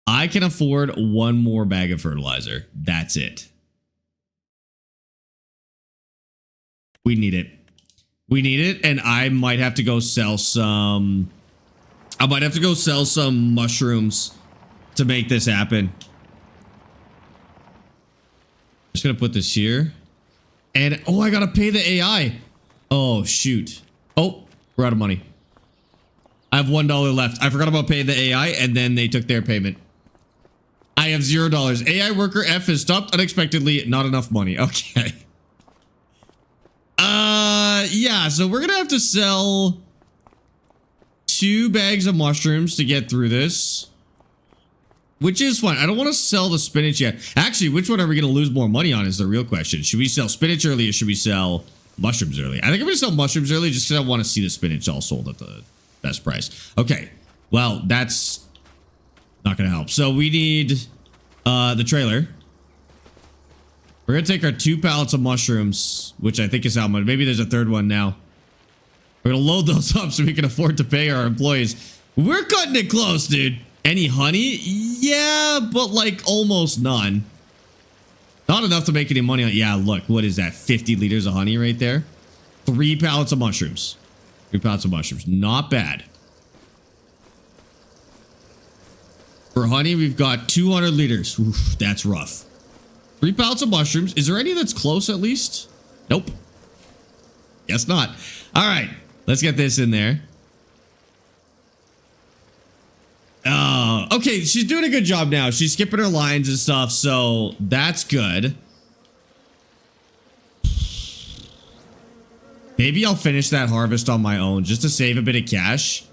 I can afford one more bag of fertilizer. That's it. We need it. We need it, and I might have to go sell some... I might have to go sell some mushrooms to make this happen. Just gonna put this here. And, oh, I gotta pay the AI. Oh, shoot. Oh, we're out of money. I have $1 left. I forgot about paying the AI, and then they took their payment. I have $0. AI worker F has stopped unexpectedly. Not enough money. Okay. Yeah, so we're gonna have to sell 2 bags of mushrooms to get through this. Which is fine. I don't want to sell the spinach yet. Actually, which one are we going to lose more money on is the real question. Should we sell spinach early or should we sell mushrooms early? I think I'm going to sell mushrooms early just because I want to see the spinach all sold at the best price. Okay. Well, that's not going to help. So we need the trailer. We're going to take our 2 pallets of mushrooms, which I think is how much. Maybe there's a third one now. We're going to load those up so we can afford to pay our employees. We're cutting it close, dude. Any honey? Yeah, but like almost none. Not enough to make any money on. Yeah, look, what is that? 50 liters of honey right there. 3 pallets of mushrooms. 3 pallets of mushrooms. Not bad. For honey, we've got 200 liters. Oof, that's rough. 3 pallets of mushrooms. Is there any that's close at least? Nope. Guess not. All right, let's get this in there. Okay, she's doing a good job now. She's skipping her lines and stuff, so that's good. Maybe I'll finish that harvest on my own just to save a bit of cash.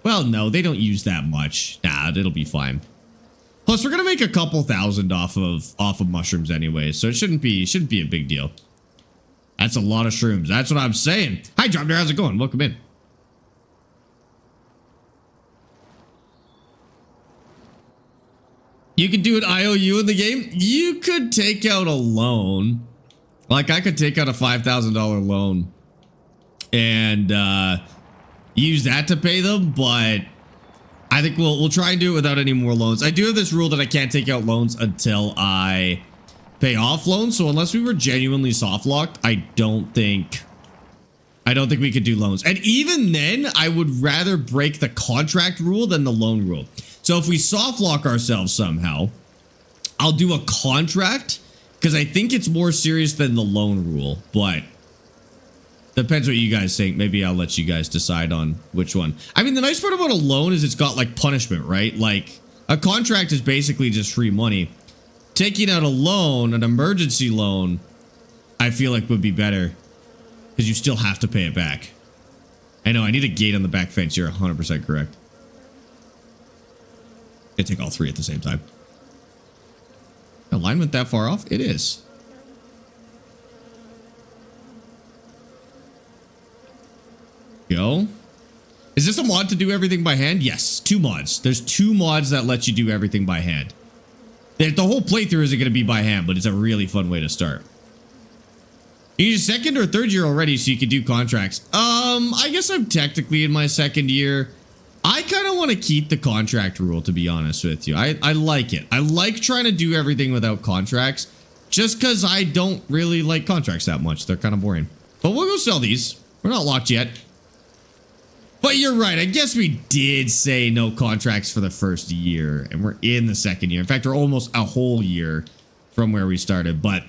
Well, no, they don't use that much. Nah, it'll be fine. Plus, we're gonna make a couple thousand off of mushrooms anyway, so it shouldn't be a big deal. That's a lot of shrooms. That's what I'm saying. Hi, Dropner. How's it going? Welcome in. You could do an IOU in the game. You could take out a loan. Like, I could take out a $5,000 loan and use that to pay them, but I think we'll try and do it without any more loans. I do have this rule that I can't take out loans until I pay off loans. So unless we were genuinely soft locked, I don't think we could do loans. And even then, I would rather break the contract rule than the loan rule. So if we soft lock ourselves somehow, I'll do a contract because I think it's more serious than the loan rule, but depends what you guys think. Maybe I'll let you guys decide on which one. I mean, the nice part about a loan is it's got like punishment, right? Like a contract is basically just free money. Taking out a loan, an emergency loan, I feel like would be better because you still have to pay it back. I know I need a gate on the back fence. You're 100% correct. I take all 3 at the same time. Alignment that far off? It is. Go. this a mod to do everything by hand? Yes, 2 mods. There's 2 mods that let you do everything by hand. The whole playthrough isn't going to be by hand, but it's a really fun way to start. You're 2nd or 3rd year already, so you can do contracts. I guess I'm technically in my 2nd year. I kind of want to keep the contract rule, to be honest with you. I like it. I like trying to do everything without contracts, just because I don't really like contracts that much. They're kind of boring. But we'll go sell these. We're not locked yet. But you're right. I guess we did say no contracts for the 1st year, and we're in the 2nd year. In fact, we're almost a whole year from where we started, but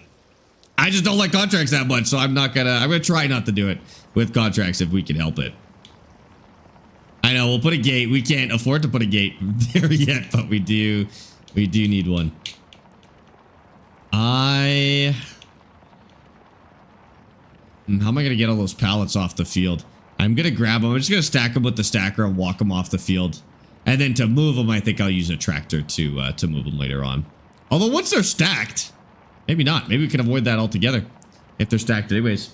I just don't like contracts that much, so I'm gonna try not to do it with contracts if we can help it. I know, we'll put a gate. We can't afford to put a gate there yet, but we do need one. How am I gonna get all those pallets off the field? I'm gonna grab them. I'm just gonna stack them with the stacker and walk them off the field. And then to move them, I think I'll use a tractor to move them later on. Although once they're stacked, maybe not. Maybe we can avoid that altogether if they're stacked anyways.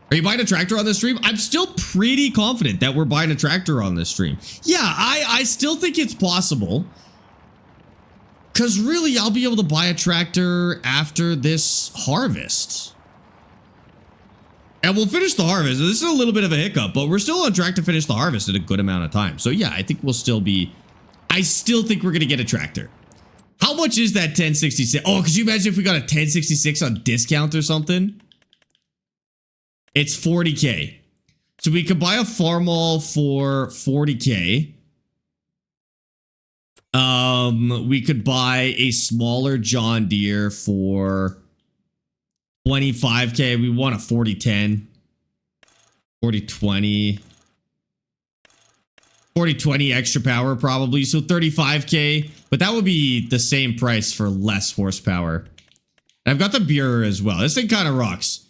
Are you buying a tractor on this stream? I'm still pretty confident that we're buying a tractor on this stream. Yeah, I still think it's possible. Because really, I'll be able to buy a tractor after this harvest. And we'll finish the harvest. This is a little bit of a hiccup, but we're still on track to finish the harvest in a good amount of time. So yeah, I think we'll still be... I still think we're going to get a tractor. How much is that 1066? Oh, could you imagine if we got a 1066 on discount or something? It's 40K. So we could buy a Farmall for 40K. We could buy a smaller John Deere for 25K. We want a 4010, 4020, 4020 extra power probably. So 35K, but that would be the same price for less horsepower. And I've got the Bureau as well. This thing kind of rocks.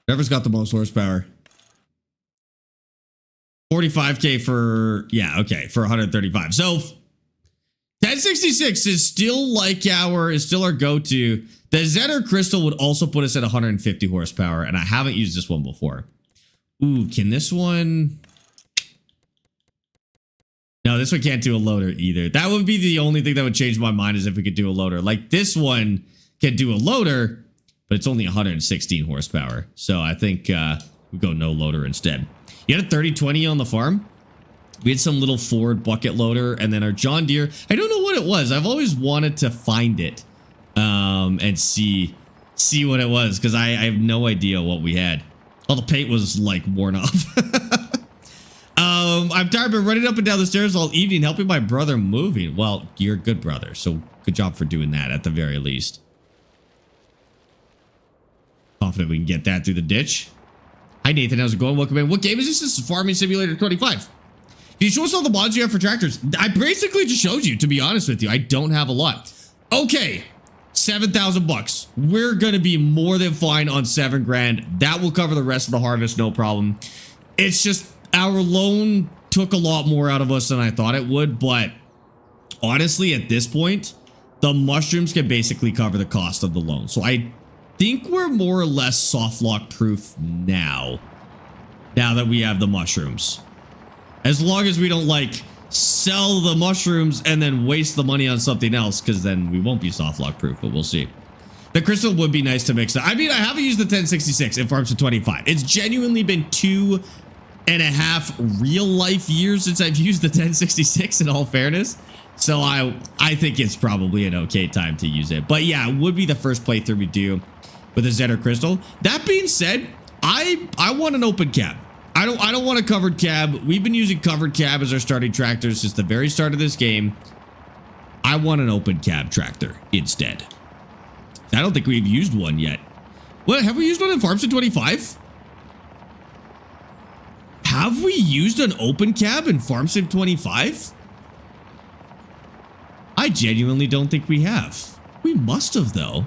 Whoever's got the most horsepower. 45K for, yeah, okay, for 135. So 1066 is still our go-to. The Zetter Crystal would also put us at 150 horsepower, and I haven't used this one before. Ooh, can this one... No, this one can't do a loader either. That would be the only thing that would change my mind, is if we could do a loader. Like, this one can do a loader, but it's only 116 horsepower. So I think we go no loader instead. You had a 3020 on the farm? We had some little Ford bucket loader, and then our John Deere. I don't know what it was. I've always wanted to find it and see what it was, because I have no idea what we had. All the paint was like worn off. I'm tired of running up and down the stairs all evening helping my brother moving. Well, you're a good brother, so good job for doing that at the very least. Confident we can get that through the ditch. Hi Nathan, how's it going? Welcome in. What game is this? This is Farming Simulator 25. Can you show us all the mods you have for tractors? I basically just showed you, to be honest with you. I don't have a lot. Okay, 7,000 bucks. We're gonna be more than fine on 7 grand. That will cover the rest of the harvest, no problem. It's just our loan took a lot more out of us than I thought it would, but honestly, at this point, the mushrooms can basically cover the cost of the loan. So I think we're more or less soft lock proof now that we have the mushrooms. As long as we don't like sell the mushrooms and then waste the money on something else, because then we won't be soft lock proof, but we'll see. The crystal would be nice to mix up. I mean, I haven't used the 1066 in Farms to 25. It's genuinely been 2.5 real life years since I've used the 1066, in all fairness. So I think it's probably an okay time to use it. But yeah, it would be the first playthrough we do with a Zetter Crystal. That being said, I want an open cab. I don't want a covered cab. We've been using covered cab as our starting tractor since the very start of this game. I want an open cab tractor instead. I don't think we've used one yet. What, have we used one in Farms to 25? Have we used an open cab in Farm Sim 25? I genuinely don't think we have. We must have, though.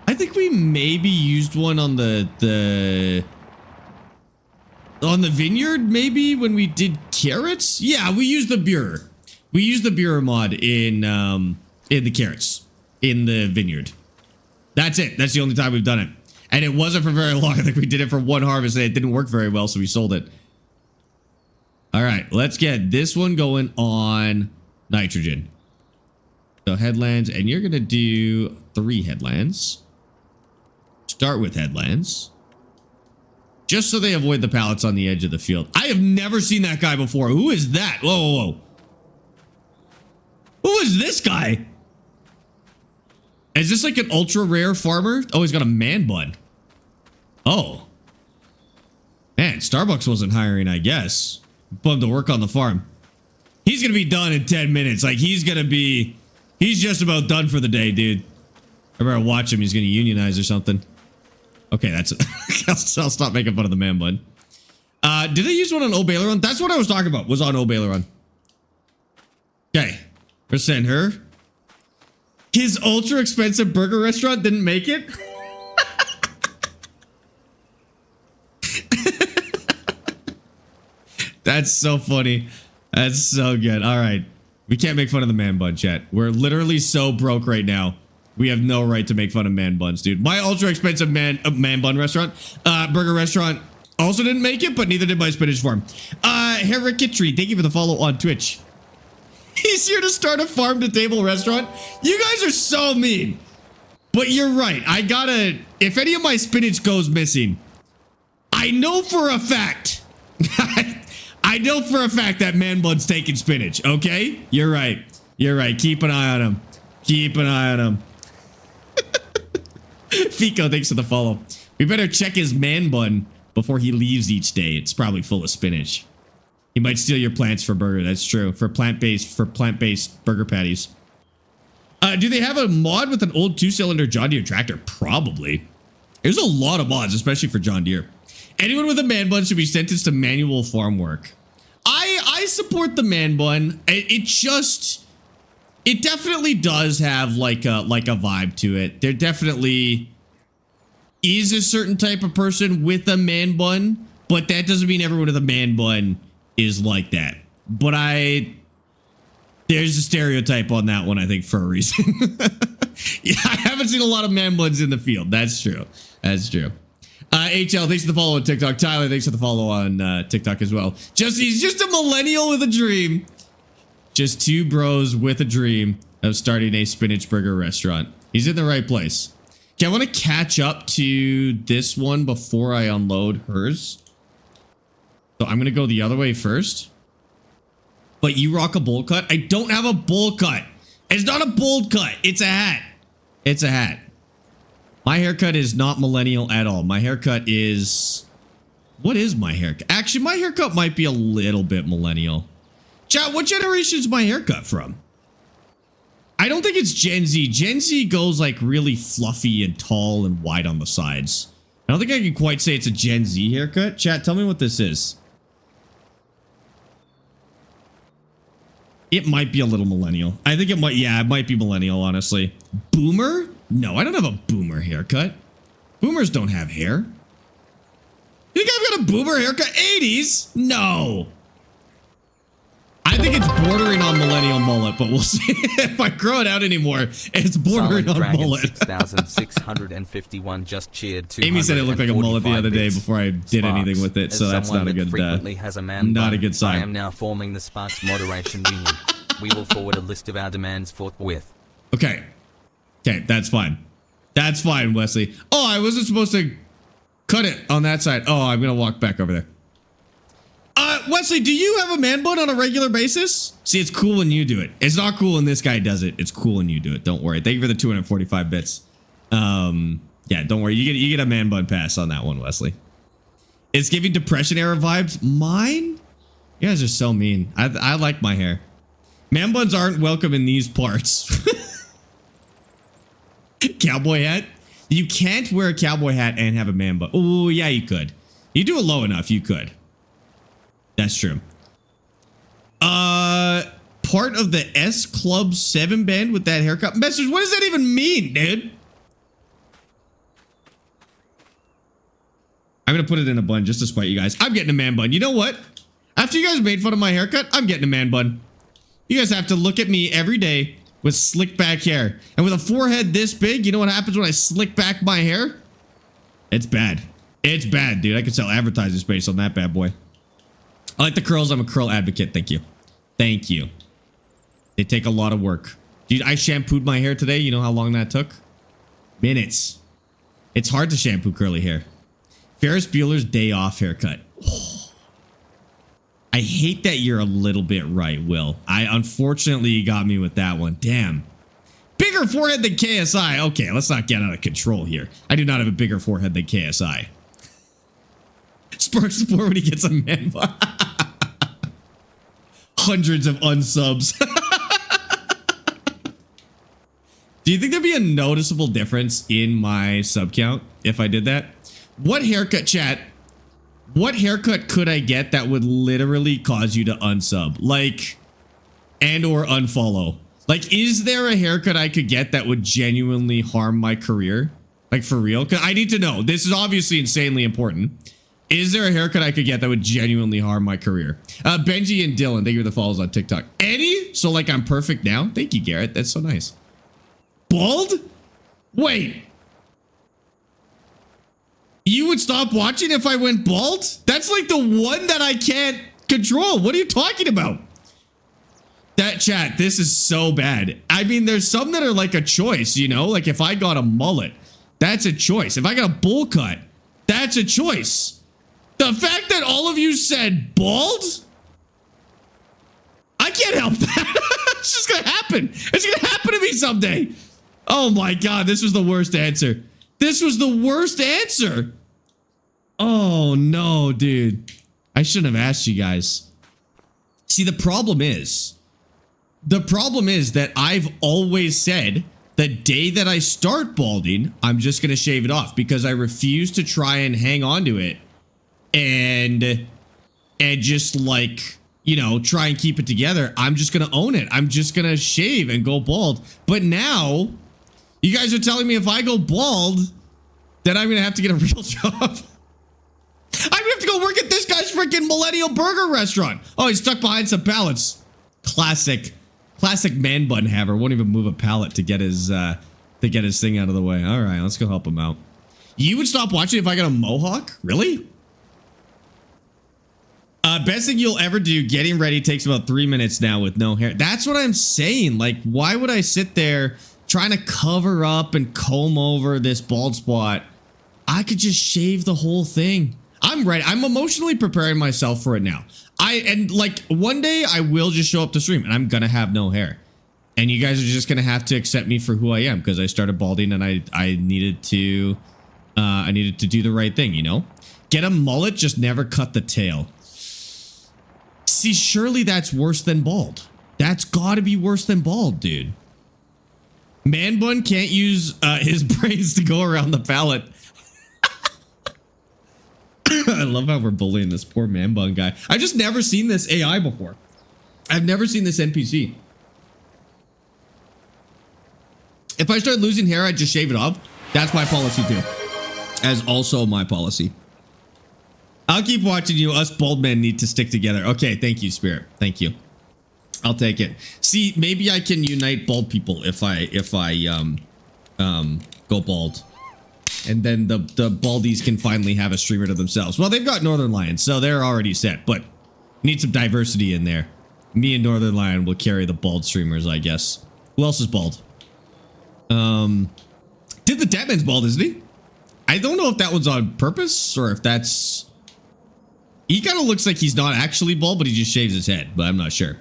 I think we maybe used one on the vineyard, maybe, when we did carrots. Yeah, we used the Bureau. We used the Bureau mod in the carrots in the vineyard. That's it. That's the only time we've done it. And it wasn't for very long. I think we did it for one harvest and it didn't work very well, so we sold it. All right, let's get this one going on nitrogen. So headlands, and you're going to do 3 headlands. Start with headlands. Just so they avoid the pallets on the edge of the field. I have never seen that guy before. Who is that? Whoa, whoa, whoa. Who is this guy? Is this like an ultra rare farmer? Oh, he's got a man bun. Oh. Man, Starbucks wasn't hiring, I guess. Bummed to work on the farm. He's going to be done in 10 minutes. Like, he's just about done for the day, dude. I better watch him. He's going to unionize or something. Okay, that's it. I'll stop making fun of the man bun. Did they use one on O'Baileron? That's what I was talking about, was on O'Baileron. Okay. We're sending her. His ultra expensive burger restaurant didn't make it? That's so funny. That's so good. All right. We can't make fun of the man bun, chat. We're literally so broke right now. We have no right to make fun of man buns, dude. My ultra expensive man bun restaurant, burger restaurant also didn't make it, but neither did my spinach farm. Herrickitry, thank you for the follow on Twitch. He's here to start a farm-to-table restaurant. You guys are so mean. But you're right. I gotta... If any of my spinach goes missing, I know for a fact... I know for a fact that man bun's taking spinach, okay? You're right. You're right. Keep an eye on him. Keep an eye on him. Fico, thanks for the follow. We better check his man bun before he leaves each day. It's probably full of spinach. He might steal your plants for burger. That's true. For plant-based burger patties. Do they have a mod with an old 2-cylinder John Deere tractor? Probably. There's a lot of mods, especially for John Deere. Anyone with a man bun should be sentenced to manual farm work. I support the man bun. It definitely does have like a vibe to it. There definitely is a certain type of person with a man bun, but that doesn't mean everyone with a man bun is like that. But there's a stereotype on that one, I think, for a reason. Yeah, I haven't seen a lot of man buns in the field. That's true. That's true. HL, thanks for the follow on TikTok. Tyler, thanks for the follow on TikTok as well. He's just a millennial with a dream. Just 2 bros with a dream of starting a spinach burger restaurant. He's in the right place. Okay, I want to catch up to this one before I unload hers. So I'm going to go the other way first. But you rock a bowl cut? I don't have a bowl cut. It's not a bowl cut. It's a hat. It's a hat. My haircut is not millennial at all. My haircut is... What is my haircut? Actually, my haircut might be a little bit millennial. Chat, what generation is my haircut from? I don't think it's Gen Z. Gen Z goes like really fluffy and tall and wide on the sides. I don't think I can quite say it's a Gen Z haircut. Chat, tell me what this is. It might be a little millennial. I think it might, yeah, it might be millennial, honestly. Boomer? No, I don't have a boomer haircut. Boomers don't have hair. You think I've got a boomer haircut? 80s? No. I think it's bordering on millennial mullet, but we'll see. If I grow it out anymore, it's bordering on mullet. 6,651 just cheered. Amy said it looked like a mullet the other day before I did anything with it, so that's not a good not a good sign. I am now forming the Sparx moderation union. We will forward a list of our demands forthwith. Okay. Okay, that's fine. That's fine, Wesley. Oh, I wasn't supposed to cut it on that side. Oh, I'm going to walk back over there. Wesley, do you have a man bun on a regular basis? See, it's cool when you do it. It's not cool when this guy does it. It's cool when you do it. Don't worry. Thank you for the 245 bits. Yeah, don't worry. You get a man bun pass on that one, Wesley. It's giving depression era vibes. Mine? You guys are so mean. I like my hair. Man buns aren't welcome in these parts. Cowboy hat? You can't wear a cowboy hat and have a man bun. Oh, yeah, you could. You do it low enough, you could. That's true. Part of the S Club 7 band with that haircut. Message, what does that even mean, dude? I'm gonna put it in a bun just to spite you guys. I'm getting a man bun. You know what? After you guys made fun of my haircut, I'm getting a man bun. You guys have to look at me every day with slick back hair. And with a forehead this big, you know what happens when I slick back my hair? It's bad. It's bad, dude. I could sell advertising space on that bad boy. I like the curls. I'm a curl advocate. Thank you. Thank you. They take a lot of work. Dude, I shampooed my hair today. You know how long that took? Minutes. It's hard to shampoo curly hair. Ferris Bueller's Day Off haircut. I hate that you're a little bit right, Will. Unfortunately, you got me with that one. Damn. Bigger forehead than KSI. Okay, let's not get out of control here. I do not have a bigger forehead than KSI. Sparx support when he gets a man bun. Hundreds of unsubs. Do you think there'd be a noticeable difference in my sub count if I did that? What haircut, chat? What haircut could I get that would literally cause you to unsub? Like, and or unfollow? Like, is there a haircut I could get that would genuinely harm my career? Like, for real? Because I need to know. This is obviously insanely important. Is there a haircut I could get that would genuinely harm my career? Benji and Dylan, thank you for the follows on TikTok. Eddie? So, like, I'm perfect now? Thank you, Garrett. That's so nice. Bald? Wait. You would stop watching if I went bald? That's like the one that I can't control. What are you talking about? That chat, this is so bad. I mean, there's some that are like a choice, you know? Like if I got a mullet, that's a choice. If I got a bowl cut, that's a choice. The fact that all of you said bald, I can't help that. It's just gonna happen. It's gonna happen to me someday. Oh my God, this was the worst answer. This was the worst answer. Oh no, dude. I shouldn't have asked you guys. See, the problem is that I've always said the day that I start balding, I'm just going to shave it off because I refuse to try and hang on to it and just like, you know, try and keep it together. I'm just going to own it. I'm just going to shave and go bald. But now you guys are telling me if I go bald, then I'm going to have to get a real job. I'm going to have to go work at this guy's freaking Millennial Burger restaurant. Oh, he's stuck behind some pallets. Classic man bun haver. Won't even move a pallet to get his thing out of the way. All right, let's go help him out. You would stop watching if I got a mohawk? Really? Best thing you'll ever do, getting ready takes about 3 minutes now with no hair. That's what I'm saying. Like, why would I sit there trying to cover up and comb over this bald spot? I could just shave the whole thing. I'm ready. I'm emotionally preparing myself for it now. And like one day I will just show up to stream and I'm gonna have no hair. And you guys are just gonna have to accept me for who I am because I started balding and I needed to do the right thing, you know? Get a mullet, just never cut the tail. See, surely that's worse than bald. That's gotta be worse than bald, dude. Man bun can't use his braids to go around the pallet. I love how we're bullying this poor man bun guy. I've just never seen this AI before. I've never seen this NPC. If I start losing hair, I just shave it off. That's my policy too. As also my policy. I'll keep watching you. Us bald men need to stick together. Okay, thank you, Spirit. Thank you. I'll take it. See, maybe I can unite bald people if I go bald. And then the baldies can finally have a streamer to themselves. Well, they've got Northern Lion, so they're already set, but need some diversity in there. Me and Northern Lion will carry the bald streamers, I guess. Who else is bald? Did the Deadman's bald, isn't he? I don't know if that one's on purpose or if that's... He kind of looks like he's not actually bald, but he just shaves his head, but I'm not sure.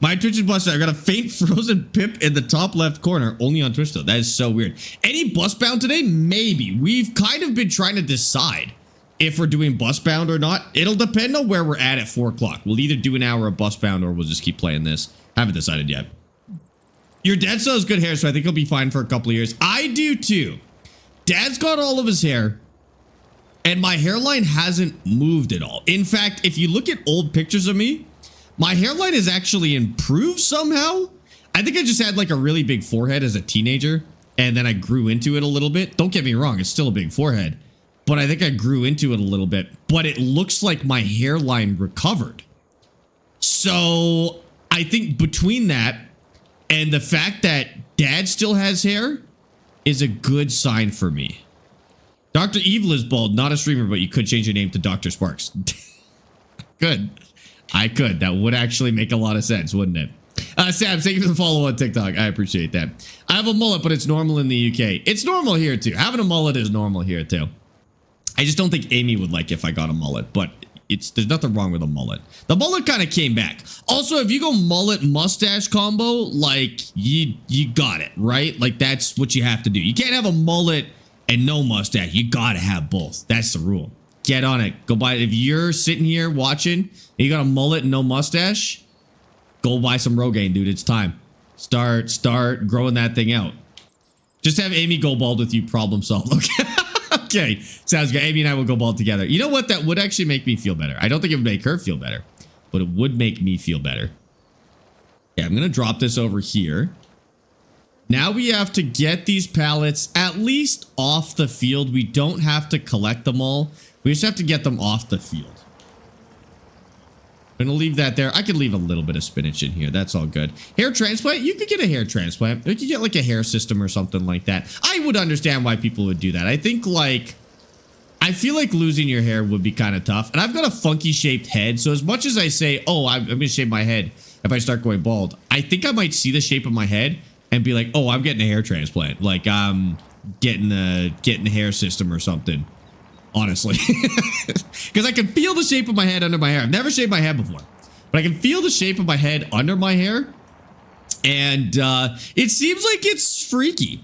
My Twitch is busted. I got a faint frozen pip in the top left corner, only on Twitch though. That is so weird. Any bus bound today? Maybe. We've kind of been trying to decide if we're doing bus bound or not. It'll depend on where we're at 4 o'clock. We'll either do an hour of bus bound or we'll just keep playing this. Haven't decided yet. Your dad still has good hair, so I think he'll be fine for a couple of years. I do too. Dad's got all of his hair, and my hairline hasn't moved at all. In fact, if you look at old pictures of me, my hairline has actually improved somehow. I think I just had like a really big forehead as a teenager, and then I grew into it a little bit. Don't get me wrong, it's still a big forehead, but I think I grew into it a little bit, but it looks like my hairline recovered. So I think between that and the fact that Dad still has hair is a good sign for me. Dr. Evil is bald, not a streamer, but you could change your name to Dr. Sparx. Good. I could. That would actually make a lot of sense, wouldn't it? Sam, thank you for the follow on TikTok. I appreciate that. I have a mullet, but it's normal in the UK. It's normal here too. Having a mullet is normal here too. I just don't think Amy would like if I got a mullet, but there's nothing wrong with a mullet. The mullet kind of came back. Also, if you go mullet mustache combo, like you got it, right? Like that's what you have to do. You can't have a mullet and no mustache. You gotta have both. That's the rule. Get on it. Go buy it. If you're sitting here watching and you got a mullet and no mustache, go buy some Rogaine, dude. It's time. Start growing that thing out. Just have Amy go bald with you. Problem solved. Okay. Okay. Sounds good. Amy and I will go bald together. You know what? That would actually make me feel better. I don't think it would make her feel better, but it would make me feel better. Yeah, I'm going to drop this over here. Now we have to get these pallets at least off the field. We don't have to collect them all. We just have to get them off the field. I'm going to leave that there. I could leave a little bit of spinach in here. That's all good. Hair transplant? You could get a hair transplant. You could get like a hair system or something like that. I would understand why people would do that. I think like, I feel like losing your hair would be kind of tough. And I've got a funky shaped head. So as much as I say, oh, I'm going to shave my head if I start going bald, I think I might see the shape of my head and be like, oh, I'm getting a hair transplant. Like I'm getting a hair system or something. Honestly, because I can feel the shape of my head under my hair. I've never shaved my head before, but I can feel the shape of my head under my hair. And it seems like it's freaky.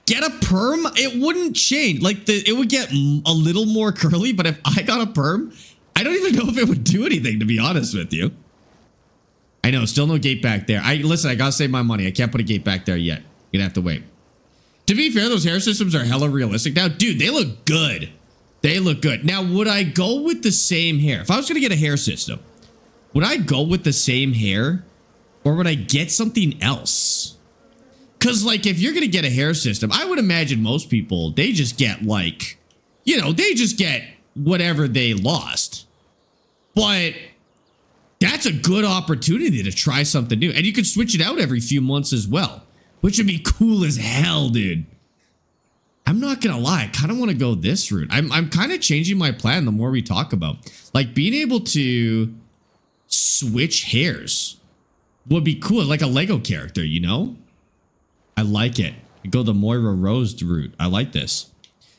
Get a perm. It wouldn't change. Like it would get a little more curly, but if I got a perm, I don't even know if it would do anything, to be honest with you. I know, still no gate back there. Listen, I gotta save my money. I can't put a gate back there yet. You're gonna have to wait. To be fair, those hair systems are hella realistic now. Dude, they look good. They look good. Now, would I go with the same hair? If I was going to get a hair system, would I go with the same hair or would I get something else? Because, like, if you're going to get a hair system, I would imagine most people, they just get, like, you know, they just get whatever they lost. But that's a good opportunity to try something new. And you could switch it out every few months as well, which would be cool as hell, dude. I'm not gonna lie, I kind of want to go this route. I'm kind of changing my plan the more we talk about. Like being able to switch hairs would be cool, like a Lego character, you know? I like it. Go the Moira Rose route. I like this.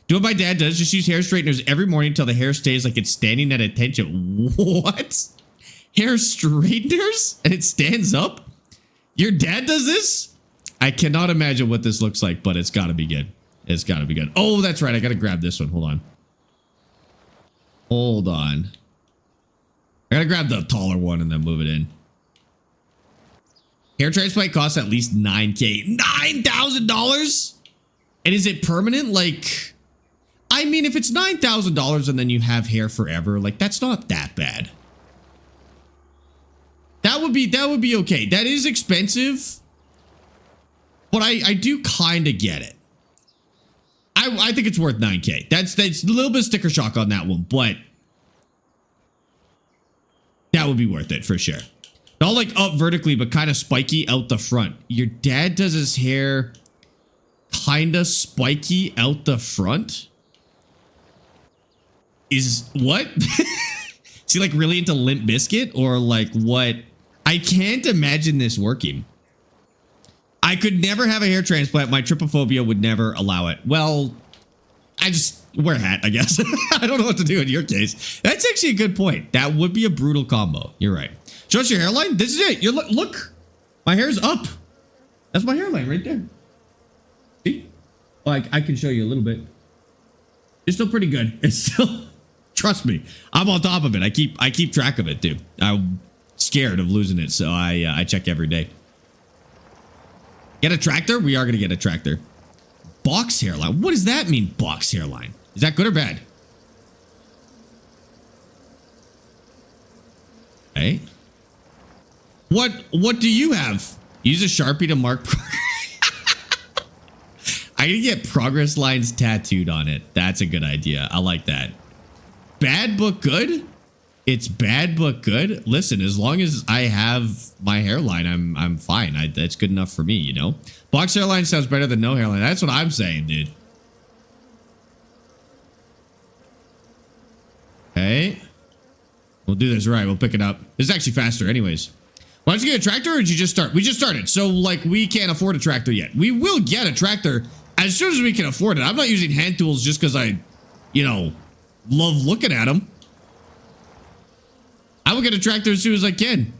Do what my dad does, just use hair straighteners every morning until the hair stays like it's standing at attention. What? Hair straighteners? And it stands up? Your dad does this? I cannot imagine what this looks like, but it's gotta be good. It's got to be good. Oh, that's right. I got to grab this one. Hold on. Hold on. I got to grab the taller one and then move it in. Hair transplant costs at least $9K. $9,000? And is it permanent? Like, I mean, if it's $9,000 and then you have hair forever, like that's not that bad. That would be okay. That is expensive. But I do kind of get it. I think it's worth 9K. That's a little bit of sticker shock on that one, but that would be worth it for sure. Not like up vertically, but kind of spiky out the front. Your dad does his hair kind of spiky out the front? Is what? Is he like really into Limp Bizkit or like what? I can't imagine this working. I could never have a hair transplant. My trypophobia would never allow it. Well, I just wear a hat, I guess. I don't know what to do in your case. That's actually a good point. That would be a brutal combo. You're right. Show us your hairline. This is it. Look. My hair's up. That's my hairline right there. See? Well, I can show you a little bit. It's still pretty good. It's still, trust me, I'm on top of it. I keep track of it, too. I'm scared of losing it, so I check every day. Get a tractor? We are going to get a tractor. Box hairline. What does that mean, box hairline? Is that good or bad? Hey. What do you have? Use a Sharpie to mark. I need to get progress lines tattooed on it. That's a good idea. I like that. Bad but good? It's bad but good. Listen, as long as I have my hairline, I'm fine. That's good enough for me, you know? Box hairline sounds better than no hairline. That's what I'm saying, dude. We'll do this right. We'll pick it up. This is actually faster anyways. Why don't you get a tractor or did you just start? We just started. So like we can't afford a tractor yet. We will get a tractor as soon as we can afford it. I'm not using hand tools just because I, you know, love looking at them. I will get a tractor as soon as I can.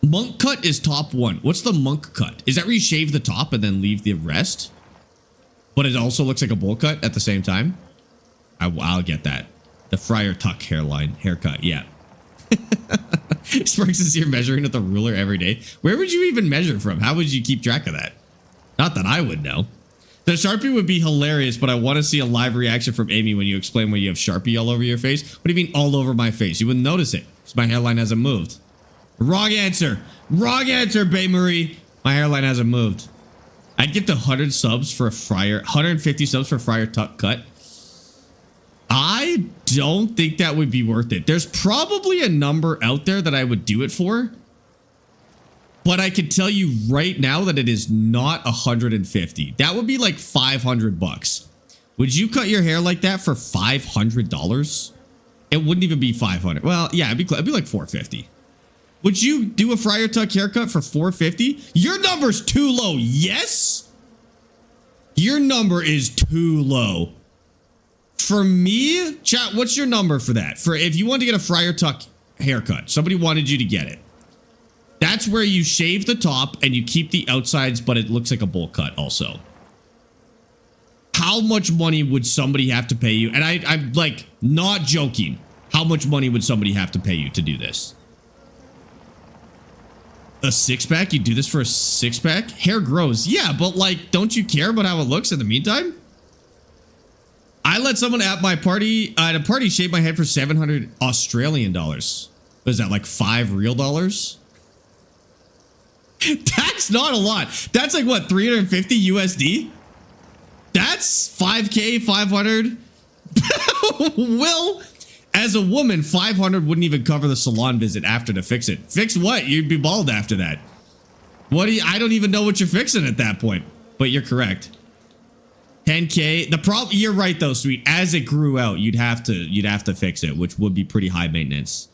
Monk cut is top 1. What's the monk cut? Is that where you shave the top and then leave the rest? But it also looks like a bowl cut at the same time? I'll get that. The Friar Tuck haircut, yeah. Sparx is here measuring with the ruler every day. Where would you even measure from? How would you keep track of that? Not that I would know. The Sharpie would be hilarious, but I want to see a live reaction from Amy when you explain why you have Sharpie all over your face. What do you mean all over my face? You wouldn't notice it because my hairline hasn't moved. Wrong answer. Wrong answer, Bae Marie. My hairline hasn't moved. I'd get the 100 subs for a Friar, 150 subs for a Friar Tuck cut. I don't think that would be worth it. There's probably a number out there that I would do it for. But I can tell you right now that it is not 150. That would be like 500 bucks. Would you cut your hair like that for $500? It wouldn't even be 500. Well, yeah, it'd be like 450. Would you do a Friar Tuck haircut for 450? Your number's too low. Yes? Your number is too low. For me, chat, what's your number for that? For if you want to get a Friar Tuck haircut, somebody wanted you to get it. That's where you shave the top and you keep the outsides, but it looks like a bowl cut also. How much money would somebody have to pay you? And I'm like not joking. How much money would somebody have to pay you to do this? A 6-pack? You do this for a 6-pack? Hair grows. Yeah, but like, don't you care about how it looks in the meantime? I let someone at my party, at a party, shave my head for 700 Australian dollars. What is that, like 5 real dollars? That's not a lot. That's like what, 350 USD? That's 5K, 500. Well, as a woman, 500 wouldn't even cover the salon visit after to fix it. Fix what? You'd be bald after that. What do you, I don't even know what you're fixing at that point, but you're correct. 10K. The problem, you're right though, Sweet. As it grew out, you'd have to fix it, which would be pretty high maintenance.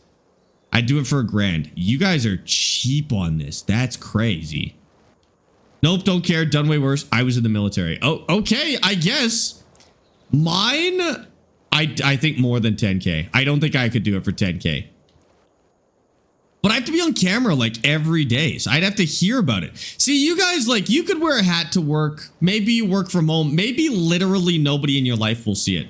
I'd do it for $1,000. You guys are cheap on this. That's crazy. Nope, don't care. Done way worse. I was in the military. Oh, okay. I guess mine. I think more than 10K. I don't think I could do it for 10K. But I have to be on camera like every day, so I'd have to hear about it. See, you guys, like, you could wear a hat to work. Maybe you work from home. Maybe literally nobody in your life will see it.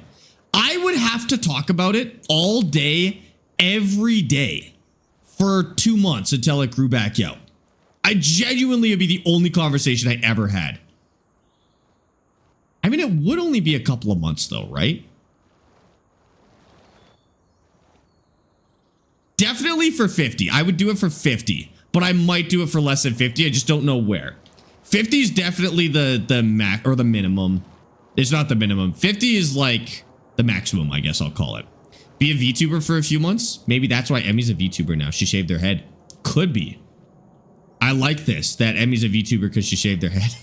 I would have to talk about it all day, every day for 2 months until it grew back out. I genuinely would be the only conversation I ever had. I mean, it would only be a couple of months though, right? Definitely for 50. I would do it for 50, but I might do it for less than 50. I just don't know where. 50 is definitely the max or the minimum. It's not the minimum. 50 is like the maximum, I guess I'll call it. Be a VTuber for a few months. Maybe that's why Emmy's a VTuber now. She shaved her head. Could be. I like this, that Emmy's a VTuber because she shaved her head.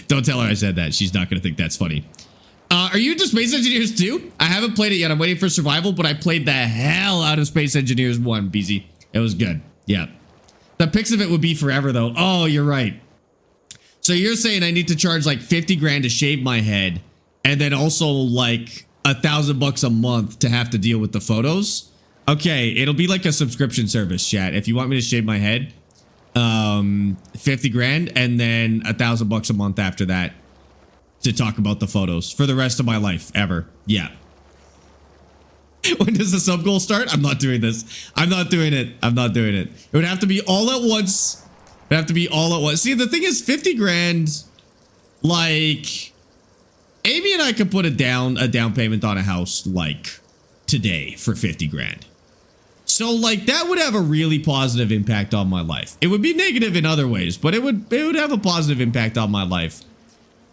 Don't tell her I said that. She's not going to think that's funny. Are you into Space Engineers 2? I haven't played it yet. I'm waiting for Survival, but I played the hell out of Space Engineers 1, BZ. It was good. Yeah. The pics of it would be forever, though. Oh, you're right. So you're saying I need to charge like 50 grand to shave my head and then also like $1,000 a month to have to deal with the photos? Okay, it'll be like a subscription service, chat. If you want me to shave my head, 50 grand and then $1,000 a month after that to talk about the photos for the rest of my life ever. Yeah. When does the sub goal start? I'm not doing this. I'm not doing it. I'm not doing it. It would have to be all at once. It would have to be all at once. See, the thing is 50 grand, like Amy and I could put a down payment on a house like today for 50 grand. So like that would have a really positive impact on my life. It would be negative in other ways, but it would have a positive impact on my life.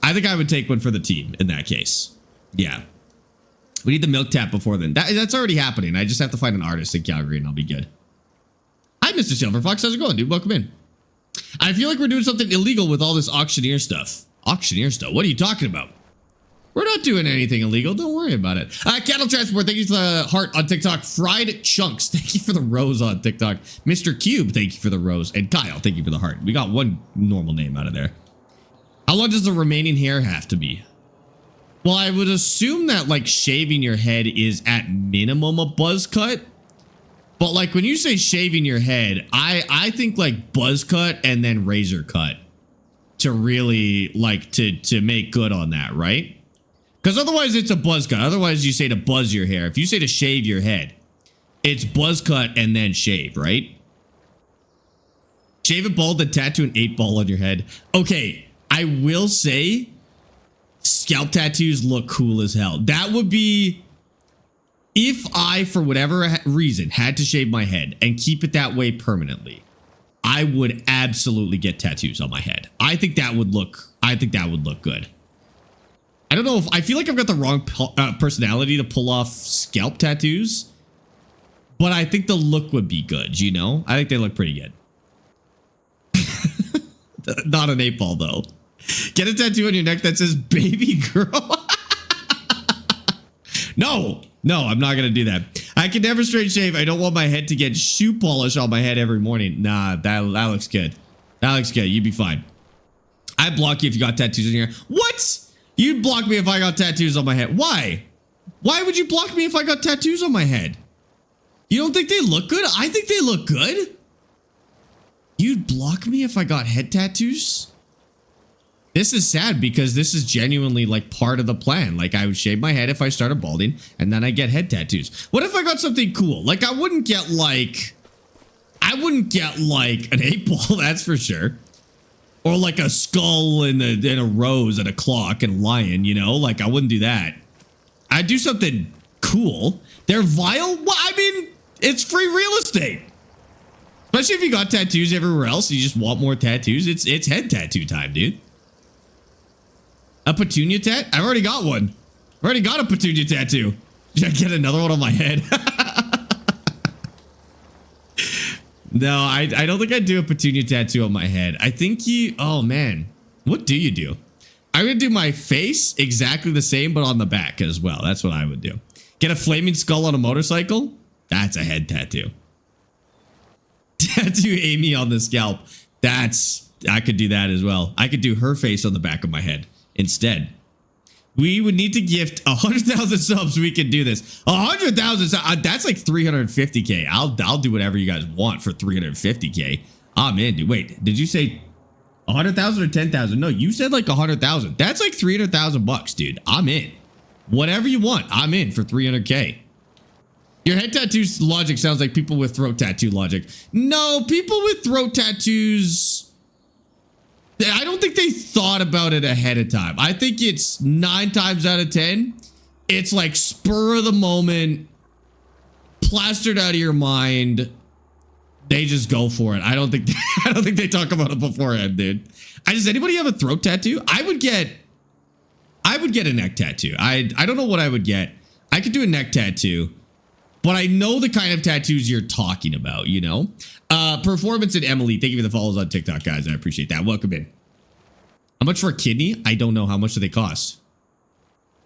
I think I would take one for the team in that case. Yeah. We need the milk tap before then. That's already happening. I just have to find an artist in Calgary and I'll be good. Hi, Mr. Silverfox. How's it going, dude? Welcome in. I feel like we're doing something illegal with all this auctioneer stuff. Auctioneer stuff? What are you talking about? We're not doing anything illegal. Don't worry about it. Cattle Transport, thank you for the heart on TikTok. Fried Chunks, thank you for the rose on TikTok. Mr. Cube, thank you for the rose. And Kyle, thank you for the heart. We got one normal name out of there. How long does the remaining hair have to be? Well, I would assume that like shaving your head is at minimum a buzz cut. But like when you say shaving your head, I think like buzz cut and then razor cut to really like to make good on that, right? Because otherwise it's a buzz cut. Otherwise you say to buzz your hair. If you say to shave your head, it's buzz cut and then shave, right? Shave it bald and tattoo an 8-ball on your head. Okay, I will say scalp tattoos look cool as hell. That would be if I, for whatever reason, had to shave my head and keep it that way permanently. I would absolutely get tattoos on my head. I think that would look good. I don't know if I feel like I've got the wrong personality to pull off scalp tattoos, but I think the look would be good, you know? I think they look pretty good. Not an 8-ball though. Get a tattoo on your neck that says baby girl. No, I'm not going to do that. I can never straight shave. I don't want my head to get shoe polish on my head every morning. Nah, that looks good. That looks good. You'd be fine. I'd block you if you got tattoos on your hair. What? You'd block me if I got tattoos on my head. Why? Why would you block me if I got tattoos on my head? You don't think they look good? I think they look good. You'd block me if I got head tattoos? This is sad because this is genuinely like part of the plan. Like I would shave my head if I started balding and then I get head tattoos. What if I got something cool? Like I wouldn't get like an 8-ball, that's for sure. Or like a skull and a rose and a clock and a lion, you know? Like I wouldn't do that. I'd do something cool. They're vile? Well, I mean, it's free real estate. Especially if you got tattoos everywhere else, you just want more tattoos. It's head tattoo time, dude. A petunia tat? I've already got one. I've already got a petunia tattoo. Should I get another one on my head? No, I don't think I'd do a petunia tattoo on my head. I think oh man, what do you do? I'm gonna do my face exactly the same, but on the back as well. That's what I would do. Get a flaming skull on a motorcycle? That's a head tattoo. Tattoo Amy on the scalp. I could do that as well. I could do her face on the back of my head instead. We would need to gift 100,000 subs. We could do this. 100,000. That's like 350K. I'll do whatever you guys want for 350K. I'm in, dude. Wait, did you say 100,000 or 10,000? No, you said like 100,000. That's like 300,000 bucks, dude. I'm in. Whatever you want, I'm in for 300K. Your head tattoos logic sounds like people with throat tattoo logic. No, people with throat tattoos, I don't think they thought about it ahead of time. I think it's 9 times out of 10. It's like spur of the moment, plastered out of your mind. They just go for it. I don't think they talk about it beforehand, dude. Does anybody have a throat tattoo? I would get a neck tattoo. I don't know what I would get. I could do a neck tattoo, but I know the kind of tattoos you're talking about, you know? Performance and Emily, thank you for the follows on TikTok, guys. I appreciate that. Welcome in. How much for a kidney? I don't know. How much do they cost?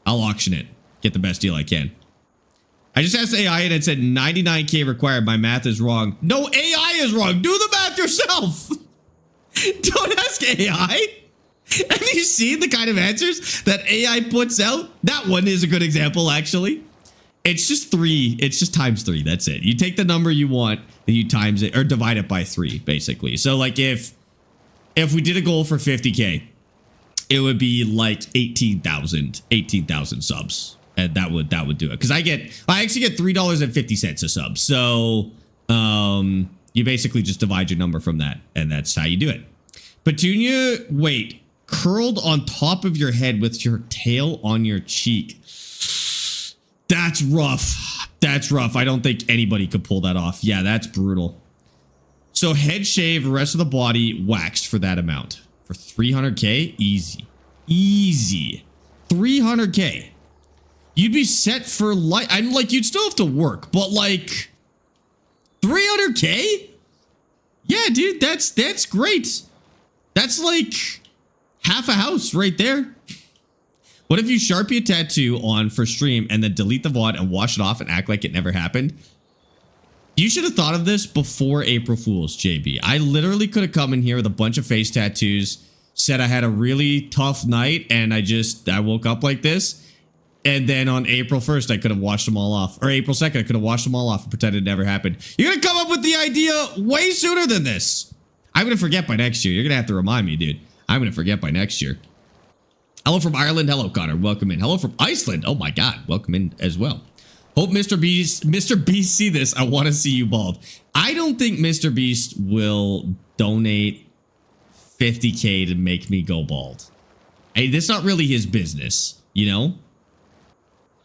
I'll auction it. Get the best deal I can. I just asked AI and it said 99K required. My math is wrong. No, AI is wrong. Do the math yourself. Don't ask AI. Have you seen the kind of answers that AI puts out? That one is a good example, actually. It's just 3. It's just times 3. That's it. You take the number you want and you times it or divide it by 3, basically. So like if we did a goal for 50K, it would be like 18,000 subs. And that would do it. Because I actually get $3.50 a sub. So you basically just divide your number from that. And that's how you do it. Petunia, wait, curled on top of your head with your tail on your cheek. That's rough. That's rough. I don't think anybody could pull that off. Yeah, that's brutal. So head shave, rest of the body waxed for that amount. For 300K? Easy. Easy. 300K. You'd be set for life. I'm like, you'd still have to work, but like 300K? Yeah, dude, that's great. That's like half a house right there. What if you Sharpie a tattoo on for stream and then delete the VOD and wash it off and act like it never happened? You should have thought of this before April Fool's, JB. I literally could have come in here with a bunch of face tattoos, said I had a really tough night, and I woke up like this. And then on April 1st, I could have washed them all off. Or April 2nd, I could have washed them all off and pretended it never happened. You're going to come up with the idea way sooner than this. I'm going to forget by next year. You're going to have to remind me, dude. I'm going to forget by next year. Hello from Ireland. Hello, Connor. Welcome in. Hello from Iceland. Oh my God. Welcome in as well. Hope Mr. Beast see this. I want to see you bald. I don't think Mr. Beast will donate 50K to make me go bald. Hey, that's not really his business, you know?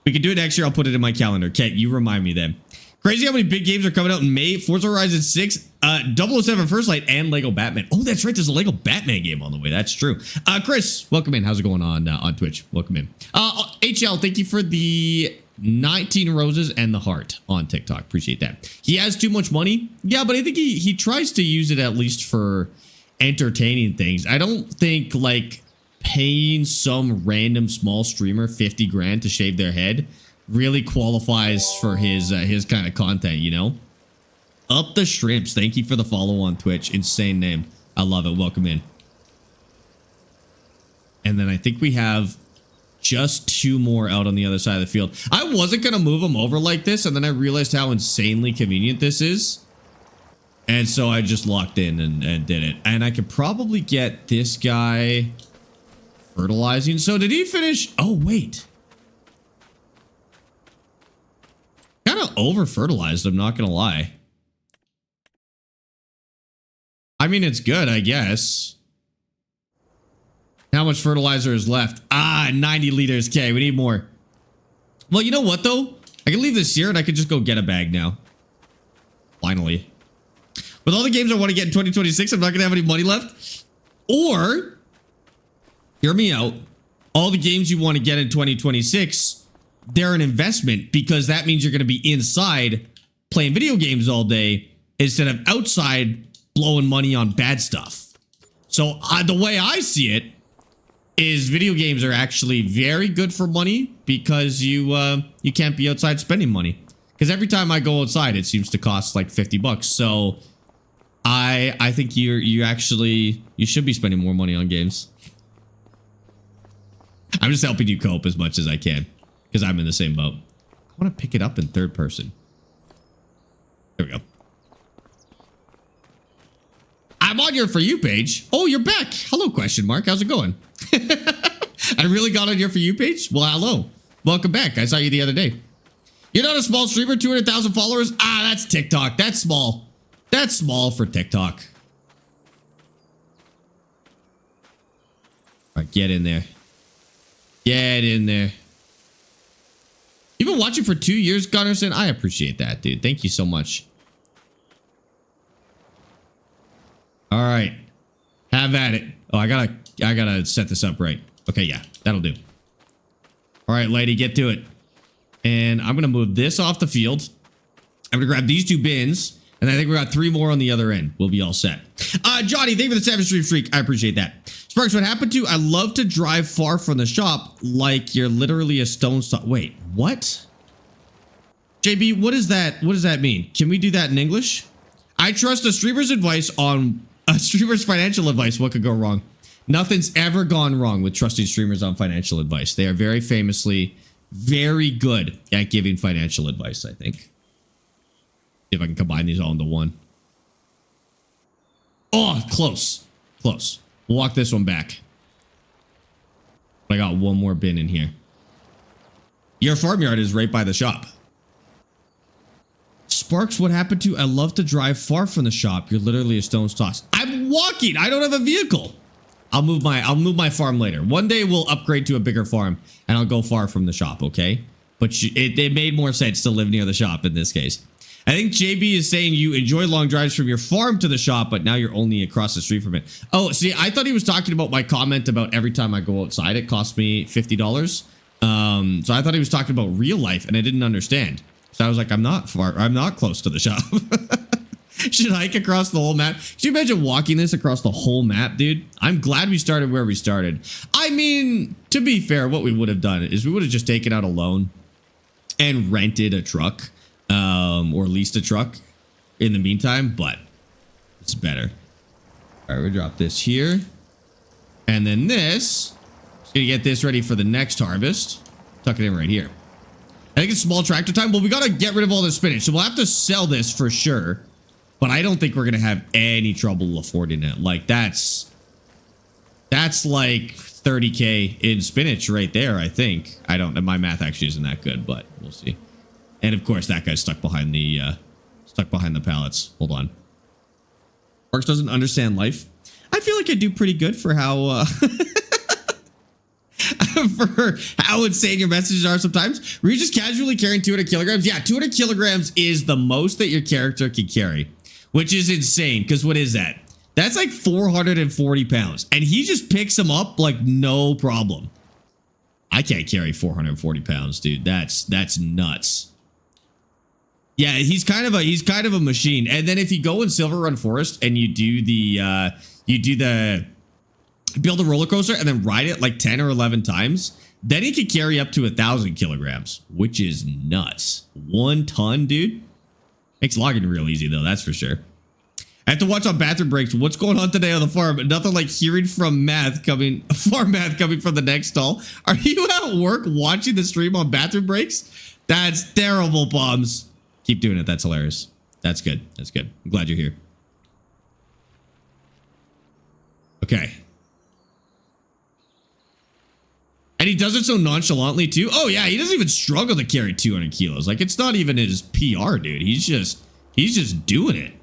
We can do it next year. I'll put it in my calendar. Kent, you remind me then. Crazy how many big games are coming out in May. Forza Horizon 6, 007 First Light, and Lego Batman. Oh, that's right. There's a Lego Batman game on the way. That's true. Chris, welcome in. How's it going on Twitch? Welcome in. HL, thank you for the 19 roses and the heart on TikTok. Appreciate that. He has too much money. Yeah, but I think he tries to use it at least for entertaining things. I don't think like paying some random small streamer 50 grand to shave their head really qualifies for his kind of content, you know? Up the Shrimps. Thank you for the follow on Twitch. Insane name. I love it. Welcome in. And then I think we have just 2 more out on the other side of the field. I wasn't going to move them over like this, and then I realized how insanely convenient this is. And so I just locked in and did it. And I could probably get this guy fertilizing. So did he finish? Oh, wait. Kind of over fertilized, I'm not going to lie. I mean, it's good, I guess. How much fertilizer is left? 90 liters. Okay, we need more. Well, you know what, though? I can leave this here and I could just go get a bag now. Finally. With all the games I want to get in 2026, I'm not going to have any money left. Or, hear me out, all the games you want to get in 2026, they're an investment because that means you're going to be inside playing video games all day instead of outside blowing money on bad stuff. So the way I see it is video games are actually very good for money because you can't be outside spending money. Because every time I go outside, it seems to cost like 50 bucks. So I think you should be spending more money on games. I'm just helping you cope as much as I can because I'm in the same boat. I want to pick it up in third person. There we go. I'm on your For You page. Oh, you're back. Hello, question mark. How's it going? I really got on your For You page? Well, hello. Welcome back. I saw you the other day. You're not a small streamer, 200,000 followers? That's TikTok. That's small. That's small for TikTok. All right, get in there. Get in there. You've been watching for 2 years, Gunnarsson? I appreciate that, dude. Thank you so much. All right. Have at it. Oh, I gotta set this up right. Okay, yeah, that'll do. All right, lady, get to it. And I'm gonna move this off the field. I'm gonna grab these 2 bins. And I think we got 3 more on the other end. We'll be all set. Johnny, thank you for the Savage Street Freak. I appreciate that. Sparx, what happened to? I love to drive far from the shop like you're literally a stone's throw. Wait, what? JB, what is that? What does that mean? Can we do that in English? I trust a streamer's advice on a streamer's financial advice. What could go wrong? Nothing's ever gone wrong with trusting streamers on financial advice. They are very famously very good at giving financial advice, I think. See if I can combine these all into one. Oh, close. Close. We'll walk this one back. I got one more bin in here. Your farmyard is right by the shop. Sparx, what happened to? I love to drive far from the shop. You're literally a stone's toss. I'm walking. I don't have a vehicle. I'll move my farm later. One day we'll upgrade to a bigger farm and I'll go far from the shop, okay? But it made more sense to live near the shop in this case. I think JB is saying you enjoy long drives from your farm to the shop, but now you're only across the street from it. Oh, see, I thought he was talking about my comment about every time I go outside, it costs me $50. So I thought he was talking about real life and I didn't understand. So I was like, I'm not close to the shop. Should hike across the whole map. Could you imagine walking this across the whole map, dude? I'm glad we started where we started. I mean, to be fair, what we would have done is we would have just taken out a loan and rented a truck, or leased a truck in the meantime, but it's better. All right, we drop this here. And then this, just gonna get this ready for the next harvest. Tuck it in right here. I think it's small tractor time. Well, we got to get rid of all the spinach. So we'll have to sell this for sure. But I don't think we're going to have any trouble affording it. Like, that's like 30K in spinach right there, I think. I don't, my math actually isn't that good, but we'll see. And of course, that guy's stuck behind the pallets. Hold on. Sparx doesn't understand life. I feel like I do pretty good for how, for how insane your messages are sometimes. Were you just casually carrying 200 kilograms? Yeah, 200 kilograms is the most that your character can carry, which is insane. Because what is that? That's like 440 pounds. And he just picks them up like no problem. I can't carry 440 pounds, dude. That's nuts. Yeah, he's kind of a machine. And then if you go in Silver Run Forest and you do the build a roller coaster and then ride it like 10 or 11 times, then he could carry up to 1,000 kilograms, which is nuts. 1 ton, dude. Makes logging real easy though, that's for sure. I have to watch on bathroom breaks. What's going on today on the farm? Nothing like hearing from farm math coming from the next stall. Are you at work watching the stream on bathroom breaks? That's terrible, Bombs. Keep doing it. That's hilarious. That's good. That's good. I'm glad you're here. Okay. And he does it so nonchalantly too. Oh yeah, he doesn't even struggle to carry 200 kilos. Like, it's not even his PR, dude. He's just doing it.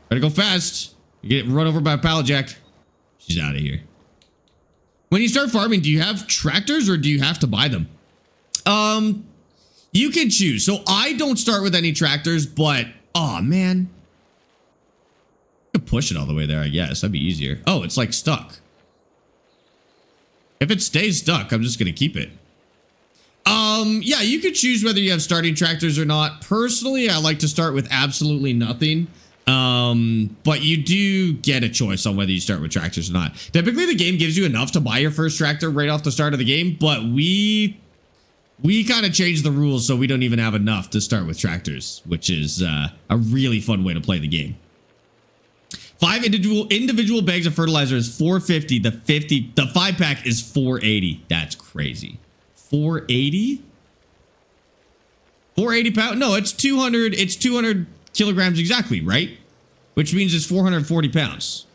Better go fast. You get run over by a pallet jack. She's out of here. When you start farming, do you have tractors or do you have to buy them? You can choose. So I don't start with any tractors, but oh man. I could push it all the way there, I guess. That'd be easier. Oh, it's like stuck. If it stays stuck, I'm just gonna keep it. Yeah, you could choose whether you have starting tractors or not. Personally, I like to start with absolutely nothing. But you do get a choice on whether you start with tractors or not. Typically, the game gives you enough to buy your first tractor right off the start of the game, but we kind of changed the rules so we don't even have enough to start with tractors, which is a really fun way to play the game. 5 individual bags of fertilizer is $450. The 5-pack is $480. That's crazy. $480? 480 pounds? No, it's 200. It's 200 kilograms exactly, right? Which means it's 440 pounds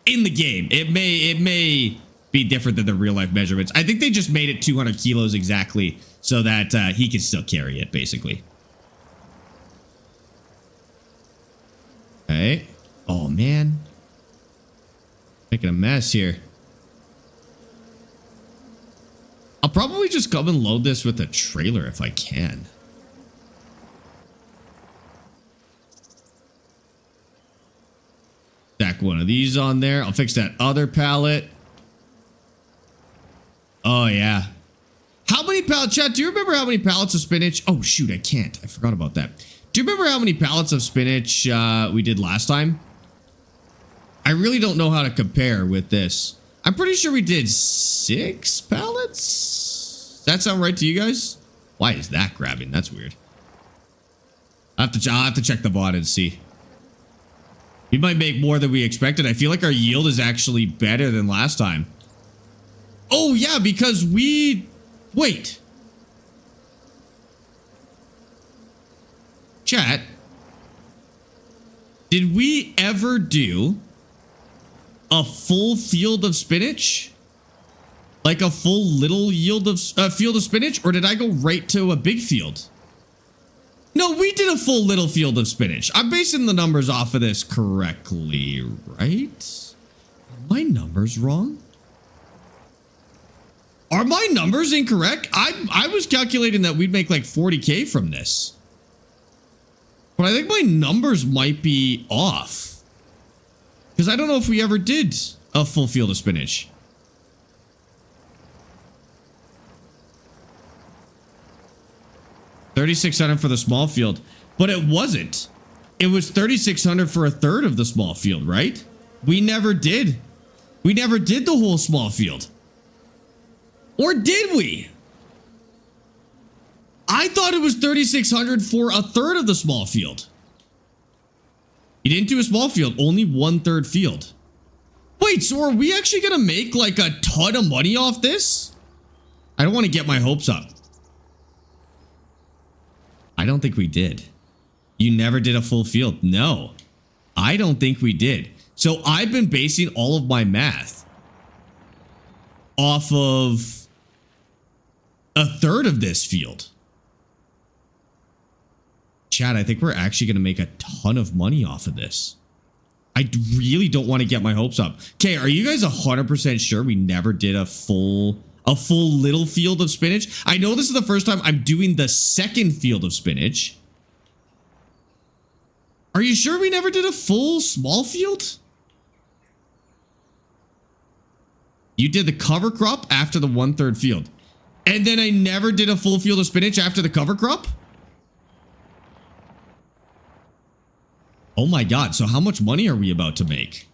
in the game. It may be different than the real life measurements. I think they just made it 200 kilos exactly so that he can still carry it, basically. Okay. Oh, man. Making a mess here. I'll probably just come and load this with a trailer if I can. Stack one of these on there. I'll fix that other pallet. Oh, yeah. How many pallets, chat? Do you remember how many pallets of spinach? Oh, shoot, I can't. I forgot about that. Do you remember how many pallets of spinach we did last time? I really don't know how to compare with this. I'm pretty sure we did 6 pallets. Does that sound right to you guys? Why is that grabbing? That's weird. I'll have to check the VOD and see. We might make more than we expected. I feel like our yield is actually better than last time. Oh, yeah, because we... Wait. Chat. Did we ever do a full field of spinach? Like a full little yield of field of spinach? Or did I go right to a big field? No, we did a full little field of spinach. I'm basing the numbers off of this correctly, right? Are my numbers wrong? Are my numbers incorrect? I was calculating that we'd make like 40K from this. But I think my numbers might be off. Because I don't know if we ever did a full field of spinach. 3,600 for the small field. But it wasn't. It was 3,600 for a third of the small field, right? We never did. We never did the whole small field. Or did we? I thought it was 3,600 for a third of the small field. You didn't do a small field, only 1/3 field. Wait, so are we actually going to make like a ton of money off this? I don't want to get my hopes up. I don't think we did. You never did a full field. No, I don't think we did. So I've been basing all of my math off of a third of this field. Chad, I think we're actually going to make a ton of money off of this. I really don't want to get my hopes up. Okay, are you guys 100% sure we never did a full little field of spinach? I know this is the first time I'm doing the second field of spinach. Are you sure we never did a full small field? You did the cover crop after the 1/3 field. And then I never did a full field of spinach after the cover crop? Oh my God, so how much money are we about to make?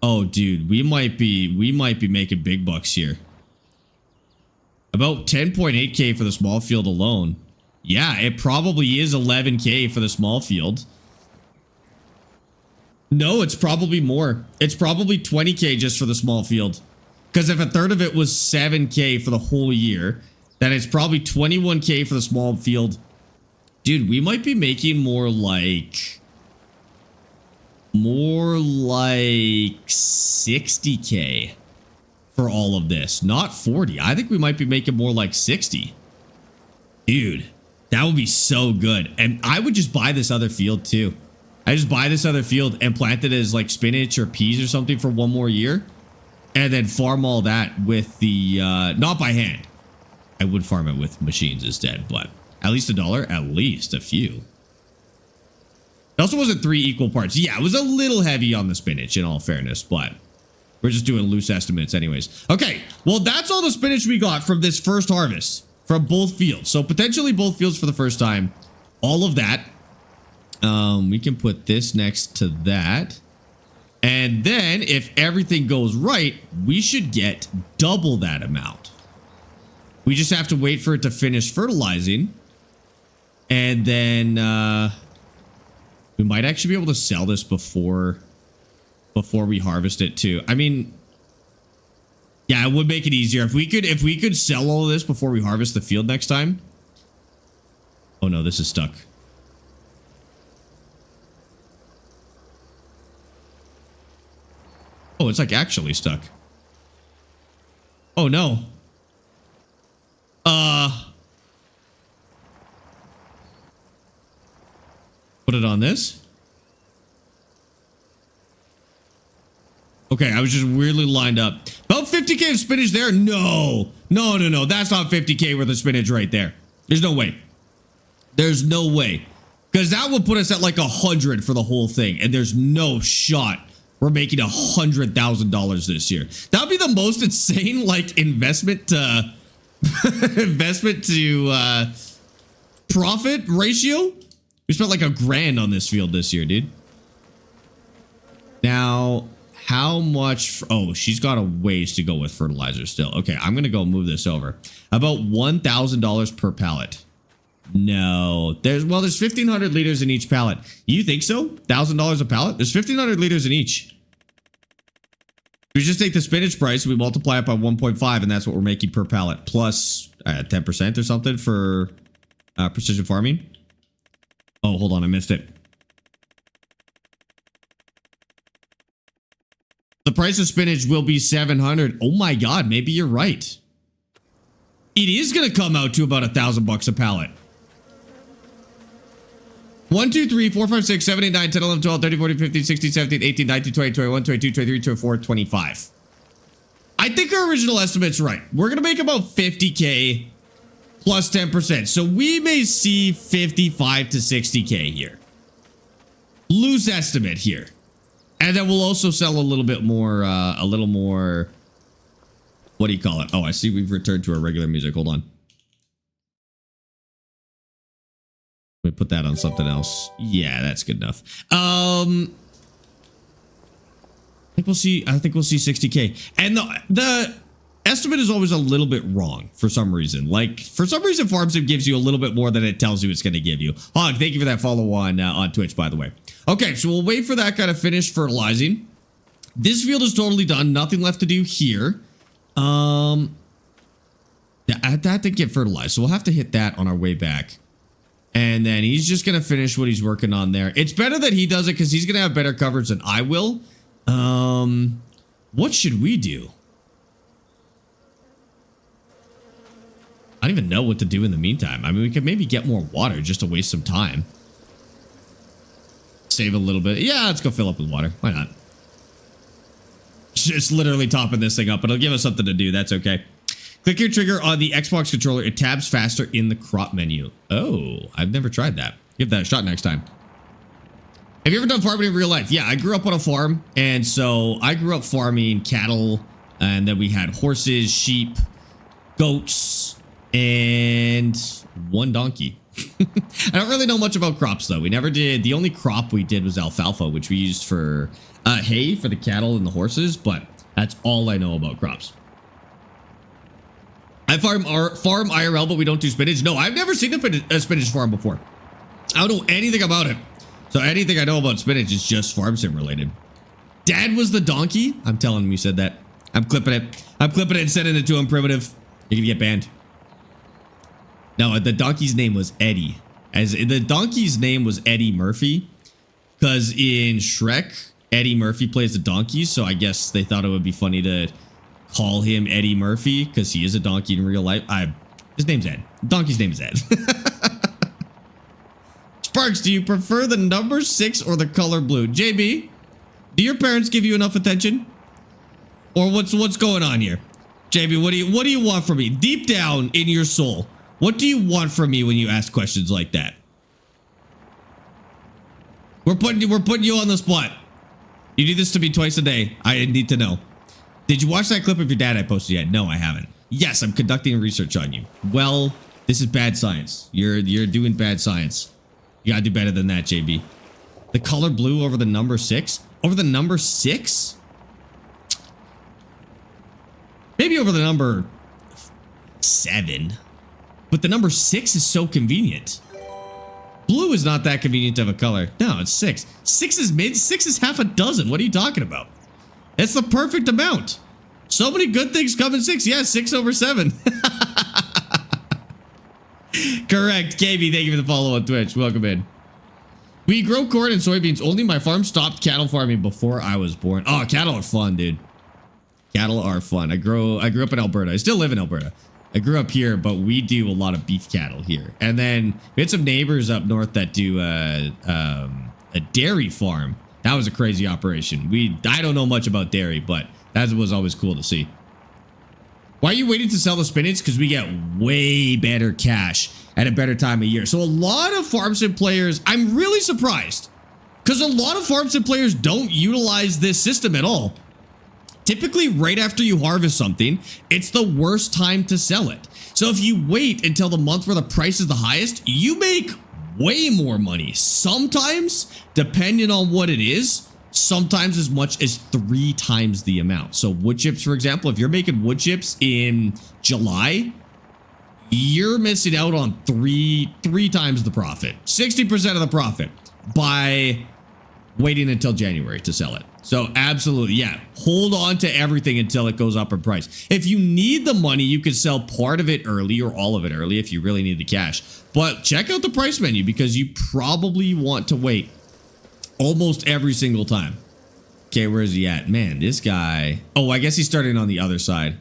Oh dude, we might be making big bucks here. About 10.8K for the small field alone. Yeah, it probably is 11K for the small field. No, it's probably more. It's probably 20K just for the small field. Because if a third of it was 7K for the whole year, then it's probably 21K for the small field. Dude, we might be making more like 60K for all of this. Not 40. I think we might be making more like 60. Dude, that would be so good. And I would just buy this other field too. I just buy this other field and plant it as like spinach or peas or something for one more year. And then farm all that with the, not by hand. I would farm it with machines instead, but at least $1, at least a few. It also wasn't 3 equal parts. Yeah, it was a little heavy on the spinach in all fairness, but we're just doing loose estimates anyways. Okay, well, that's all the spinach we got from this first harvest from both fields. So potentially both fields for the first time. All of that. We can put this next to that. And then if everything goes right, we should get double that amount. We just have to wait for it to finish fertilizing. And then we might actually be able to sell this before we harvest it too. I mean, yeah, it would make it easier if we could sell all of this before we harvest the field next time. Oh no, this is stuck. Oh, it's like actually stuck. Oh no. Put it on this. Okay, I was just weirdly lined up. About 50K of spinach there? No. No. That's not 50K worth of spinach right there. There's no way. There's no way. Because that would put us at like 100 for the whole thing. And there's no shot we're making $100,000 this year. That would be the most insane like investment to profit ratio. We spent like $1,000 on this field this year, dude. Now, how much? Oh, she's got a ways to go with fertilizer still. Okay, I'm gonna go move this over. About $1,000 per pallet. No, there's 1,500 liters in each pallet. You think so? $1,000 a pallet? There's 1,500 liters in each. We just take the spinach price, we multiply it by 1.5, and that's what we're making per pallet, plus 10% or something for precision farming. Oh, hold on, I missed it. The price of spinach will be 700. Oh my God, maybe you're right. It is going to come out to about $1,000 a pallet. 1, 2, 3, 4, 5, 6, 7, 8, 9, 10, 11, 12, 13, 14, 15, 16, 17, 18, 19, 20, 21, 22, 23, 24, 25. I think our original estimate's right. We're going to make about 50K plus 10%. So we may see 55 to 60K here. Loose estimate here. And then we'll also sell a little bit more, what do you call it? Oh, I see we've returned to our regular music. Hold on. me put that on something else. Yeah, that's good enough. I think we'll see 60K. And the estimate is always a little bit wrong for some reason. Like, for some reason, FarmSim gives you a little bit more than it tells you it's going to give you. Hog, thank you for that follow on Twitch, by the way. Okay, so we'll wait for that guy to finish fertilizing. This field is totally done. Nothing left to do here. Yeah, that did get fertilized, so we'll have to hit that on our way back. And then he's just going to finish what he's working on there. It's better that he does it because he's going to have better coverage than I will. What should we do? I don't even know what to do in the meantime. I mean, we could maybe get more water just to waste some time. Save a little bit. Yeah, let's go fill up with water. Why not? Just literally topping this thing up. It'll give us something to do. That's okay. Click your trigger on the Xbox controller. It tabs faster in the crop menu. Oh, I've never tried that. Give that a shot next time. Have you ever done farming in real life? Yeah, I grew up on a farm. And so I grew up farming cattle. And then we had horses, sheep, goats, and one donkey. I don't really know much about crops, though. We never did. The only crop we did was alfalfa, which we used for hay for the cattle and the horses. But that's all I know about crops. I farm IRL, but we don't do spinach. No, I've never seen a spinach farm before. I don't know anything about it. So anything I know about spinach is just farm sim related. Dad was the donkey. I'm telling him you said that. I'm clipping it. I'm clipping it and sending it to him, Primitive. You're gonna get banned. No, the donkey's name was Eddie. The donkey's name was Eddie Murphy. Because in Shrek, Eddie Murphy plays the donkey. So I guess they thought it would be funny to call him Eddie Murphy because he is a donkey in real life. His name's Ed. Donkey's name is Ed. Sparx, do you prefer the number 6 or the color blue? JB, do your parents give you enough attention? Or what's going on here? JB, what do you want from me? Deep down in your soul, what do you want from me when you ask questions like that? We're putting you on the spot. You do this to me twice a day. I need to know. Did you watch that clip of your dad I posted yet? No, I haven't. Yes, I'm conducting research on you. Well, this is bad science. You're doing bad science. You gotta do better than that, JB. The color blue over the number 6? Over the number 6? Maybe over the number 7. But the number 6 is so convenient. Blue is not that convenient of a color. No, it's 6. 6 is mid. 6 is half a dozen. What are you talking about? It's the perfect amount. So many good things come in 6. Yeah, 6 over 7. Correct. KB, thank you for the follow on Twitch. Welcome in. We grow corn and soybeans. Only my farm stopped cattle farming before I was born. Oh, cattle are fun, dude. Cattle are fun. I grew up in Alberta. I still live in Alberta. I grew up here, but we do a lot of beef cattle here. And then we had some neighbors up north that do a dairy farm. That was a crazy operation. I don't know much about dairy, but that was always cool to see. Why are you waiting to sell the spinach? Because we get way better cash at a better time of year. So a lot of farm sim players, I'm really surprised. Because a lot of farm sim players don't utilize this system at all. Typically, right after you harvest something, it's the worst time to sell it. So if you wait until the month where the price is the highest, you make way more money. Sometimes, depending on what it is, sometimes as much as 3 times the amount. So wood chips, for example, if you're making wood chips in July, you're missing out on three times the profit, 60% of the profit by waiting until January to sell it. So absolutely, yeah, hold on to everything until it goes up in price. If you need the money, you can sell part of it early or all of it early if you really need the cash. But check out the price menu because you probably want to wait almost every single time. Okay, where is he at? Man, this guy. Oh, I guess he's starting on the other side.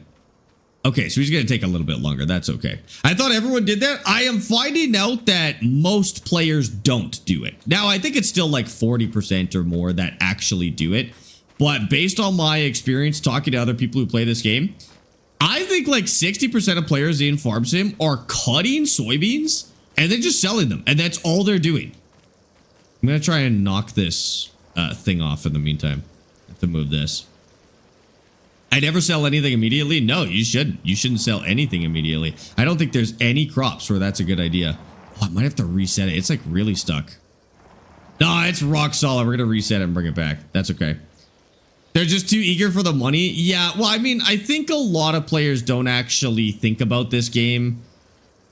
Okay, so he's going to take a little bit longer. That's okay. I thought everyone did that. I am finding out that most players don't do it. Now, I think it's still like 40% or more that actually do it. But based on my experience talking to other people who play this game, I think like 60% of players in Farm Sim are cutting soybeans and then just selling them. And that's all they're doing. I'm going to try and knock this thing off in the meantime. I have to move this. I never sell anything immediately. No, you shouldn't. You shouldn't sell anything immediately. I don't think there's any crops where that's a good idea. I might have to reset it. It's like really stuck. No, it's rock solid. We're going to reset it and bring it back. That's okay. They're just too eager for the money. Yeah, well, I mean, I think a lot of players don't actually think about this game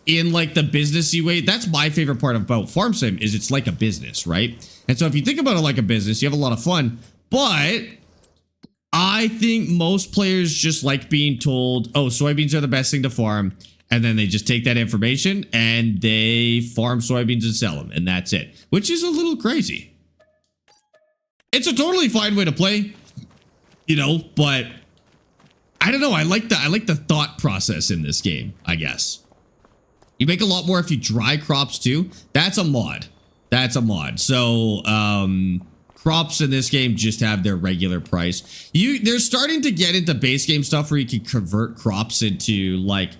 in like the businessy way. That's my favorite part about Farm Sim is it's like a business, right? And so if you think about it like a business, you have a lot of fun. But I think most players just like being told, oh, soybeans are the best thing to farm. And then they just take that information and they farm soybeans and sell them. And that's it, which is a little crazy. It's a totally fine way to play, you know, but I don't know. I like the thought process in this game, I guess. You make a lot more if you dry crops too. That's a mod. That's a mod. So, crops in this game just have their regular price. They're starting to get into base game stuff where you can convert crops into like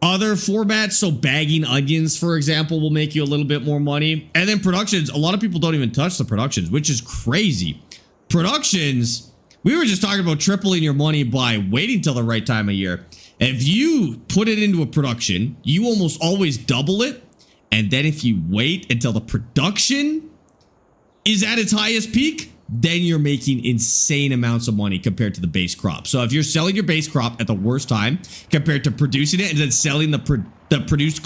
other formats. So bagging onions, for example, will make you a little bit more money. And then productions, a lot of people don't even touch the productions, which is crazy. Productions, we were just talking about tripling your money by waiting till the right time of year. If you put it into a production, you almost always double it. And then if you wait until the production is at its highest peak, then you're making insane amounts of money compared to the base crop. So if you're selling your base crop at the worst time compared to producing it and then selling the produced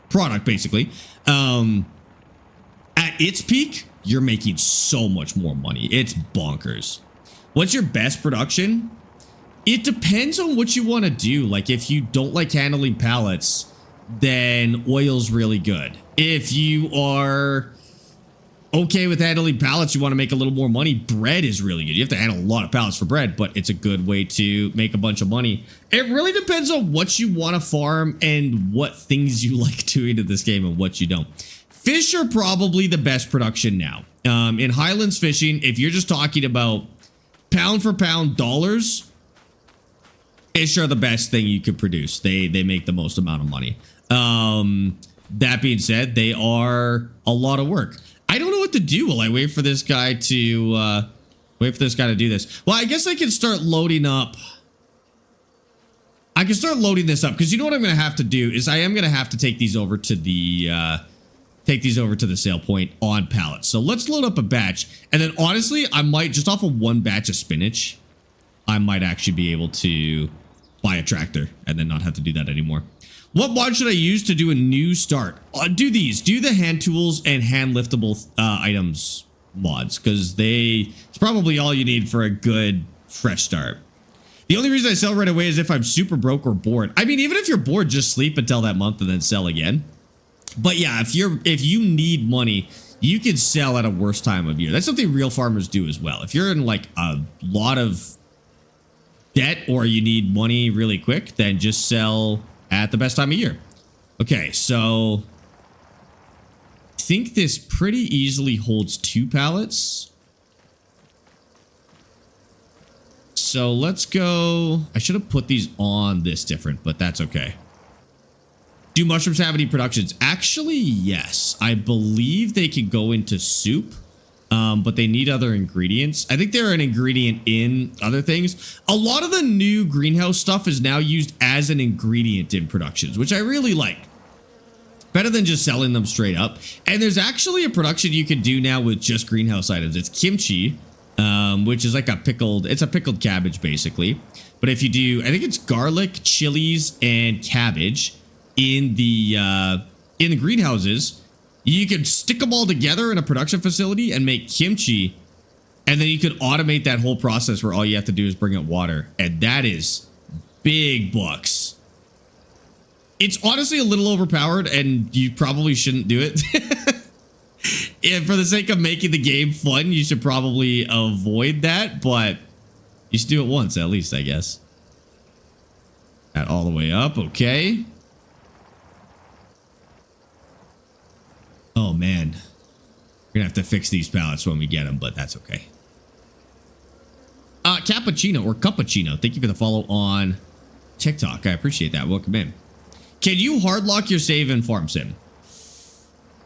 product, basically, at its peak, you're making so much more money. It's bonkers. What's your best production? It depends on what you want to do. Like if you don't like handling pallets, then oil's really good. If you are okay with handling pallets, you want to make a little more money, bread is really good. You have to handle a lot of pallets for bread, but it's a good way to make a bunch of money. It really depends on what you want to farm and what things you like doing in this game and what you don't. Fish are probably the best production now. In Highlands fishing, if you're just talking about pound for pound dollars, fish are the best thing you could produce. They make the most amount of money. That being said, they are a lot of work. I don't know what to do while I wait for this guy to do this. Well, I guess I can start loading up. I can start loading this up because you know what I'm going to have to do is I am going to have to take these over to the sale point on pallets. So let's load up a batch. And then honestly, I might just off of one batch of spinach, I might actually be able to buy a tractor and then not have to do that anymore. What mod should I use to do a new start? Do these. Do the hand tools and hand liftable items mods because it's probably all you need for a good fresh start. The only reason I sell right away is if I'm super broke or bored. I mean, even if you're bored, just sleep until that month and then sell again. But yeah, if you need money, you can sell at a worse time of year. That's something real farmers do as well. If you're in like a lot of debt or you need money really quick, then just sell at the best time of year. Okay, so I think this pretty easily holds 2 pallets. So let's go. I should have put these on this different, but that's okay. Do mushrooms have any productions? Actually, yes. I believe they can go into soup, but they need other ingredients. I think they're an ingredient in other things. A lot of the new greenhouse stuff is now used as an ingredient in productions, which I really like. Better than just selling them straight up. And there's actually a production you can do now with just greenhouse items. It's kimchi, which is like it's a pickled cabbage basically. But if you do, I think it's garlic, chilies, and cabbage in the greenhouses, you could stick them all together in a production facility and make kimchi. And then you could automate that whole process where all you have to do is bring up water. And that is big bucks. It's honestly a little overpowered and you probably shouldn't do it. And for the sake of making the game fun, you should probably avoid that. But you should do it once at least, I guess. That all the way up. Okay. Oh, man. We're going to have to fix these pallets when we get them, but that's okay. Cappuccino or Cappuccino, thank you for the follow on TikTok. I appreciate that. Welcome in. Can you hard lock your save in Farm Sim?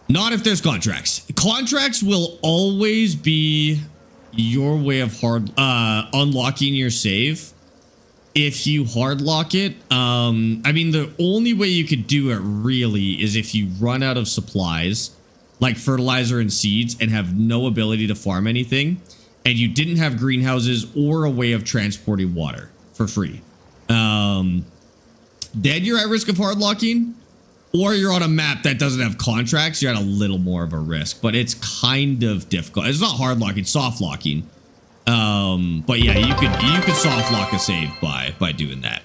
Not if there's contracts. Contracts will always be your way of unlocking your save. if you hard lock it, I mean, the only way you could do it really is if you run out of supplies, like fertilizer and seeds, and have no ability to farm anything, and you didn't have greenhouses or a way of transporting water for free. Then you're at risk of hard locking, or you're on a map that doesn't have contracts. You're at a little more of a risk, but it's kind of difficult. It's not hard locking, soft locking. But yeah, you could soft lock a save by doing that.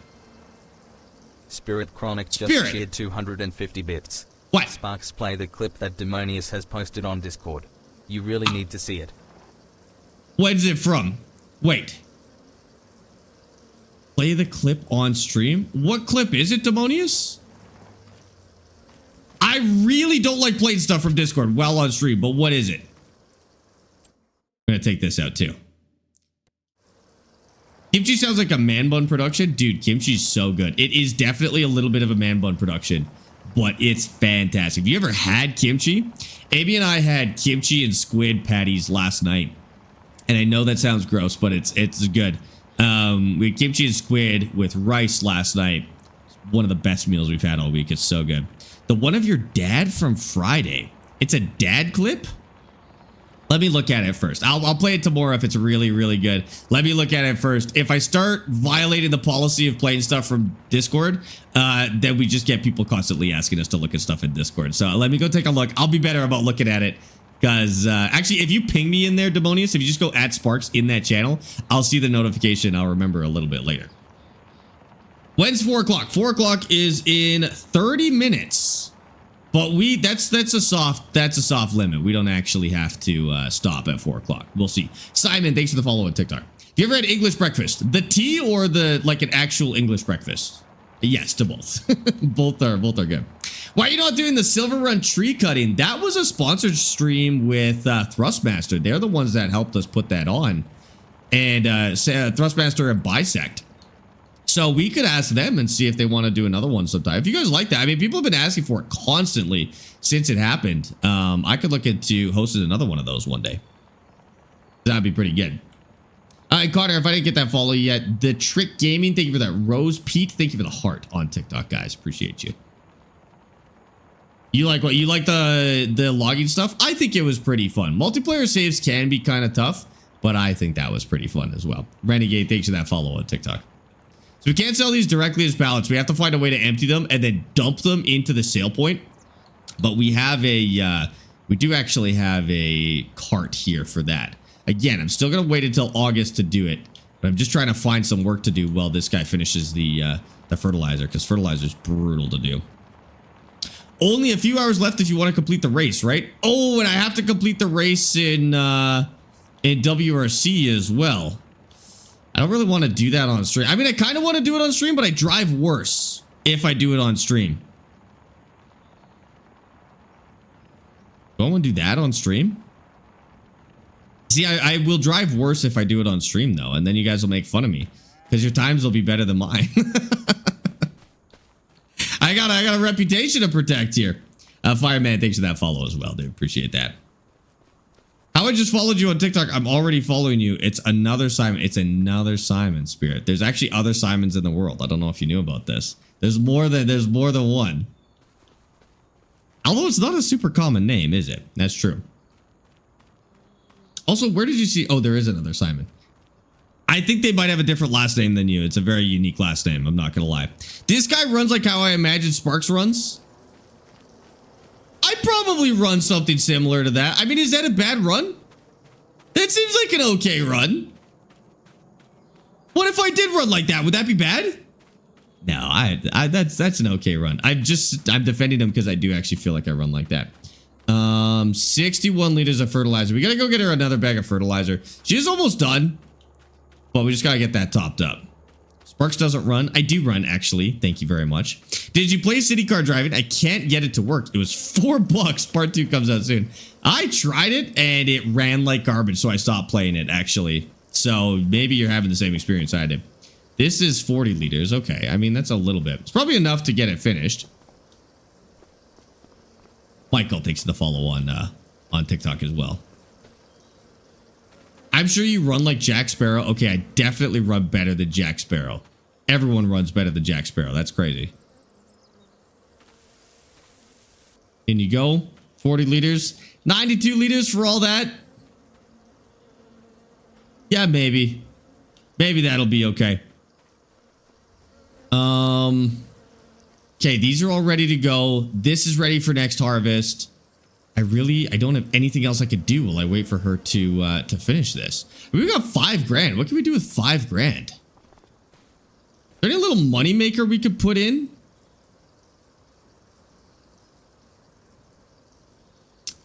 Spirit Chronic just Spirit. shared 250 bits. What? Sparx, play the clip that Demonius has posted on Discord. You really need to see it. When's it from? Wait. Play the clip on stream? What clip is it, Demonius? I really don't like playing stuff from Discord while on stream, but what is it? I'm gonna take this out too. Kimchi sounds like a man bun production. Dude, kimchi's so good. It is definitely a little bit of a man bun production, but it's fantastic. Have you ever had kimchi? AB and I had kimchi and squid patties last night. And I know that sounds gross, but it's good. We had kimchi and squid with rice last night. One of the best meals we've had all week. It's so good. The one of your dad from Friday. It's a dad clip? Let me look at it first. I'll play it tomorrow if it's really, really good. Let me look at it first. If I start violating the policy of playing stuff from Discord, then we just get people constantly asking us to look at stuff in Discord. So let me go take a look. I'll be better about looking at it. Because actually, if you ping me in there, Demonius, if you just go at Sparx in that channel, I'll see the notification. I'll remember a little bit later. When's 4 o'clock? 4 o'clock is in 30 minutes. But that's a soft limit. We don't actually have to stop at 4 o'clock. We'll see. Simon, thanks for the follow on TikTok. Have you ever had English breakfast? The tea or the like an actual English breakfast? Yes, to both. both are good. Why are you not doing the Silver Run tree cutting? That was a sponsored stream with Thrustmaster. They're the ones that helped us put that on. And Thrustmaster and Bisect. So we could ask them and see if they want to do another one sometime. If you guys like that, I mean, people have been asking for it constantly since it happened. I could look into hosting another one of those one day. That'd be pretty good. All right, Connor, if I didn't get that follow yet, The Trick Gaming, thank you for that. Rose Pete, thank you for the heart on TikTok, guys. Appreciate you. You like what? You like the logging stuff? I think it was pretty fun. Multiplayer saves can be kind of tough, but I think that was pretty fun as well. Renegade, thanks for that follow on TikTok. So we can't sell these directly as pallets. We have to find a way to empty them and then dump them into the sale point. But we have we do actually have a cart here for that. Again, I'm still going to wait until August to do it. But I'm just trying to find some work to do while this guy finishes the fertilizer. Because fertilizer is brutal to do. Only a few hours left if you want to complete the race, right? Oh, and I have to complete the race in WRC as well. I don't really want to do that on stream. I mean, I kind of want to do it on stream, but I drive worse if I do it on stream. Do I want to do that on stream? See, I will drive worse if I do it on stream, though, and then you guys will make fun of me because your times will be better than mine. I got a reputation to protect here. Fireman, thanks for that follow as well, dude. Appreciate that. How I just followed you on TikTok. I'm already following you. It's another Simon. It's another Simon Spirit. There's actually other Simons in the world. I don't know if you knew about this. There's more than one. Although it's not a super common name, is it? That's true. Also, where did you see? Oh, there is another Simon. I think they might have a different last name than you. It's a very unique last name. I'm not going to lie. This guy runs like how I imagine Sparx runs. I'd probably run something similar to that. I mean, is that a bad run? That seems like an okay run. What if I did run like that? Would that be bad? No, that's an okay run. I'm defending him because I do actually feel like I run like that. 61 liters of fertilizer. We got to go get her another bag of fertilizer. She's almost done, but we just got to get that topped up. Sparx doesn't run. I do run, actually. Thank you very much. Did you play City Car Driving? I can't get it to work. It was $4. Part 2 comes out soon. I tried it, and it ran like garbage, so I stopped playing it, actually. So maybe you're having the same experience I did. This is 40 liters. Okay, I mean, that's a little bit. It's probably enough to get it finished. Michael takes the follow on TikTok as well. I'm sure you run like Jack Sparrow. Okay, I definitely run better than Jack Sparrow. Everyone runs better than Jack Sparrow. That's crazy. In you go. 40 liters. 92 liters for all that. Yeah, maybe. Maybe that'll be okay. Okay, these are all ready to go. This is ready for next harvest. I don't have anything else I could do while I wait for her to finish this. We got 5 grand. What can we do with 5 grand? Is there any little money maker we could put in?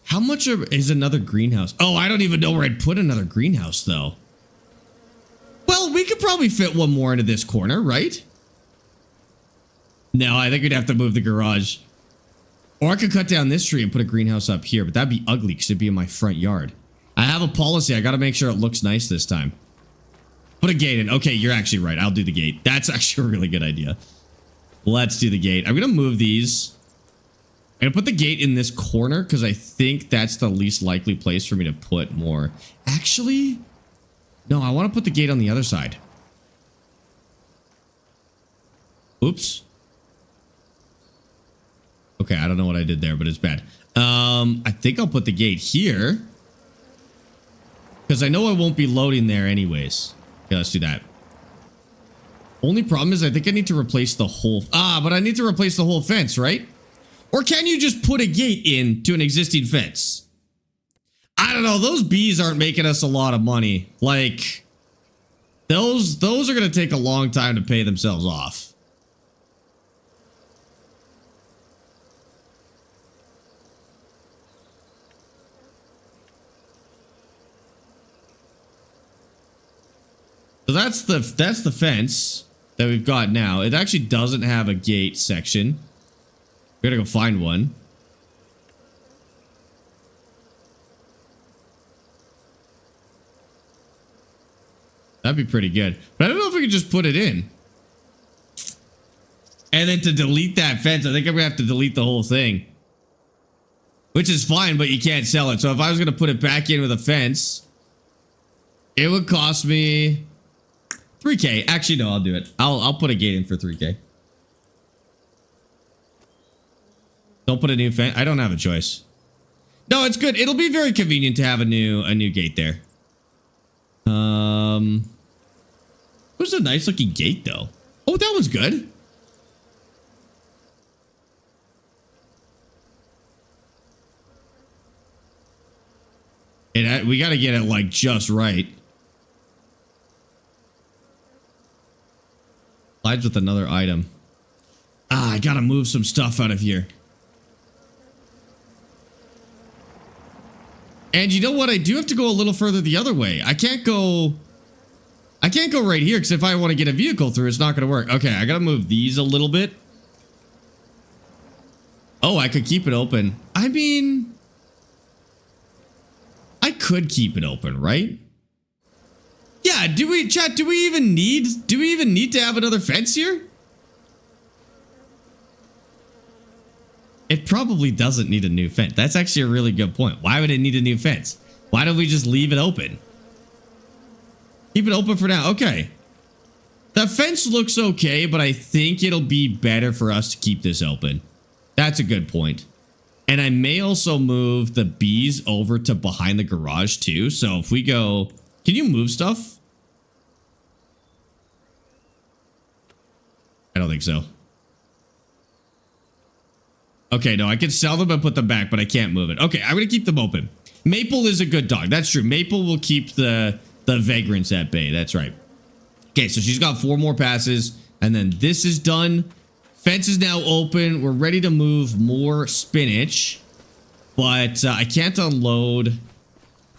How much is another greenhouse? Oh, I don't even know where I'd put another greenhouse though. Well, we could probably fit one more into this corner, right? No, I think we'd have to move the garage. Or I could cut down this tree and put a greenhouse up here, but that'd be ugly because it'd be in my front yard. I have a policy. I got to make sure it looks nice this time. Put a gate in. Okay, you're actually right. I'll do the gate. That's actually a really good idea. Let's do the gate. I'm going to move these. I'm going to put the gate in this corner because I think that's the least likely place for me to put more. Actually, no, I want to put the gate on the other side. Oops. Okay, I don't know what I did there, but it's bad. I think I'll put the gate here. Because I know I won't be loading there anyways. Okay, let's do that. Only problem is I think I need to replace the whole... but I need to replace the whole fence, right? Or can you just put a gate in to an existing fence? I don't know. Those bees aren't making us a lot of money. Like, those are going to take a long time to pay themselves off. So that's the fence that we've got now. It actually doesn't have a gate section. We gotta go find one. That'd be pretty good. But I don't know if we could just put it in. And then to delete that fence, I think I'm gonna have to delete the whole thing. Which is fine, but you can't sell it. So if I was gonna put it back in with a fence, it would cost me 3K. Actually, no, I'll do it. I'll put a gate in for 3K. Don't put a new fence. I don't have a choice. No, it's good. It'll be very convenient to have a new gate there. What's a nice looking gate though? Oh, that one's good. We got to get it like just right. Slides with another item. I gotta move some stuff out of here. And you know what? I do have to go a little further the other way. I can't go right here because if I want to get a vehicle through, it's not gonna work. Okay, I gotta move these a little bit. Oh, I could keep it open. I mean, I could keep it open, right? Yeah, do we even need to have another fence here? It probably doesn't need a new fence. That's actually a really good point. Why would it need a new fence? Why don't we just leave it open? Keep it open for now. Okay. The fence looks okay, but I think it'll be better for us to keep this open. That's a good point. And I may also move the bees over to behind the garage too. So if we go... Can you move stuff? I don't think so. Okay, no, I can sell them and put them back, but I can't move it. Okay, I'm going to keep them open. Maple is a good dog. That's true. Maple will keep the vagrants at bay. That's right. Okay, so she's got 4 more passes, and then this is done. Fence is now open. We're ready to move more spinach, but I can't unload...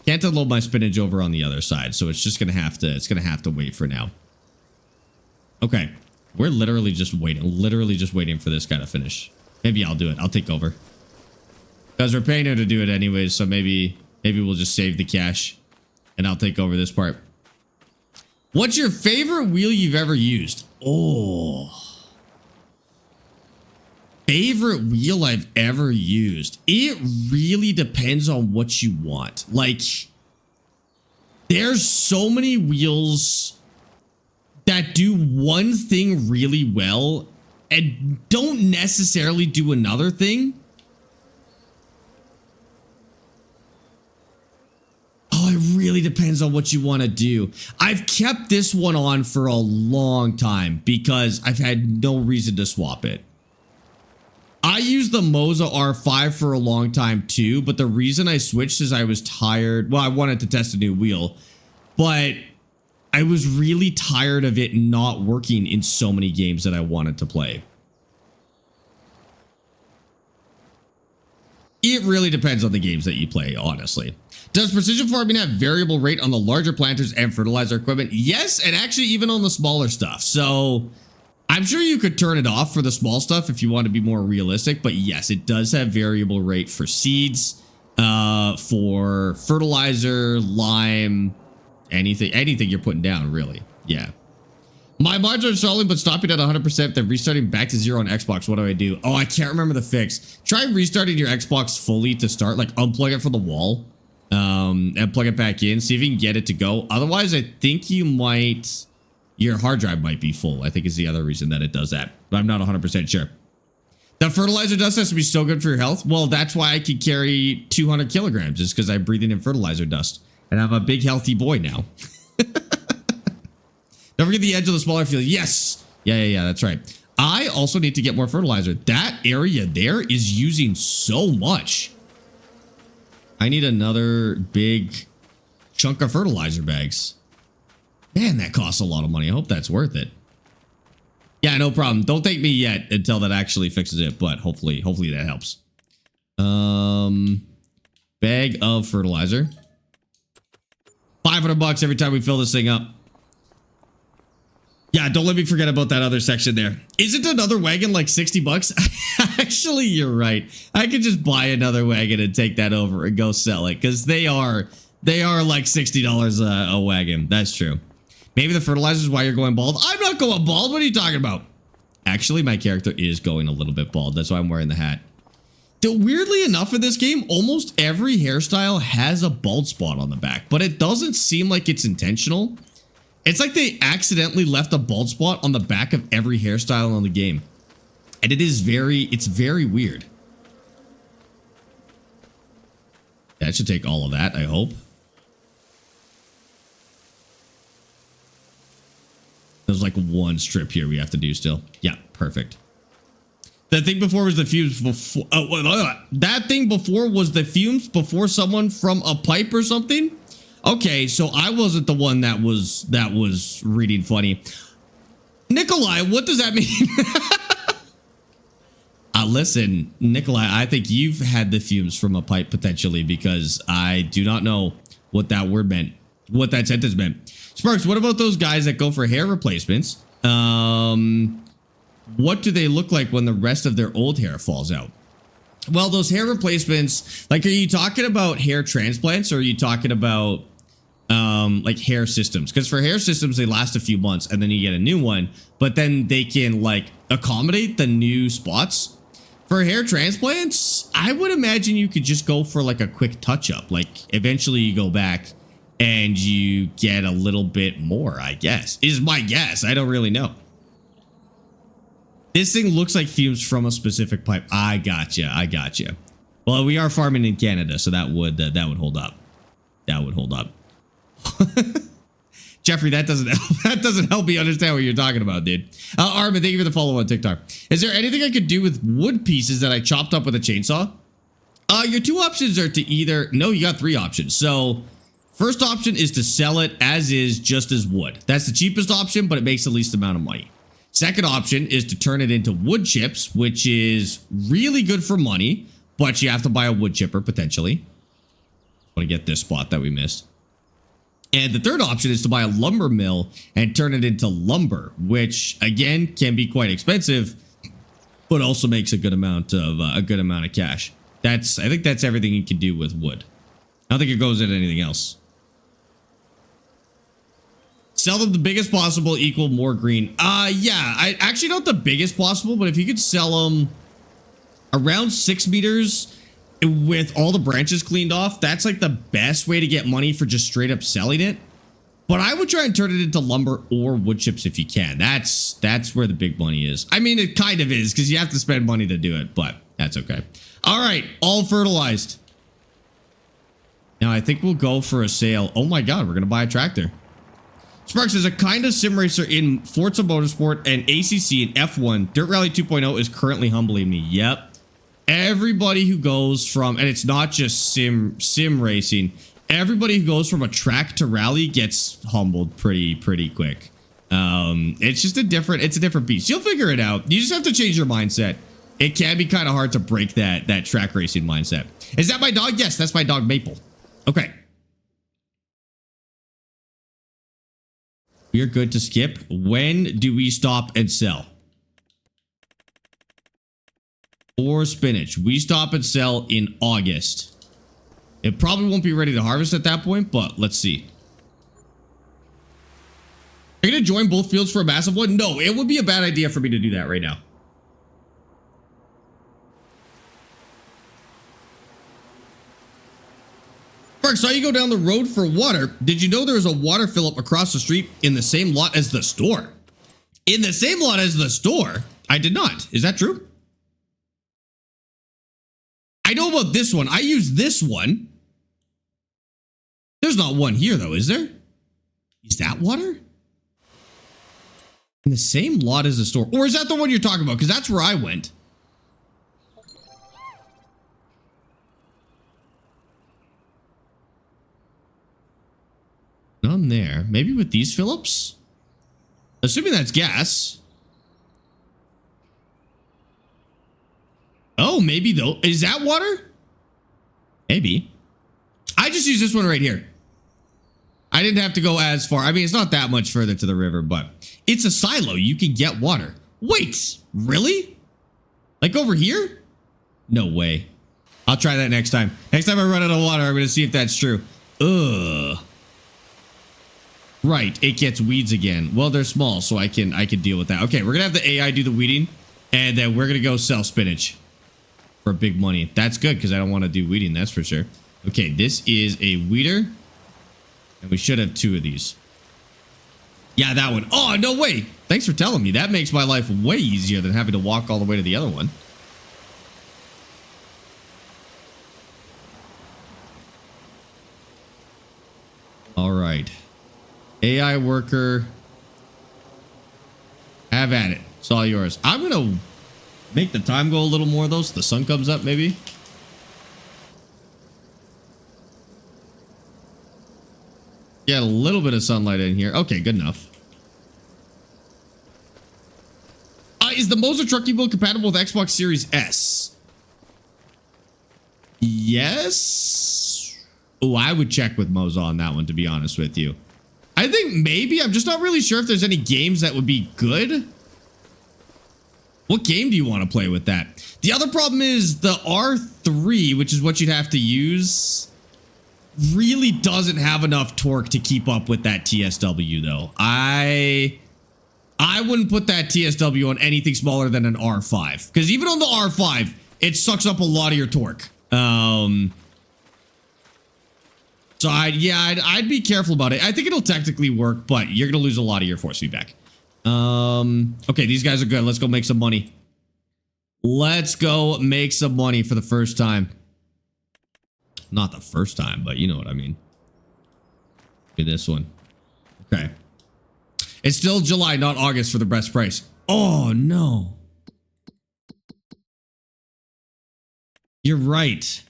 Can't unload my spinach over on the other side, so it's just gonna have to wait for now. Okay, we're literally just waiting for this guy to finish. Maybe I'll do it. I'll take over because we're paying her to do it anyways. So maybe we'll just save the cash, and I'll take over this part. What's your favorite wheel you've ever used? Oh, favorite wheel I've ever used. It really depends on what you want. Like, there's so many wheels that do one thing really well and don't necessarily do another thing. Oh, it really depends on what you want to do. I've kept this one on for a long time because I've had no reason to swap it. I used the Moza R5 for a long time too, but the reason I switched is I was tired. Well, I wanted to test a new wheel, but I was really tired of it not working in so many games that I wanted to play. It really depends on the games that you play, honestly. Does precision farming have variable rate on the larger planters and fertilizer equipment? Yes, and actually even on the smaller stuff. So I'm sure you could turn it off for the small stuff if you want to be more realistic, but yes, it does have variable rate for seeds, for fertilizer, lime, anything you're putting down, really. Yeah. My mods are installing but stopping at 100%, then restarting back to 0 on Xbox. What do I do? Oh, I can't remember the fix. Try restarting your Xbox fully to start, like unplug it from the wall, and plug it back in. See if you can get it to go. Otherwise, I think your hard drive might be full, I think is the other reason that it does that, but I'm not 100% sure. The fertilizer dust has to be so good for your health. Well, that's why I can carry 200 kilograms, is because I'm breathing in fertilizer dust. And I'm a big, healthy boy now. Don't forget the edge of the smaller field. Yes. Yeah, that's right. I also need to get more fertilizer. That area there is using so much. I need another big chunk of fertilizer bags. Man, that costs a lot of money. I hope that's worth it. Yeah, no problem. Don't thank me yet until that actually fixes it, but hopefully that helps. Bag of fertilizer. $500 every time we fill this thing up. Yeah, don't let me forget about that other section there. Isn't another wagon like $60? Actually, you're right. I could just buy another wagon and take that over and go sell it, because they are like $60 a wagon. That's true. Maybe the fertilizer is why you're going bald. I'm not going bald. What are you talking about? Actually, my character is going a little bit bald. That's why I'm wearing the hat. Weirdly enough, in this game, almost every hairstyle has a bald spot on the back, but it doesn't seem like it's intentional. It's like they accidentally left a bald spot on the back of every hairstyle in the game. And it's very weird. That should take all of that, I hope. There's like one strip here we have to do still. Yeah, perfect. The thing before was the fumes before. That thing before was the fumes before someone from a pipe or something. Okay, so I wasn't the one that was reading funny. Nikolai, what does that mean? Listen, Nikolai, I think you've had the fumes from a pipe potentially, because I do not know what that word meant, what that sentence meant. Sparx, what about those guys that go for hair replacements? What do they look like when the rest of their old hair falls out? Well, those hair replacements, like, are you talking about hair transplants, or are you talking about like hair systems? Because for hair systems, they last a few months and then you get a new one, but then they can like accommodate the new spots. For hair transplants, I would imagine you could just go for like a quick touch up. Like eventually you go back and you get a little bit more, I guess, is my guess. I don't really know. This thing looks like fumes from a specific pipe. I gotcha. Well, we are farming in Canada, so that would hold up. That would hold up. Jeffrey, that doesn't help me understand what you're talking about, dude. Armin, thank you for the follow on TikTok. Is there anything I could do with wood pieces that I chopped up with a chainsaw? Your two options are to either... No, you got three options. So, first option is to sell it as is, just as wood. That's the cheapest option, but it makes the least amount of money. Second option is to turn it into wood chips, which is really good for money, but you have to buy a wood chipper, potentially. Want to get this spot that we missed. And the third option is to buy a lumber mill and turn it into lumber, which again can be quite expensive, but also makes a good amount of cash. I think that's everything you can do with wood. I don't think it goes into anything else. Sell them the biggest possible, equal more green. Yeah, I actually not the biggest possible, but if you could sell them around 6 meters with all the branches cleaned off, that's like the best way to get money for just straight up selling it. But I would try and turn it into lumber or wood chips if you can. That's where the big money is. I mean, it kind of is because you have to spend money to do it, but that's okay. All right, all fertilized. Now I think we'll go for a sale. Oh my God, we're gonna buy a tractor. Sparx is a kind of sim racer in Forza Motorsport and ACC and F1. Dirt Rally 2.0 is currently humbling me. Yep. Everybody who goes from, and it's not just sim racing. Everybody who goes from a track to rally gets humbled pretty quick. It's just a different beast. You'll figure it out. You just have to change your mindset. It can be kind of hard to break that track racing mindset. Is that my dog? Yes, that's my dog Maple. Okay. We are good to skip. When do we stop and sell? Or spinach. We stop and sell in August. It probably won't be ready to harvest at that point, but let's see. Are you going to join both fields for a massive one? No, it would be a bad idea for me to do that right now. Sparx, saw you go down the road for water. Did you know there was a water fill-up across the street in the same lot as the store? In the same lot as the store? I did not. Is that true? I know about this one. I use this one. There's not one here, though, is there? Is that water? In the same lot as the store. Or is that the one you're talking about? Because that's where I went. None there. Maybe with these fill-ups? Assuming that's gas. Oh, maybe though. Is that water? Maybe. I just use this one right here. I didn't have to go as far. I mean, it's not that much further to the river, but it's a silo. You can get water. Wait, really? Like over here? No way. I'll try that next time. Next time I run out of water, I'm going to see if that's true. Ugh. Right, it gets weeds again. Well, they're small, so I can deal with that. Okay, we're going to have the AI do the weeding, and then we're going to go sell spinach for big money. That's good, because I don't want to do weeding, that's for sure. Okay, this is a weeder. And we should have two of these. Yeah, that one. Oh, no way. Thanks for telling me. That makes my life way easier than having to walk all the way to the other one. All right. AI worker. Have at it. It's all yours. I'm going to make the time go a little more, though, so the sun comes up, maybe. Get a little bit of sunlight in here. Okay, good enough. Is the Moser truck build compatible with Xbox Series S? Yes. Oh, I would check with Moza on that one, to be honest with you. I think maybe. I'm just not really sure if there's any games that would be good. What game do you want to play with that? The other problem is the R3, which is what you'd have to use, really doesn't have enough torque to keep up with that TSW, though. I wouldn't put that TSW on anything smaller than an R5, because even on the R5, it sucks up a lot of your torque. So I'd be careful about it. I think it'll technically work, but you're gonna lose a lot of your force feedback. Okay, these guys are good. Let's go make some money. Let's go make some money for the first time. Not the first time, but you know what I mean. Look at this one. Okay. It's still July, not August for the best price. Oh, no. You're right.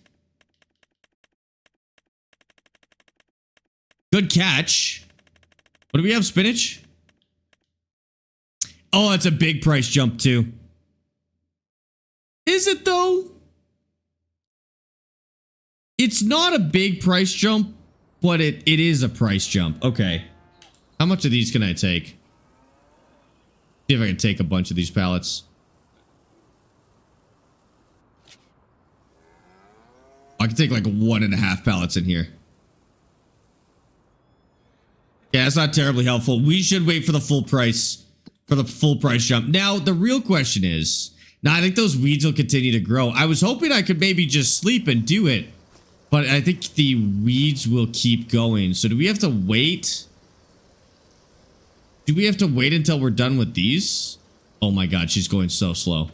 Good catch. What do we have, spinach? Oh, it's a big price jump, too. Is it, though? It's not a big price jump, but it is a price jump. Okay. How much of these can I take? See if I can take a bunch of these pallets. I can take like 1.5 pallets in here. Yeah, that's not terribly helpful. We should wait for the full price, jump. Now, the real question is, now I think those weeds will continue to grow. I was hoping I could maybe just sleep and do it, but I think the weeds will keep going. So do we have to wait Do we have to wait until we're done with these? Oh my god, she's going so slow.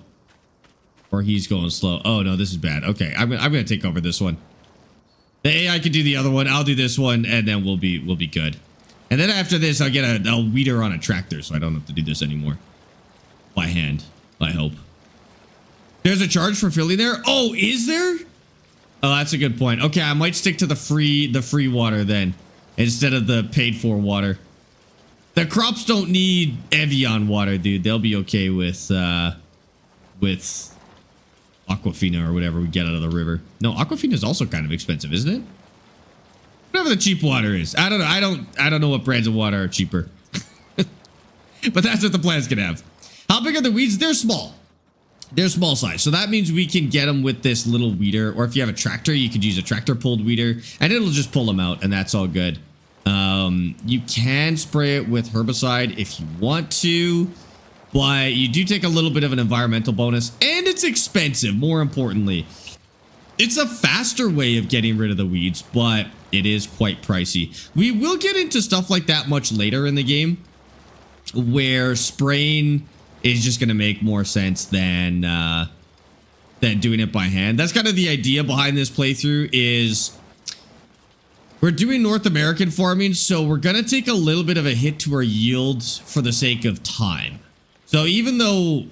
Or he's going slow. Oh no, this is bad. Okay, I'm gonna take over this one. The AI can do the other one. I'll do this one, and then we'll be good. And then after this, I'll get a weeder on a tractor, so I don't have to do this anymore. By hand, I hope. There's a charge for filling there? Oh, is there? Oh, that's a good point. Okay, I might stick to the free water then, instead of the paid for water. The crops don't need Evian water, dude. They'll be okay with Aquafina or whatever we get out of the river. No, Aquafina is also kind of expensive, isn't it? Whatever the cheap water is. I don't know. I don't know what brands of water are cheaper. But that's what the plants can have. How big are the weeds? They're small. They're small size. So that means we can get them with this little weeder. Or if you have a tractor, you could use a tractor pulled weeder. And it'll just pull them out. And that's all good. You can spray it with herbicide if you want to. But you do take a little bit of an environmental bonus. And it's expensive, more importantly. It's a faster way of getting rid of the weeds, but it is quite pricey. We will get into stuff like that much later in the game, where spraying is just going to make more sense than doing it by hand. That's kind of the idea behind this playthrough. Is we're doing North American farming, so we're going to take a little bit of a hit to our yields for the sake of time. So even though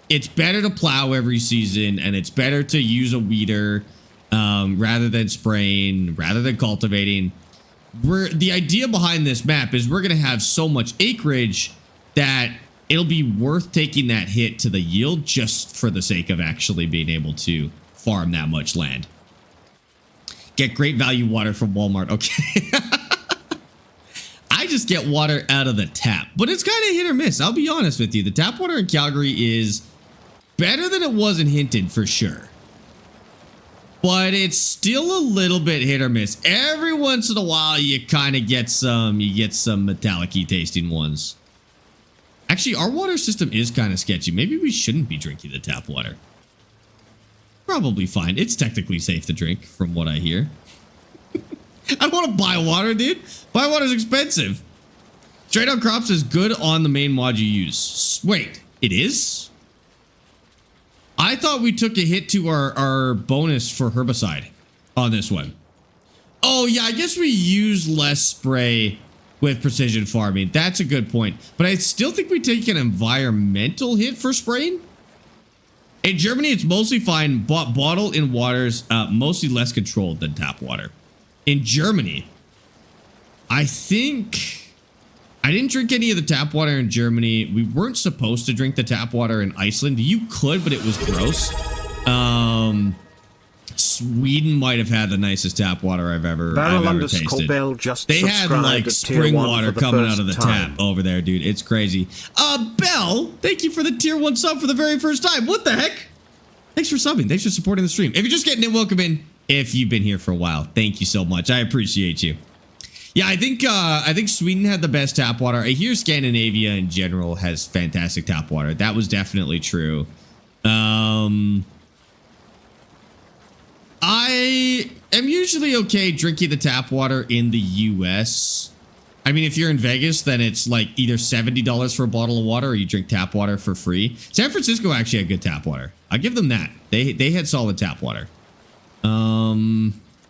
it's better to plow every season and it's better to use a weeder rather than spraying, rather than cultivating, the idea behind this map is we're going to have so much acreage that it'll be worth taking that hit to the yield just for the sake of actually being able to farm that much land. Get great value water from Walmart. Okay. I just get water out of the tap, but it's kind of hit or miss. I'll be honest with you. The tap water in Calgary is better than it was in Hinton for sure. But it's still a little bit hit or miss. Every once in a while, you kind of get some metallic-y tasting ones. Actually, our water system is kind of sketchy. Maybe we shouldn't be drinking the tap water. Probably fine. It's technically safe to drink, from what I hear. I don't want to buy water, dude. Buy water is expensive. Straight out crops is good on the main mod you use. Wait, it is? I thought we took a hit to our bonus for herbicide on this one. Oh, yeah, I guess we use less spray with precision farming. That's a good point. But I still think we take an environmental hit for spraying. In Germany, it's mostly fine. Bottle in waters, mostly less controlled than tap water. In Germany, I think I didn't drink any of the tap water in Germany. We weren't supposed to drink the tap water in Iceland. You could, but it was gross. Sweden might have had the nicest tap water I've ever tasted. They had like spring water coming out of the tap over there, dude. It's crazy. Bell, thank you for the tier 1 sub for the very first time. What the heck? Thanks for subbing. Thanks for supporting the stream. If you're just getting in, welcome in. If you've been here for a while, thank you so much. I appreciate you. Yeah, I think Sweden had the best tap water. I hear Scandinavia in general has fantastic tap water. That was definitely true. I am usually okay drinking the tap water in the US. I mean, if you're in Vegas, then it's like either $70 for a bottle of water or you drink tap water for free. San Francisco actually had good tap water. I'll give them that. They had solid tap water.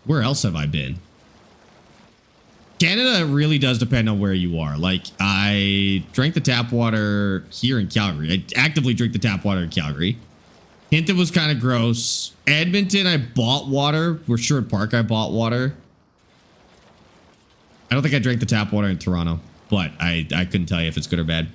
Where else have I been? Canada really does depend on where you are. Like, I drank the tap water here in Calgary. I actively drink the tap water in Calgary. Hinton was kind of gross. Edmonton, I bought water. We're Sherwood Park, I bought water. I don't think I drank the tap water in Toronto, but I couldn't tell you if it's good or bad.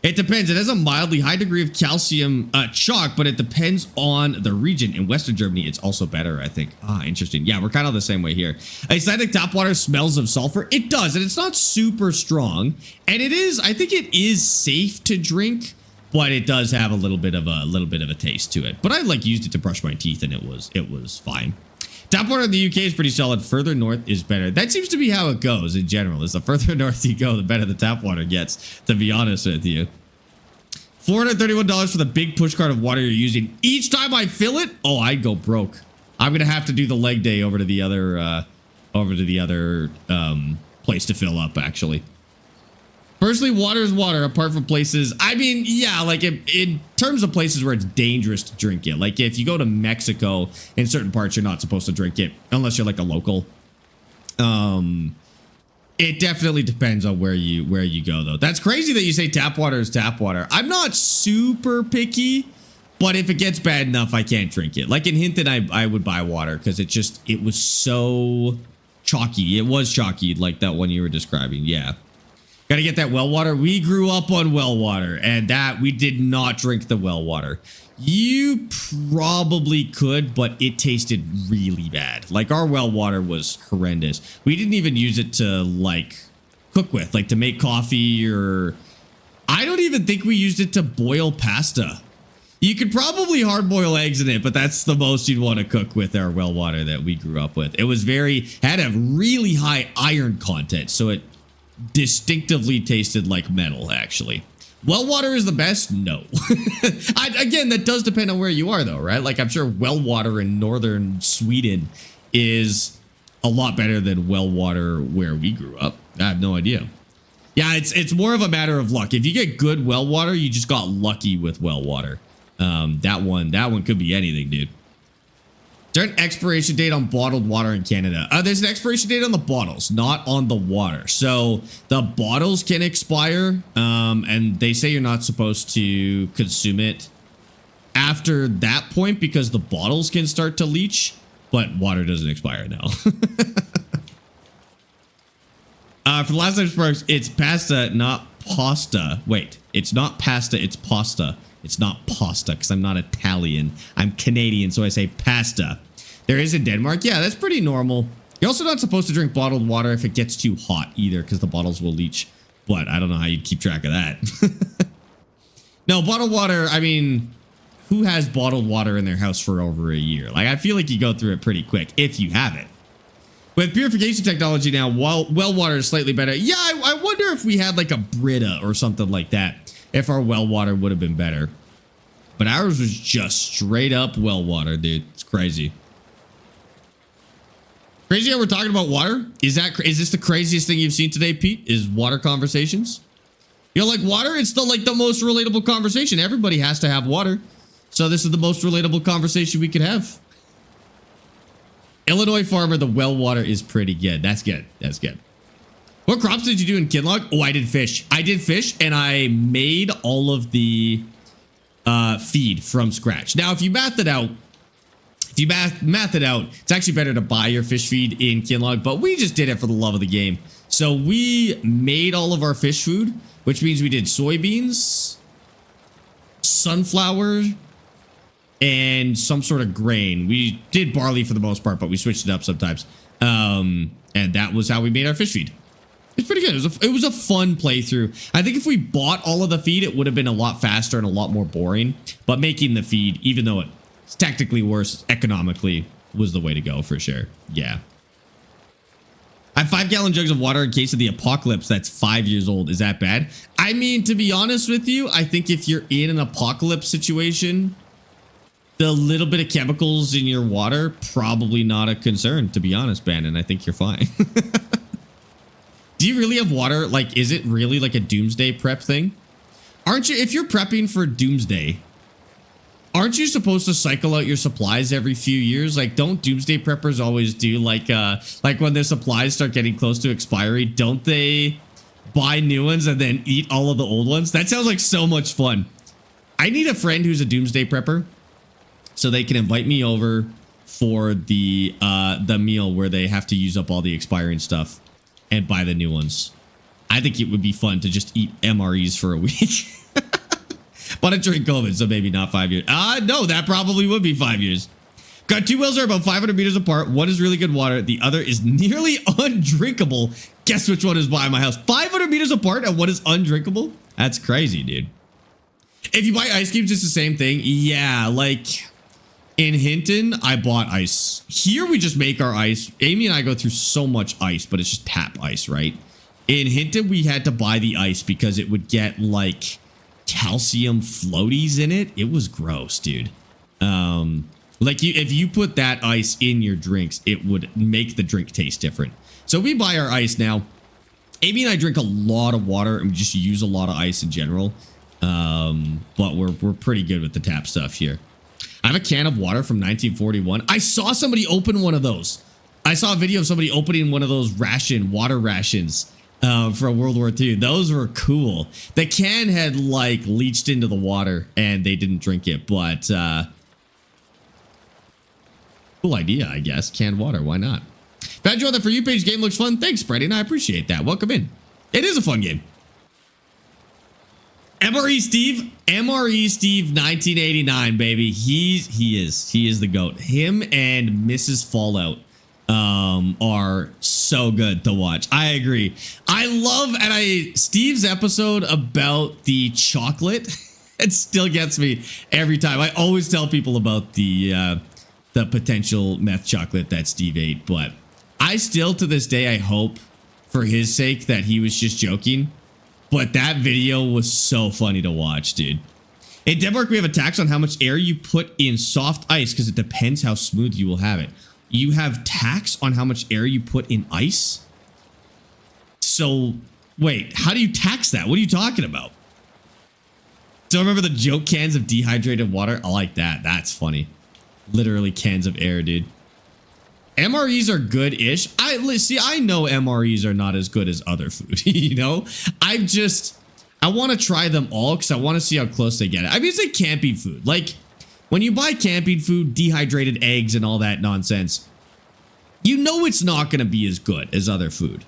It depends. It has a mildly high degree of calcium chalk, but it depends on the region. In Western Germany, it's also better, I think. Ah, interesting. Yeah, we're kind of the same way here. Acidic tap water smells of sulfur. It does, and it's not super strong. And it is, I think it is safe to drink, but it does have a little bit of a taste to it. But I like used it to brush my teeth, and it was fine. Tap water in the UK is pretty solid. Further north is better. That seems to be how it goes in general. Is the further north you go, the better the tap water gets, to be honest with you. $431 for the big push cart of water you're using. Each time I fill it, oh, I'd go broke. I'm going to have to do the leg day over to the other place to fill up, actually. Personally, water is water, apart from places. I mean, yeah, like in terms of places where it's dangerous to drink it. Like if you go to Mexico, in certain parts, you're not supposed to drink it unless you're like a local. It definitely depends on where you go, though. That's crazy that you say tap water is tap water. I'm not super picky, but if it gets bad enough, I can't drink it. Like in Hinton, I would buy water because it was so chalky. It was chalky, like that one you were describing. Yeah. Got to get that well water. We grew up on well water, and that we did not drink the well water. You probably could, but it tasted really bad. Like our well water was horrendous. We didn't even use it to like cook with, like to make coffee, or I don't even think we used it to boil pasta. You could probably hard boil eggs in it, but that's the most you'd want to cook with our well water that we grew up with. It was had a really high iron content, so it distinctively tasted like metal, actually. Well water is the best? No. Again, that does depend on where you are, though, right? Like, I'm sure well water in northern Sweden is a lot better than well water where we grew up. I have no idea. Yeah, it's more of a matter of luck. If you get good well water, you just got lucky with well water. That one could be anything, dude. Is there an expiration date on bottled water in Canada? There's an expiration date on the bottles, not on the water. So the bottles can expire, and they say you're not supposed to consume it after that point because the bottles can start to leach, but water doesn't expire now. For the last time, Sparx, it's pasta, not pasta. Wait, it's not pasta, it's pasta. It's not pasta because I'm not Italian. I'm Canadian, so I say pasta. There is in Denmark. Yeah, that's pretty normal. You're also not supposed to drink bottled water if it gets too hot either because the bottles will leach. But I don't know how you'd keep track of that. No, bottled water, I mean, who has bottled water in their house for over a year? Like, I feel like you go through it pretty quick if you have it. With purification technology now, well water is slightly better. Yeah, I wonder if we had like a Brita or something like that, if our well water would have been better. But ours was just straight up well water, dude. It's crazy. Crazy how we're talking about water? Is this the craziest thing you've seen today, Pete? Is water conversations? You know, like water, it's the most relatable conversation. Everybody has to have water. So this is the most relatable conversation we could have. Illinois farmer, the well water is pretty good. That's good. That's good. What crops did you do in Kinloch? Oh, I did fish. I did fish, and I made all of the feed from scratch. Now, if you math it out, it's actually better to buy your fish feed in Kinloch, but we just did it for the love of the game. So we made all of our fish food, which means we did soybeans, sunflower, and some sort of grain. We did barley for the most part, but we switched it up sometimes. And that was how we made our fish feed. It's pretty good. It was a fun playthrough. I think if we bought all of the feed, it would have been a lot faster and a lot more boring. But making the feed, even though it's technically worse economically, was the way to go for sure. Yeah. I have 5-gallon jugs of water in case of the apocalypse that's 5 years old. Is that bad? I mean, to be honest with you, I think if you're in an apocalypse situation, the little bit of chemicals in your water, probably not a concern, to be honest, Bannon. I think you're fine. Do you really have water? Like, is it really like a doomsday prep thing? Aren't you, if you're prepping for doomsday, aren't you supposed to cycle out your supplies every few years? Like, don't doomsday preppers always do like when their supplies start getting close to expiry, don't they buy new ones and then eat all of the old ones? That sounds like so much fun. I need a friend who's a doomsday prepper so they can invite me over for the meal where they have to use up all the expiring stuff and buy the new ones. I think it would be fun to just eat MREs for a week. But it's during COVID, so maybe not 5 years. No, that probably would be 5 years. Got two wells that are about 500 meters apart. One is really good water. The other is nearly undrinkable. Guess which one is by my house? 500 meters apart and one is undrinkable? That's crazy, dude. If you buy ice cubes, it's the same thing. Yeah, like in Hinton, I bought ice. Here we just make our ice. Amy and I go through so much ice, but it's just tap ice, right? In Hinton, we had to buy the ice because it would get like calcium floaties in it. It was gross, dude. Like if you put that ice in your drinks, it would make the drink taste different. So we buy our ice now. Amy and I drink a lot of water and we just use a lot of ice in general. But we're pretty good with the tap stuff here. I have a can of water from 1941. I saw somebody open one of those. I saw a video of somebody opening one of those water rations for World War II. Those were cool. The can had like leached into the water and they didn't drink it, but cool idea, I guess. Canned water, why not? Bad Joe, the For You page game looks fun. Thanks, Brady, and I appreciate that. Welcome in. It is a fun game. MRE Steve 1989, baby. He is the GOAT. Him and Mrs. Fallout are so good to watch. I agree. I love Steve's episode about the chocolate. It still gets me every time. I always tell people about the potential meth chocolate that Steve ate, but I still to this day I hope for his sake that he was just joking. But that video was so funny to watch, dude. In Denmark, we have a tax on how much air you put in soft ice because it depends how smooth you will have it. You have tax on how much air you put in ice? So, wait, how do you tax that? What are you talking about? So remember the joke cans of dehydrated water? I like that. That's funny. Literally cans of air, dude. MREs are good-ish. I know MREs are not as good as other food, you know? I want to try them all because I want to see how close they get. I mean, it's like camping food. Like, when you buy camping food, dehydrated eggs and all that nonsense, you know it's not going to be as good as other food.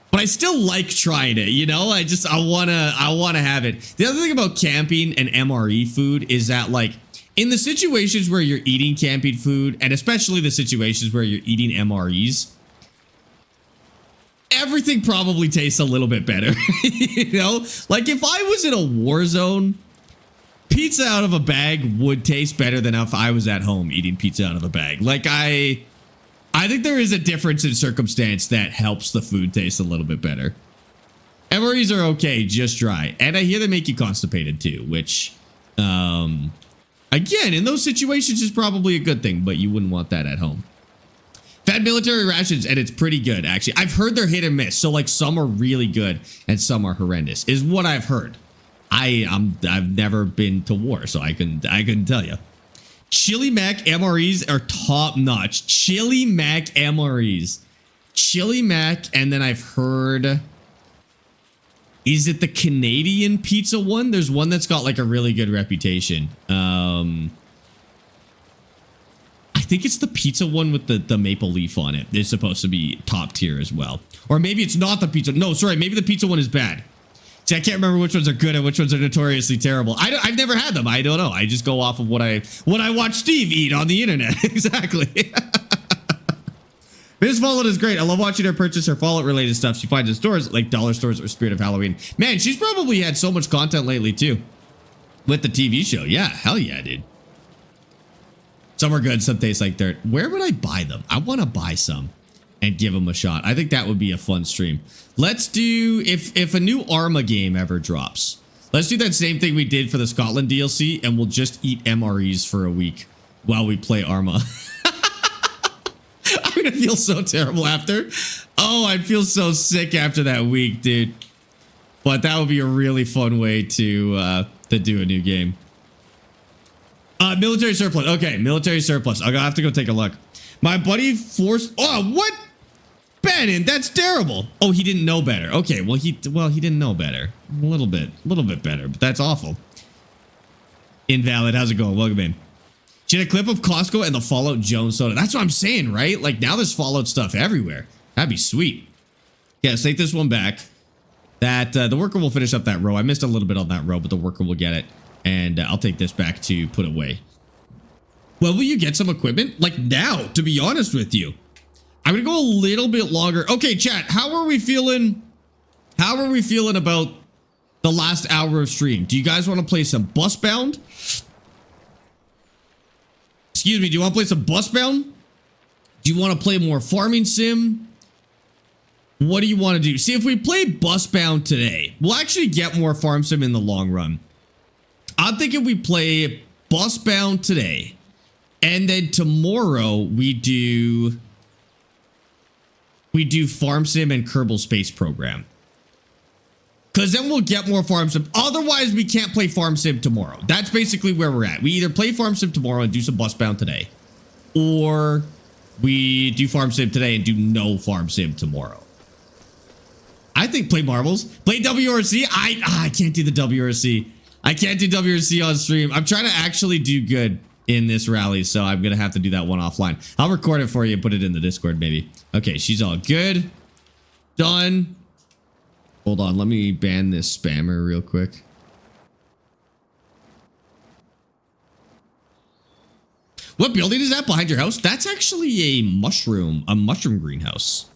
But I still like trying it, you know? I want to have it. The other thing about camping and MRE food is that, like, in the situations where you're eating camping food, and especially the situations where you're eating MREs, everything probably tastes a little bit better. You know? Like if I was in a war zone, pizza out of a bag would taste better than if I was at home eating pizza out of a bag. Like I think there is a difference in circumstance that helps the food taste a little bit better. MREs are okay, just dry. And I hear they make you constipated too, which, again, in those situations is probably a good thing, but you wouldn't want that at home. Fed military rations, and it's pretty good, actually. I've heard they're hit and miss, so like some are really good and some are horrendous, is what I've heard. I've never been to war, so I couldn't tell you. Chili Mac MREs are top notch. Chili Mac MREs. Chili Mac, and then I've heard... Is it the Canadian pizza one? There's one that's got like a really good reputation. I think it's the pizza one with the maple leaf on it. It's supposed to be top tier as well. Or maybe it's not the pizza. No, sorry. Maybe the pizza one is bad. See, I can't remember which ones are good and which ones are notoriously terrible. I've never had them. I don't know. I just go off of what I watch Steve eat on the internet. Exactly. Ms. Fallout is great. I love watching her purchase her Fallout-related stuff she finds in stores, like dollar stores or Spirit of Halloween. Man, she's probably had so much content lately, too. With the TV show. Yeah, hell yeah, dude. Some are good, some taste like dirt. Where would I buy them? I want to buy some and give them a shot. I think that would be a fun stream. Let's do, if a new Arma game ever drops, let's do that same thing we did for the Scotland DLC, and we'll just eat MREs for a week while we play Arma. I'm gonna feel so terrible after. Oh, I'd feel so sick after that week, dude. But that would be a really fun way to do a new game. Military surplus. Okay, military surplus. I'll have to go take a look. My buddy forced. Oh, what? Bannon, that's terrible. Oh, he didn't know better. Okay, well he didn't know better. A little bit better, but that's awful. Invalid. How's it going? Welcome in. She had a clip of Costco and the Fallout Jones soda. That's what I'm saying, right? Like now there's Fallout stuff everywhere. That'd be sweet. Yeah, let's take this one back. That the worker will finish up that row. I missed a little bit on that row, but the worker will get it. And I'll take this back to put away. Well, will you get some equipment? Like now, to be honest with you. I'm going to go a little bit longer. Okay, chat, how are we feeling? How are we feeling about the last hour of stream? Do you guys want to play some Busbound? Excuse me, do you want to play some Busbound? Do you want to play more farming sim? What do you want to do? See, if we play Busbound today, we'll actually get more farm sim in the long run. I'm thinking we play Busbound today, and then tomorrow we do we do Farm Sim and Kerbal Space Program. Because then we'll get more Farm Sim. Otherwise, we can't play Farm Sim tomorrow. That's basically where we're at. We either play Farm Sim tomorrow and do some bus bound today, or we do Farm Sim today and do no Farm Sim tomorrow. I think play marbles. Play WRC. I can't do the WRC. I can't do WRC on stream. I'm trying to actually do good in this rally, so I'm going to have to do that one offline. I'll record it for you and put it in the Discord, maybe. Okay, she's all good. Done. Hold on, let me ban this spammer real quick. What building is that behind your house? That's actually a mushroom greenhouse.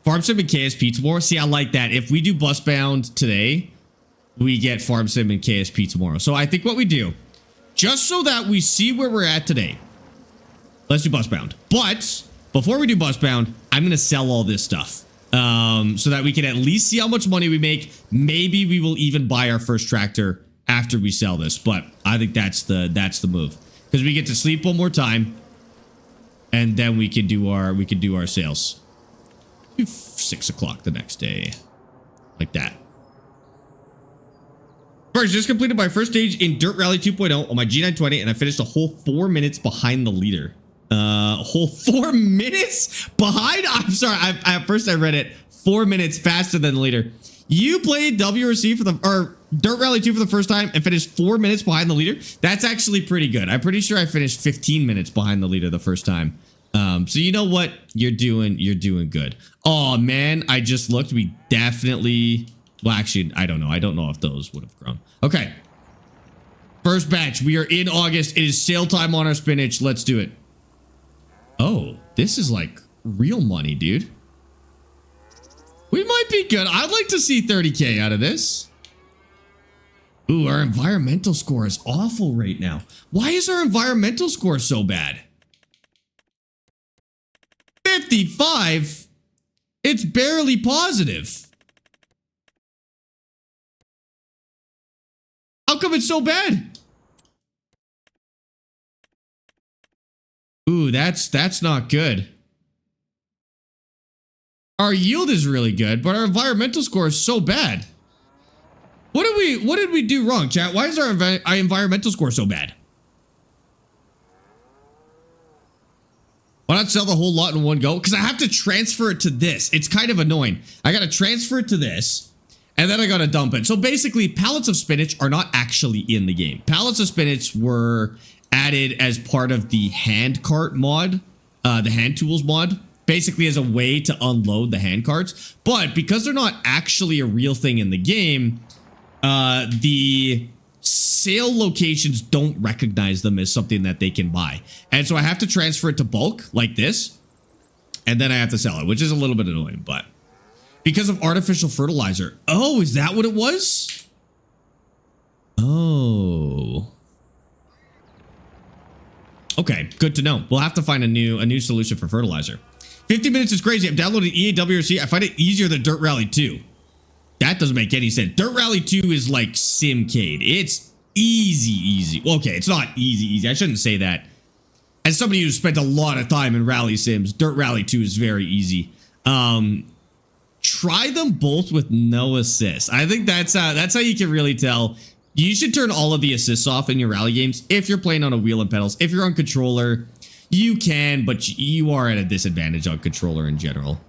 Farm Sim and KSP tomorrow. See, I like that. If we do bus bound today, we get Farm Sim and KSP tomorrow. So I think what we do, just so that we see where we're at today, let's do bus bound. But before we do bus bound, I'm going to sell all this stuff. So that we can at least see how much money we make. Maybe we will even buy our first tractor after we sell this. But I think that's the move, because we get to sleep one more time, and then we can do our sales. 6 o'clock the next day, like that. First, just completed my first stage in Dirt Rally 2.0 on my G920, and I finished a whole 4 minutes behind the leader. A whole 4 minutes behind? I'm sorry. At first I read it 4 minutes faster than the leader. You played WRC or Dirt Rally 2 for the first time and finished 4 minutes behind the leader? That's actually pretty good. I'm pretty sure I finished 15 minutes behind the leader the first time. So you know what? You're doing good. Oh man, I just looked. We definitely, well, actually, I don't know. I don't know if those would have grown. Okay. First batch. We are in August. It is sale time on our spinach. Let's do it. Oh, this is like real money, dude. We might be good. I'd like to see 30K out of this. Ooh, our environmental score is awful right now. Why is our environmental score so bad? 55? It's barely positive. How come it's so bad? Ooh, that's not good. Our yield is really good, but our environmental score is so bad. What did we do wrong, chat? Why is our environmental score so bad? Why not sell the whole lot in one go? Because I have to transfer it to this. It's kind of annoying. I got to transfer it to this, and then I got to dump it. So basically, pallets of spinach are not actually in the game. Pallets of spinach were added as part of the hand cart mod, the hand tools mod, basically as a way to unload the hand carts. But because they're not actually a real thing in the game, the sale locations don't recognize them as something that they can buy. And so I have to transfer it to bulk like this, and then I have to sell it, which is a little bit annoying, but because of artificial fertilizer. Oh, is that what it was? Oh. Okay, good to know. We'll have to find a new solution for fertilizer. 50 minutes is crazy. I'm downloading EAWRC. I find it easier than Dirt Rally 2. That doesn't make any sense. Dirt Rally 2 is like Simcade. It's easy. Okay, it's not easy. I shouldn't say that. As somebody who's spent a lot of time in rally sims, Dirt Rally 2 is very easy. Try them both with no assists. I think that's how you can really tell. You should turn all of the assists off in your rally games if you're playing on a wheel and pedals. If you're on controller, you can, but you are at a disadvantage on controller in general.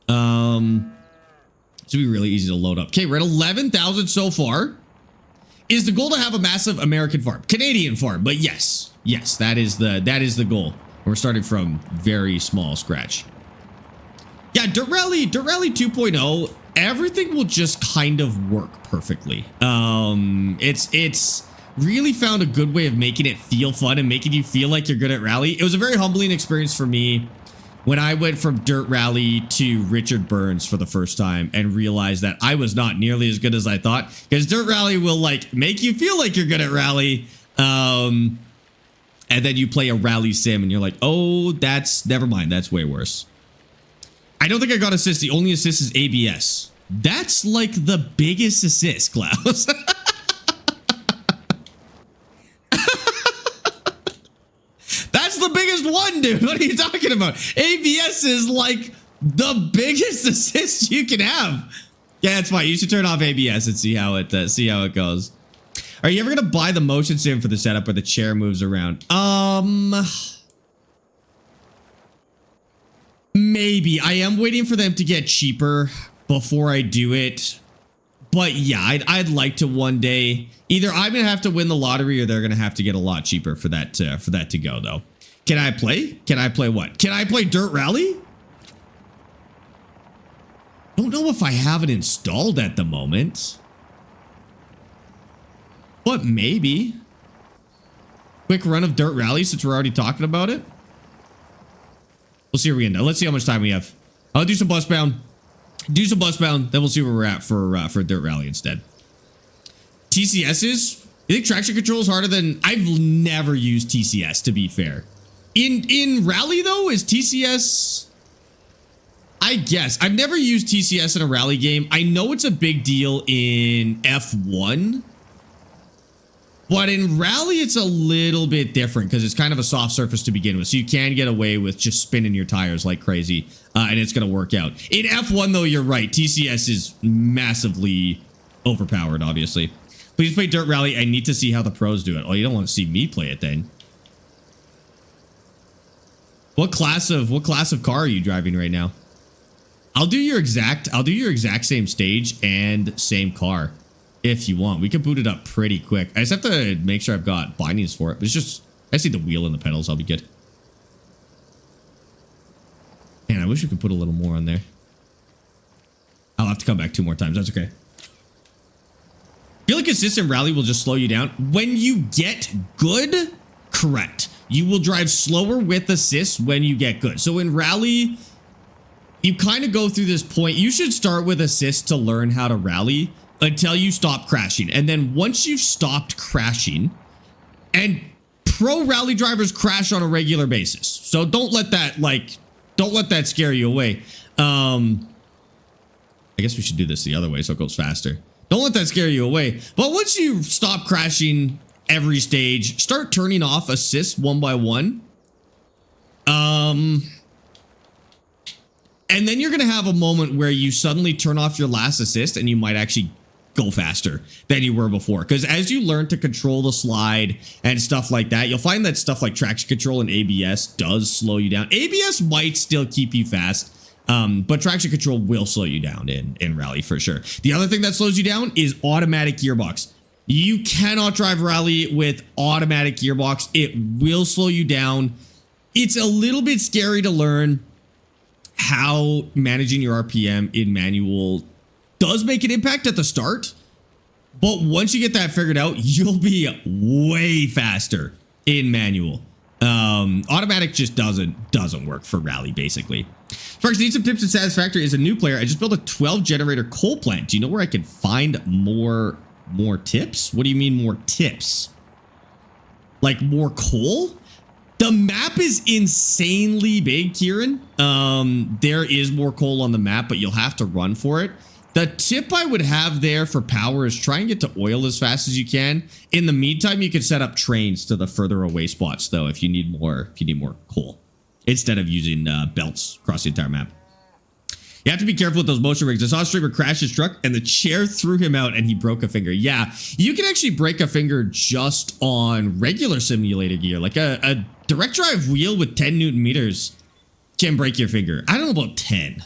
It's gonna be really easy to load up. Okay, we're at 11,000 so far. Is the goal to have a massive American farm? Canadian farm, but yes, that is the goal. We're starting from very small scratch. Yeah, Dirt Rally 2.0, everything will just kind of work perfectly. It's really found a good way of making it feel fun and making you feel like you're good at rally. It was a very humbling experience for me when I went from Dirt Rally to Richard Burns for the first time and realized that I was not nearly as good as I thought, because Dirt Rally will like make you feel like you're good at rally. And then you play a rally sim and you're like, oh, never mind. That's way worse. I don't think I got assist. The only assist is ABS. That's like the biggest assist, Klaus. That's the biggest one, dude. What are you talking about? ABS is like The biggest assist you can have. Yeah, it's fine. You should turn off ABS and see how it goes. Are you ever gonna buy the motion sim for the setup where the chair moves around? Maybe. I am waiting for them to get cheaper before I do it. But yeah, I'd like to one day. Either I'm gonna have to win the lottery, or they're gonna have to get a lot cheaper for that to go though. Can I play? Can I play what? Can I play Dirt Rally? Don't know if I have it installed at the moment. But maybe. Quick run of Dirt Rally since we're already talking about it. We'll see where we end up. Let's see how much time we have. I'll do some bus bound. Do some bus bound, then we'll see where we're at for Dirt Rally instead. TCSs? You think traction control is harder than... I've never used TCS, to be fair. In Rally, though, is TCS... I guess. I've never used TCS in a Rally game. I know it's a big deal in F1. But in Rally, it's a little bit different because it's kind of a soft surface to begin with. So you can get away with just spinning your tires like crazy. And it's going to work out. In F1, though, you're right. TCS is massively overpowered, obviously. Please play Dirt Rally. I need to see how the pros do it. Oh, you don't want to see me play it then. What class of car are you driving right now? I'll do your exact same stage and same car if you want. We can boot it up pretty quick. I just have to make sure I've got bindings for it. But it's just, I see the wheel and the pedals. I'll be good. Man, I wish we could put a little more on there. I'll have to come back 2 more times. That's okay. I feel like a system rally will just slow you down. When you get good, correct. You will drive slower with assist when you get good. So in rally, you kind of go through this point. You should start with assist to learn how to rally until you stop crashing. And then once you've stopped crashing, and pro rally drivers crash on a regular basis. So don't let that scare you away. I guess we should do this the other way so it goes faster. Don't let that scare you away. But once you stop crashing every stage, start turning off assists one by one. And then you're going to have a moment where you suddenly turn off your last assist and you might actually go faster than you were before. Because as you learn to control the slide and stuff like that, you'll find that stuff like traction control and ABS does slow you down. ABS might still keep you fast, but traction control will slow you down in rally for sure. The other thing that slows you down is automatic gearbox. You cannot drive rally with automatic gearbox. It will slow you down. It's a little bit scary to learn how managing your RPM in manual does make an impact at the start. But once you get that figured out, you'll be way faster in manual. Automatic just doesn't work for rally, basically. Sparx, need some tips and Satisfactory. As a new player, I just built a 12 generator coal plant. Do you know where I can find more tips? What do you mean more tips? Like more coal? The map is insanely big, Kieran. There is more coal on the map, but you'll have to run for it. The tip I would have there for power is try and get to oil as fast as you can. In the meantime, you can set up trains to the further away spots, though, if you need more coal, instead of using belts across the entire map. You have to be careful with those motion rigs. I saw a streamer crash his truck and the chair threw him out and he broke a finger. Yeah, you can actually break a finger just on regular simulator gear. Like a direct drive wheel with 10 Newton meters can break your finger. I don't know about 10.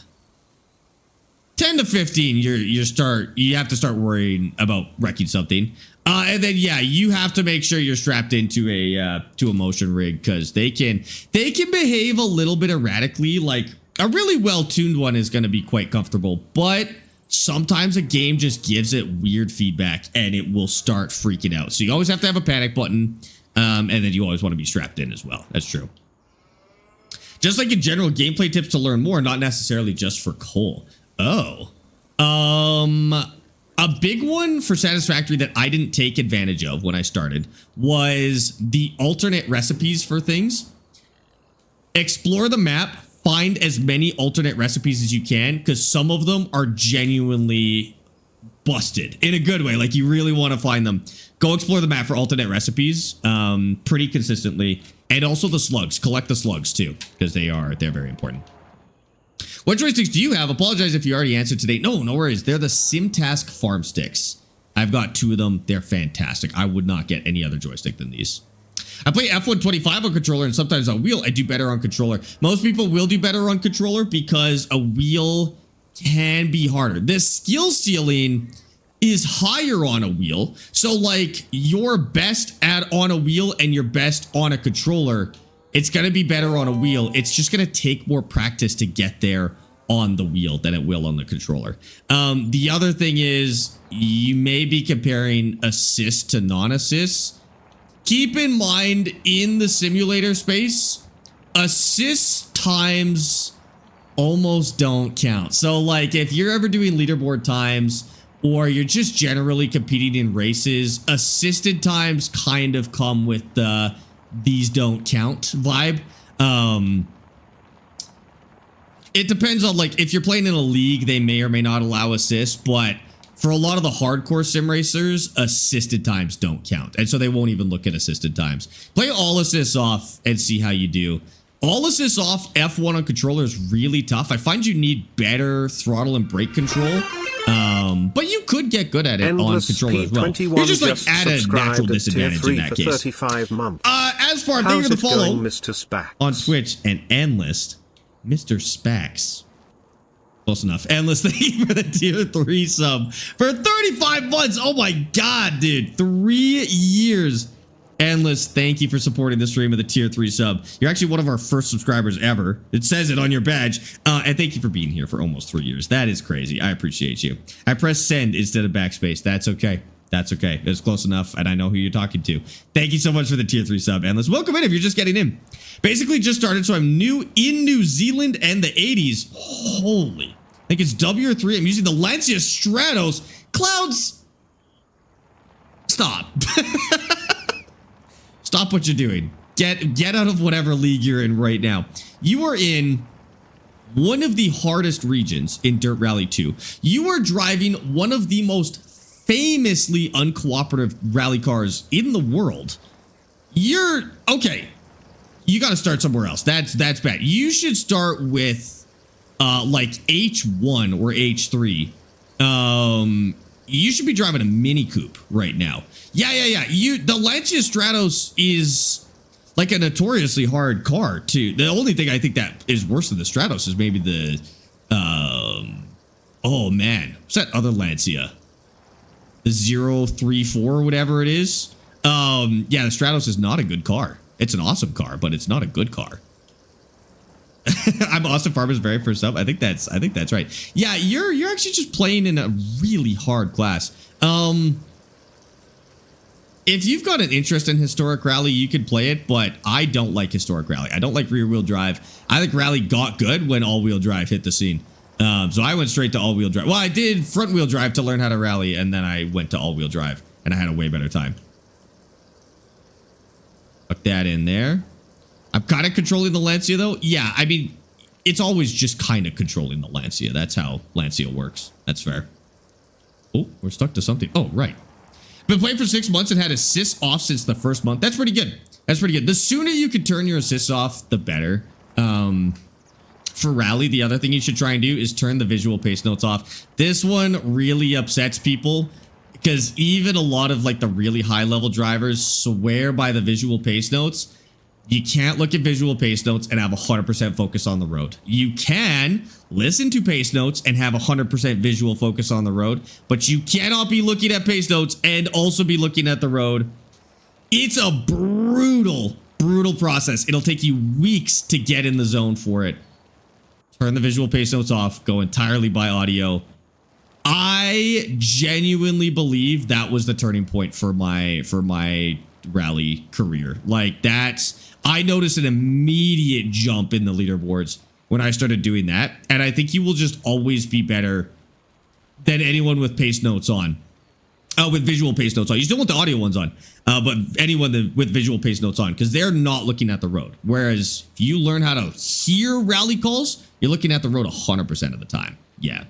10 to 15, you have to start worrying about wrecking something. And then yeah, you have to make sure you're strapped into a motion rig because they can behave a little bit erratically. Like a really well-tuned one is going to be quite comfortable, but sometimes a game just gives it weird feedback and it will start freaking out. So you always have to have a panic button, and then you always want to be strapped in as well. That's true. Just like in general, gameplay tips to learn more, not necessarily just for coal. Oh, a big one for Satisfactory that I didn't take advantage of when I started was the alternate recipes for things. Explore the map, find as many alternate recipes as you can, because some of them are genuinely busted in a good way. Like you really want to find them. Go explore the map for alternate recipes pretty consistently. And also the slugs. Collect the slugs too, because they're very important. What joysticks do you have? Apologize if you already answered today. No, no worries. They're the SimTask Farm Sticks. I've got 2 of them. They're fantastic. I would not get any other joystick than these. I play F125 on controller and sometimes on wheel. I do better on controller. Most people will do better on controller because a wheel can be harder. The skill ceiling is higher on a wheel. So like your best on a wheel and your best on a controller, it's going to be better on a wheel. It's just going to take more practice to get there on the wheel than it will on the controller. The other thing is you may be comparing assist to non-assist. Keep in mind in the simulator space, assist times almost don't count. So like if you're ever doing leaderboard times or you're just generally competing in races, assisted times kind of come with the these don't count vibe. It depends on like if you're playing in a league, they may or may not allow assists, but for a lot of the hardcore sim racers, assisted times don't count. And so they won't even look at assisted times. Play all assists off and see how you do. All assists off F1 on controller is really tough. I find you need better throttle and brake control. But you could get good at it Endless on controller as well. You just like add a natural disadvantage in that case. 35 months. As far thank you for the follow Mr. Spinach on Twitch and Endless, Mr. Spax. Close enough. Endless, thank you for the tier 3 sub for 35 months. Oh my god, dude. 3 years. Endless, thank you for supporting the stream with a tier 3 sub. You're actually one of our first subscribers ever. It says it on your badge. And thank you for being here for almost 3 years. That is crazy. I appreciate you. I pressed send instead of backspace. That's okay. That's okay. It's close enough, and I know who you're talking to. Thank you so much for the tier 3 sub, Endless. Welcome in if you're just getting in. Basically just started, so I'm new in New Zealand and the 80s. Holy. I think it's W or 3. I'm using the Lancia Stratos. Clouds. Stop. Stop what you're doing. Get out of whatever league you're in right now. You are in one of the hardest regions in Dirt Rally 2. You are driving one of the most famously uncooperative rally cars in the world. You're okay. You got to start somewhere else. That's bad. You should start with like H1 or H3. You should be driving a Mini Coupe right now. Yeah. The Lancia Stratos is like a notoriously hard car too. The only thing I think that is worse than the Stratos is maybe the oh man, what's that other Lancia? The 034 or whatever it is. Yeah, the Stratos is not a good car. It's an awesome car, but it's not a good car. I'm Austin Farmer's very first sub. I think that's right. Yeah, you're actually just playing in a really hard class. If you've got an interest in historic rally, you could play it, but I don't like historic rally. I don't like rear wheel drive. I think rally got good when all wheel drive hit the scene. So I went straight to all wheel drive. Well, I did front wheel drive to learn how to rally, and then I went to all wheel drive, and I had a way better time. Tuck that in there. I'm kind of controlling the Lancia though. Yeah, I mean, it's always just kind of controlling the Lancia. That's how Lancia works. That's fair. Oh, we're stuck to something. Oh, right. Been playing for 6 months and had assists off since the first month. That's pretty good. That's pretty good. The sooner you can turn your assists off, the better. For rally, the other thing you should try and do is turn the visual pace notes off. This one really upsets people because even a lot of like the really high level drivers swear by the visual pace notes. You can't look at visual pace notes and have 100% focus on the road. You can listen to pace notes and have 100% visual focus on the road, but you cannot be looking at pace notes and also be looking at the road. It's a brutal, brutal process. It'll take you weeks to get in the zone for it. Turn the visual pace notes off, go entirely by audio. I genuinely believe that was the turning point for my rally career. Like I noticed an immediate jump in the leaderboards when I started doing that. And I think you will just always be better than anyone with pace notes on. With visual pace notes on. You still want the audio ones on. But anyone with visual pace notes on. Because they're not looking at the road. Whereas if you learn how to hear rally calls, you're looking at the road 100% of the time. Yeah.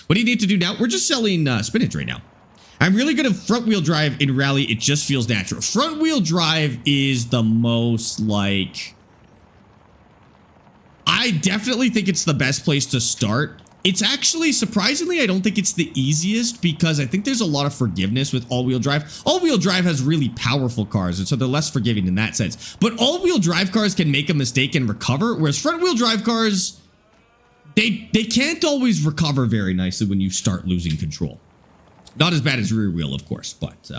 What do you need to do now? We're just selling spinach right now. I'm really good at front wheel drive in rally. It just feels natural. Front wheel drive is the most like, I I definitely think it's the best place to start. It's actually, surprisingly, I don't think it's the easiest because I think there's a lot of forgiveness with all-wheel drive. All-wheel drive has really powerful cars, and so they're less forgiving in that sense. But all-wheel drive cars can make a mistake and recover, whereas front-wheel drive cars, they can't always recover very nicely when you start losing control. Not as bad as rear wheel, of course, but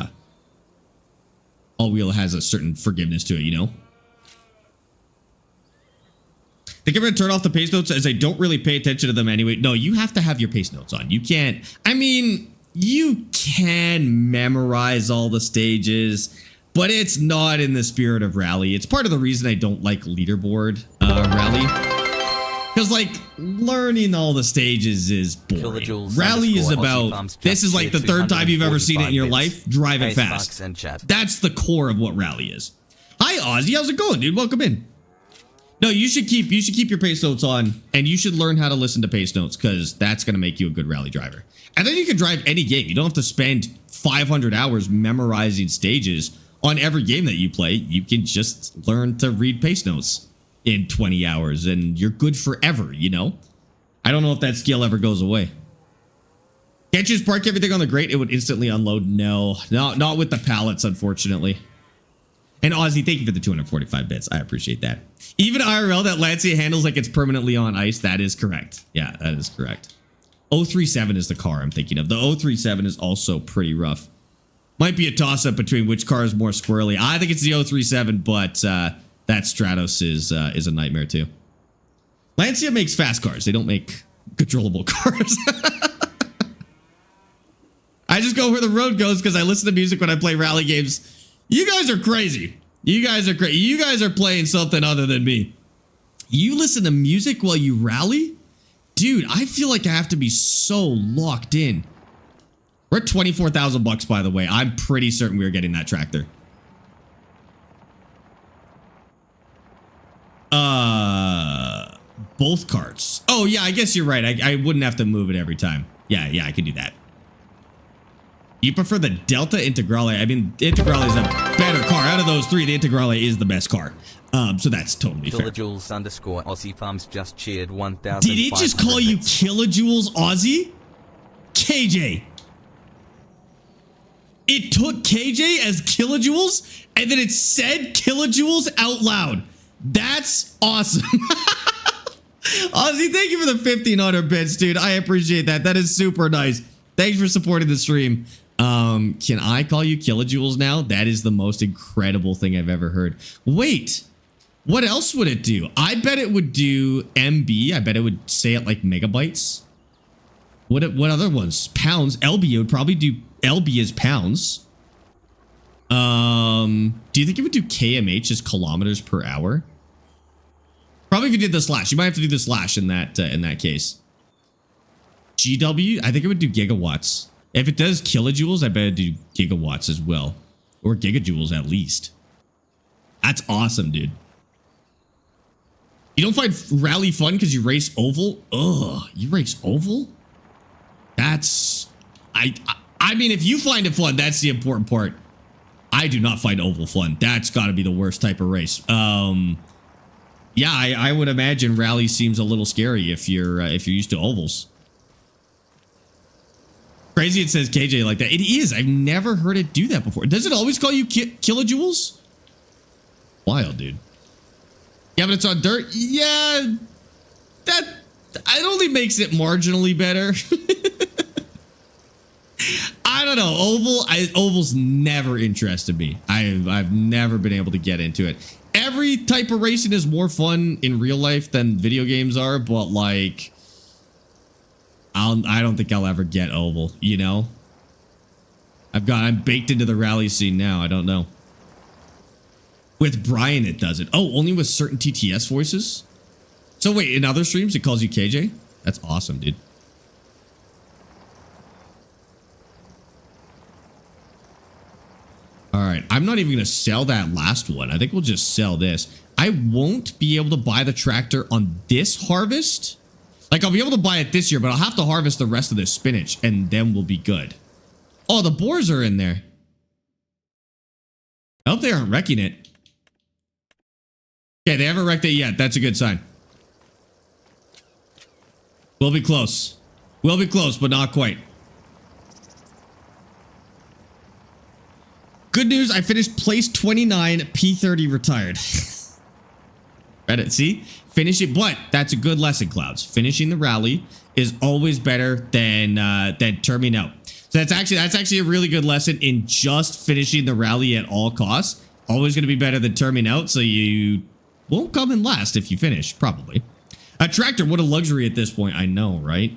all-wheel has a certain forgiveness to it, you know? I think I'm going to turn off the pace notes as I don't really pay attention to them anyway. No, you have to have your pace notes on. You can't, I mean, you can memorize all the stages, but it's not in the spirit of rally. It's part of the reason I don't like leaderboard rally. Because, like, learning all the stages is boring. Rally is about, this is like the third time you've ever seen it in your life, drive it fast. That's the core of what rally is. Hi, Ozzy. How's it going, dude? Welcome in. No, you should keep your pace notes on, and you should learn how to listen to pace notes because that's going to make you a good rally driver. And then you can drive any game. You don't have to spend 500 hours memorizing stages on every game that you play. You can just learn to read pace notes in 20 hours, and you're good forever, you know? I don't know if that skill ever goes away. Can't you just park everything on the grate? It would instantly unload. No, not with the pallets, unfortunately. And Ozzy, thank you for the 245 bits. I appreciate that. Even IRL, that Lancia handles like it's permanently on ice. That is correct. Yeah, that is correct. 037 is the car I'm thinking of. The 037 is also pretty rough. Might be a toss-up between which car is more squirrely. I think it's the 037, but that Stratos is a nightmare too. Lancia makes fast cars. They don't make controllable cars. I just go where the road goes because I listen to music when I play rally games. You guys are crazy. You guys are crazy. You guys are playing something other than me. You listen to music while you rally? Dude, I feel like I have to be so locked in. We're at 24,000 bucks, by the way. I'm pretty certain we were getting that tractor. Both carts. Oh, yeah, I guess you're right. I wouldn't have to move it every time. Yeah, I could do that. You prefer the Delta Integrale? I mean, Integrale is a better car. Out of those three, the Integrale is the best car. So that's totally fair. Kilojoules _ Aussie Farms just cheered 1,000. Did it just call you Kilojoules Aussie? KJ. It took KJ as kilojoules, and then it said kilojoules out loud. That's awesome. Ozzy, thank you for the 1,500 bits, dude. I appreciate that. That is super nice. Thanks for supporting the stream. Can I call you kilojoules now? That is the most incredible thing I've ever heard. Wait, what else would it do? I bet it would do MB. I bet it would say it like megabytes. What other ones? Pounds. LB, it would probably do LB as pounds. Do you think it would do kmh as kilometers per hour? Probably if you did the slash. You might have to do the slash in that case. GW, I think it would do gigawatts. If it does kilojoules, I bet it'd do gigawatts as well. Or gigajoules at least. That's awesome, dude. You don't find rally fun because you race oval? Ugh, you race oval? That's... I mean, if you find it fun, that's the important part. I do not find oval fun. That's got to be the worst type of race. Yeah, I would imagine rally seems a little scary if you're used to ovals. Crazy it says KJ like that. It is. I've never heard it do that before. Does it always call you kilojoules? Wild, dude. Yeah, but it's on dirt. Yeah, that it only makes it marginally better. I don't know. Oval's never interested me. I've never been able to get into it. Every type of racing is more fun in real life than video games are, but like, I don't think I'll ever get oval, you know? I'm baked into the rally scene now. I don't know. With Brian, it doesn't. Oh, only with certain TTS voices? So wait, in other streams, it calls you KJ? That's awesome, dude. All right, I'm not even going to sell that last one. I think we'll just sell this. I won't be able to buy the tractor on this harvest. Like, I'll be able to buy it this year, but I'll have to harvest the rest of this spinach, and then we'll be good. Oh, the boars are in there. I hope they aren't wrecking it. Okay, they haven't wrecked it yet. That's a good sign. We'll be close. We'll be close, but not quite. Good news, I finished place 29, P30 retired. Read it, see? Finish it, but that's a good lesson, Clouds. Finishing the rally is always better than terming out. So that's actually a really good lesson in just finishing the rally at all costs. Always going to be better than terming out, so you won't come in last if you finish, probably. A tractor, what a luxury at this point. I know, right?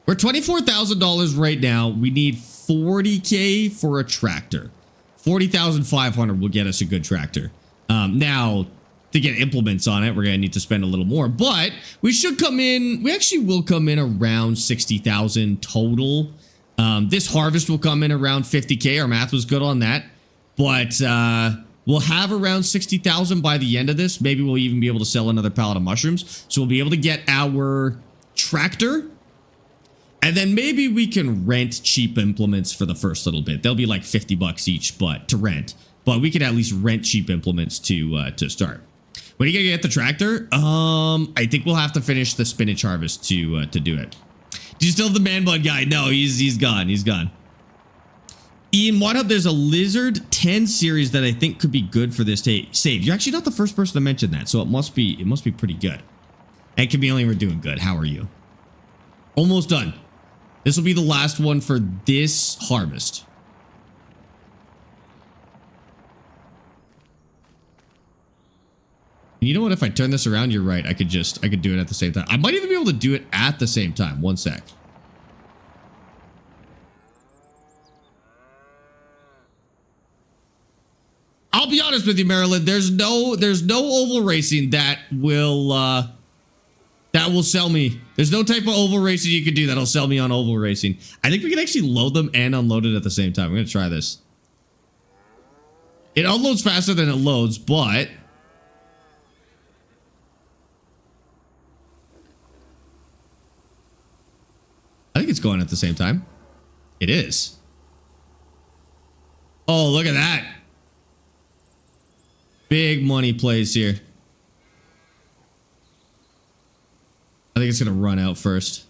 We're $24,000 right now. We need 40K for a tractor. 40,500 will get us a good tractor. Now, to get implements on it, we're going to need to spend a little more. But we should come in. We actually will come in around 60,000 total. This harvest will come in around 50K. Our math was good on that. But we'll have around 60,000 by the end of this. Maybe we'll even be able to sell another pallet of mushrooms. So we'll be able to get our tractor. And then maybe we can rent cheap implements for the first little bit. They'll be like 50 bucks each, but to rent. But we could at least rent cheap implements to start. When are you gonna get the tractor? I think we'll have to finish the spinach harvest to do it. Do you still have the man bun guy? No, he's gone. He's gone. Ian, what up? There's a Lizard 10 series that I think could be good for this save. You're actually not the first person to mention that, so it must be pretty good. And Chameleon, we're doing good. How are you? Almost done. This will be the last one for this harvest. You know what? If I turn this around, you're right. I could do it at the same time. I might even be able to do it at the same time. One sec. I'll be honest with you, Marilyn. There's no oval racing that will sell me. There's no type of oval racing you can do that'll sell me on oval racing. I think we can actually load them and unload it at the same time. I'm gonna try this. It unloads faster than it loads, but I think it's going at the same time. It is. Oh, look at that. Big money plays here. I think it's going to run out first.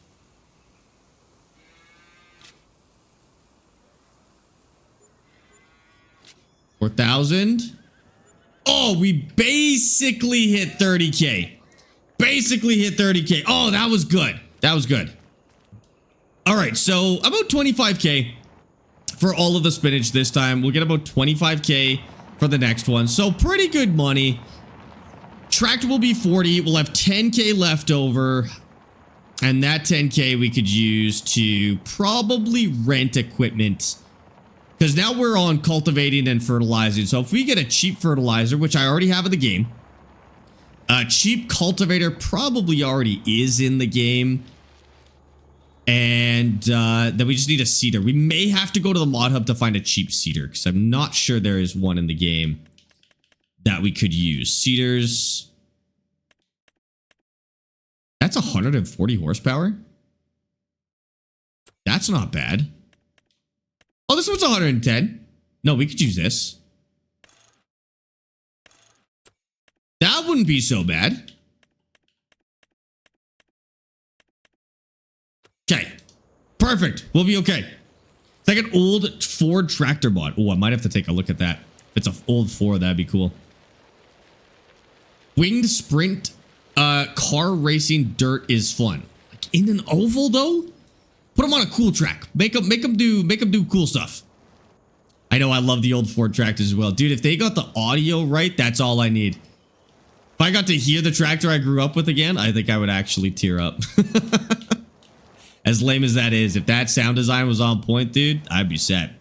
$4,000. Oh, we basically hit 30K. Basically hit 30K. Oh, that was good. That was good. All right, so about 25K for all of the spinach this time. We'll get about 25K for the next one. So pretty good money. Tractor will be 40. We'll have 10K left over. And that 10K we could use to probably rent equipment. Because now we're on cultivating and fertilizing. So if we get a cheap fertilizer, which I already have in the game. A cheap cultivator probably already is in the game. And then we just need a seeder. We may have to go to the mod hub to find a cheap seeder. Because I'm not sure there is one in the game that we could use. Seeders. That's 140 horsepower. That's not bad. Oh, this one's 110. No, we could use this. That wouldn't be so bad. Okay. Perfect. We'll be okay. It's like an old Ford tractor bot. Oh, I might have to take a look at that. If it's an old Ford, that'd be cool. Winged sprint car racing dirt is fun. Like in an oval though? Put them on a cool track. Make them do cool stuff. I know I love the old Ford tractors as well. Dude, if they got the audio right, that's all I need. If I got to hear the tractor I grew up with again, I think I would actually tear up. As lame as that is, if that sound design was on point, dude, I'd be set.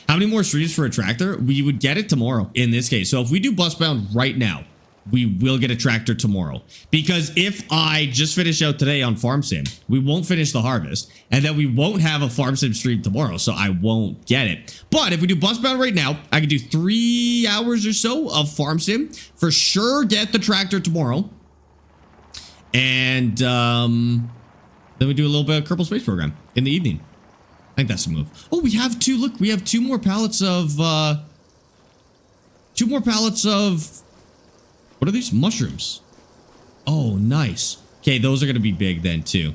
How many more streams for a tractor? We would get it tomorrow in this case. So if we do Busbound right now, we will get a tractor tomorrow. Because if I just finish out today on Farm Sim, we won't finish the harvest. And then we won't have a Farm Sim stream tomorrow. So I won't get it. But if we do Busbound right now, I can do 3 hours or so of Farm Sim. For sure get the tractor tomorrow. And then we do a little bit of Kerbal Space Program in the evening. I think that's the move. Oh, we have two. Look, we have 2 more pallets of... 2 more pallets of... What are these? Mushrooms. Oh, nice. Okay, those are going to be big then too.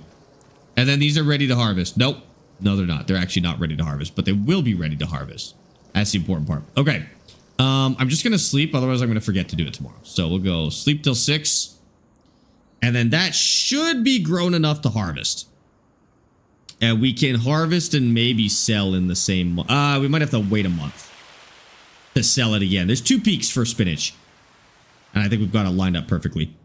And then these are ready to harvest. Nope. No, they're not. They're actually not ready to harvest, but they will be ready to harvest. That's the important part. Okay. I'm just going to sleep. Otherwise, I'm going to forget to do it tomorrow. So we'll go sleep till 6. And then that should be grown enough to harvest. And we can harvest and maybe sell in the same month. We might have to wait a month to sell it again. There's 2 peaks for spinach. And I think we've got it lined up perfectly.